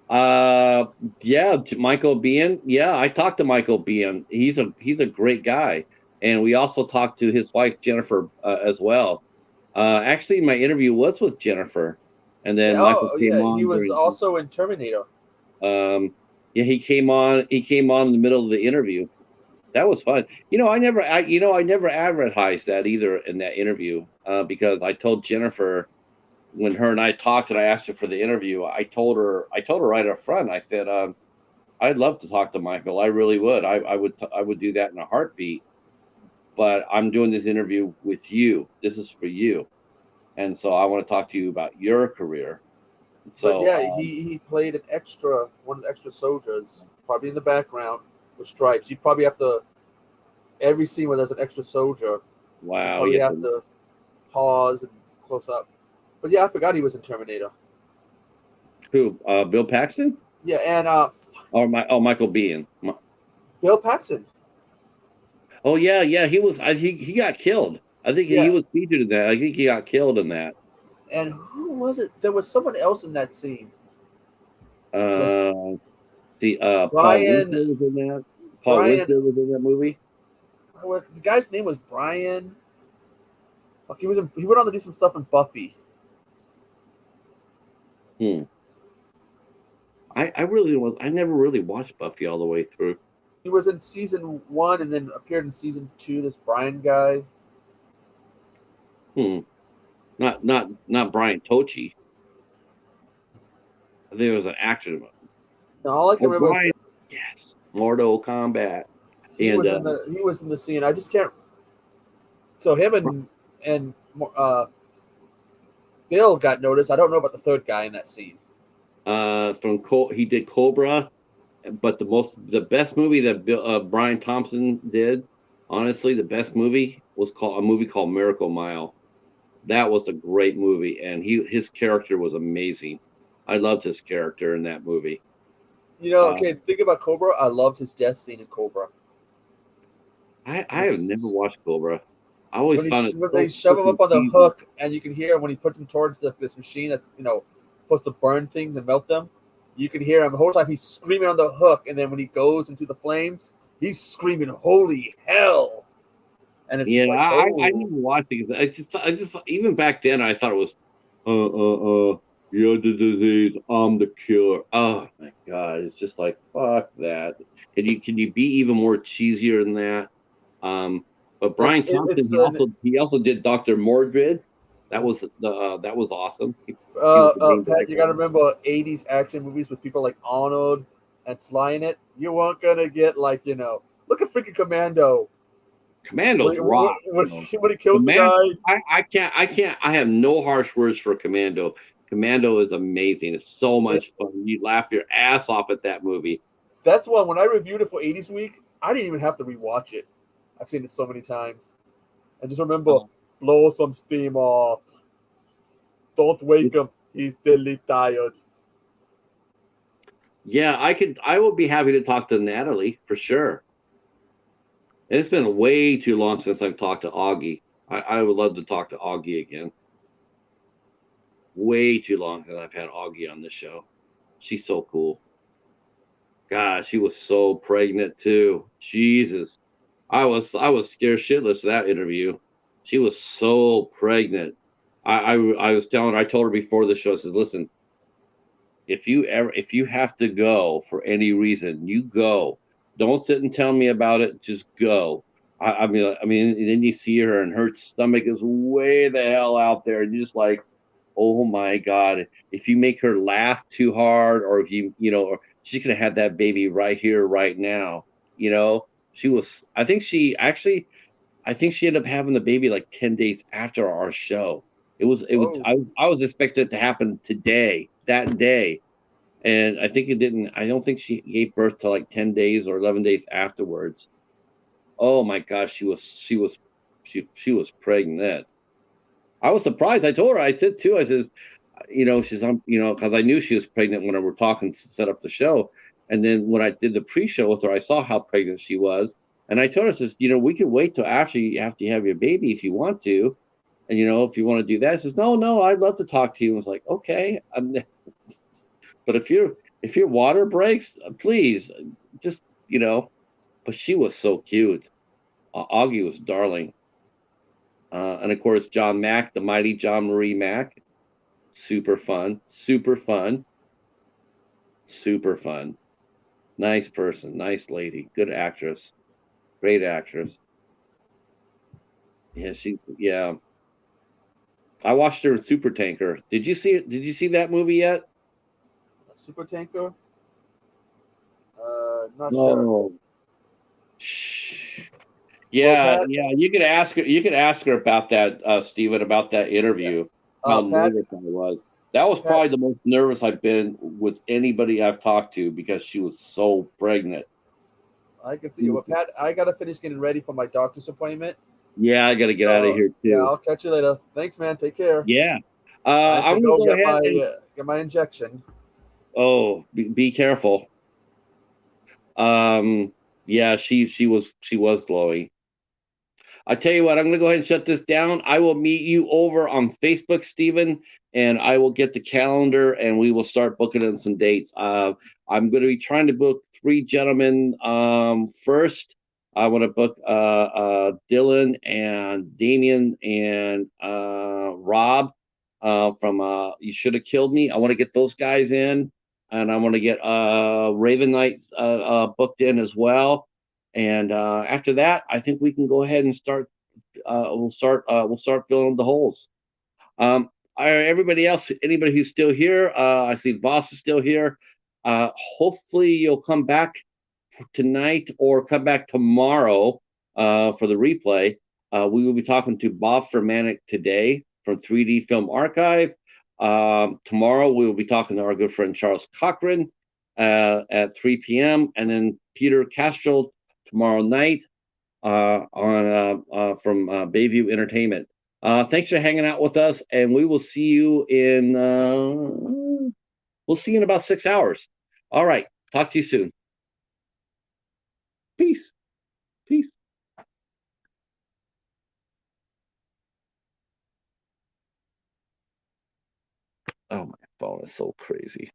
uh, yeah, Michael Biehn. Yeah, I talked to Michael Biehn. He's a great guy, and we also talked to his wife Jennifer as well. Actually, my interview was with Jennifer, and Yeah, then Michael oh came yeah, he on was during. also in Terminator. Yeah, he came on. He came on in the middle of the interview. That was fun. I never advertised that either in that interview because I told Jennifer when her and I talked and I asked her for the interview. I told her right up front. I said, I'd love to talk to Michael. I really would. I would do that in a heartbeat. But I'm doing this interview with you. This is for you, and so I want to talk to you about your career. But So yeah, he played one of the extra soldiers, probably in the background with stripes. You probably have to every scene where there's an extra soldier, you wow, probably yes. have to pause and close up. But yeah, I forgot he was in Terminator. Who? Bill Paxton Yeah, and or Michael Biehn? Bill Paxton. Oh yeah, yeah. He was. He got killed. I think he Yeah, was featured in that. I think he got killed in that. and who was it? There was someone else in that scene. But Uh, see, Paul Brian, Winfield was in that. Paul Brian, Winfield was in that movie. the guy's name was Brian. Fuck, he was. He went on to do some stuff in Buffy. Hmm. I really was. I never really watched Buffy all the way through. He was in season one and then appeared in season two. This Brian guy. Hmm. Not Brian Tochi. I think it was an actor. No, all I can Oh, remember was Brian. Yes. Mortal Kombat. And he was in the scene. I just can't. So him and Bill got noticed. I don't know about the third guy in that scene. he did Cobra, but the best movie that Brian Thompson did, honestly, the best movie was called a movie called Miracle Mile. That was a great movie, and his character was amazing. I loved his character in that movie. You know, Uh, okay, think about Cobra. I loved his death scene in Cobra. I have never watched Cobra. I always found it When they so shove him freaking up on the cheesy. hook, and you can hear him when he puts him towards this machine that's supposed to burn things and melt them. You can hear him the whole time. He's screaming on the hook, and then when he goes into the flames, he's screaming "Holy hell!" And it's Yeah, just like, I oh, never watched it. 'Cause I just even back then I thought it was you're the disease, I'm the cure. Oh my god, it's just like fuck that. Can you be even more cheesier than that? Um, but and Brian Thompson, it's an he also did Dr. Mordred. That was awesome. He was the main Pat. bad You got to guy. remember '80s action movies with people like Arnold and Sly in it. You weren't gonna get look at freaking Commando Commandos rock, when when he kills the Command, guy. I have no harsh words for Commando. Commando is amazing. It's so It, much fun. You laugh your ass off at that movie. that's why when I reviewed it for '80s week, I didn't even have to rewatch it. I've seen it so many times. And just remember, Uh, blow some steam off. Don't wake him. He's deadly tired. yeah, I would be happy to talk to Natalie for sure. And it's been way too long since I've talked to Augie. I would love to talk to Augie again. Way too long since I've had Augie on the show. She's so cool. God, she was so pregnant too. Jesus. I was scared shitless of that interview. She was so pregnant. I was telling her, I told her before the show, I said, listen, if you have to go for any reason, you go. Don't sit and tell me about it. Just go. I mean, and then you see her, and her stomach is way the hell out there, and you're just like, oh my god! If you make her laugh too hard, or if or she's gonna have that baby right here, right now. You know, she was. I think she ended up having the baby like 10 days after our show. It was. Oh, I was expecting it to happen today, that day, and I think it didn't. I don't think she gave birth to like 10 days or 11 days afterwards. Oh my gosh, she was pregnant. I was surprised. I told her. I said too. I says, she's on. Because I knew she was pregnant when we were talking to set up the show. And then when I did the pre-show with her, I saw how pregnant she was, and I told her, says, we can wait till after you have your baby if you want to, and if you want to do that. She says, no, no, I'd love to talk to you. I was like, okay, but if your water breaks, please just But she was so cute. Augie was darling. And of course, John Mack, the mighty John Marie Mack, super fun, super fun, super fun. Nice person, nice lady, good actress. Great actress. Yeah. I watched her in Super Tanker. Did you see that movie yet? A super tanker. Not sure. No. Shh. Well, Yeah, Pat. yeah. You could ask her. You could ask her about that, Stephen, about that Yeah. interview. How Pat. nervous I was. That was Pat. probably the most nervous I've been with anybody I've talked to because she was so pregnant. I can see you. Well, Pat, I gotta finish getting ready for my doctor's appointment. Yeah, I got to get out of So here yeah, too. I'll catch you later. Thanks, man. Take care. Yeah. I have to I'm gonna go go ahead and get my injection. be careful. Um, yeah, she was glowing. I tell you what, I'm going to go ahead and shut this down. I will meet you over on Facebook, Stephen, and I will get the calendar and we will start booking in some dates. I'm going to be trying to book three gentlemen first. I want to book Dylan and Damien and Rob from You Should Have Killed Me. I want to get those guys in, and I want to get Raven Knight booked in as well. And after that, I think we can go ahead and start. We'll start filling the holes. Everybody else, anybody who's still here, I see Voss is still here. Hopefully, you'll come back tonight or come back tomorrow for the replay. We will be talking to Bob Fermanic today from 3D Film Archive. Tomorrow, we will be talking to our good friend Charles Cochran at 3 p.m. and then Peter Castro tomorrow night from Bayview Entertainment. Thanks for hanging out with us, and we will see you in about 6 hours. All right, talk to you soon. Peace. Peace. Oh, my phone is so crazy.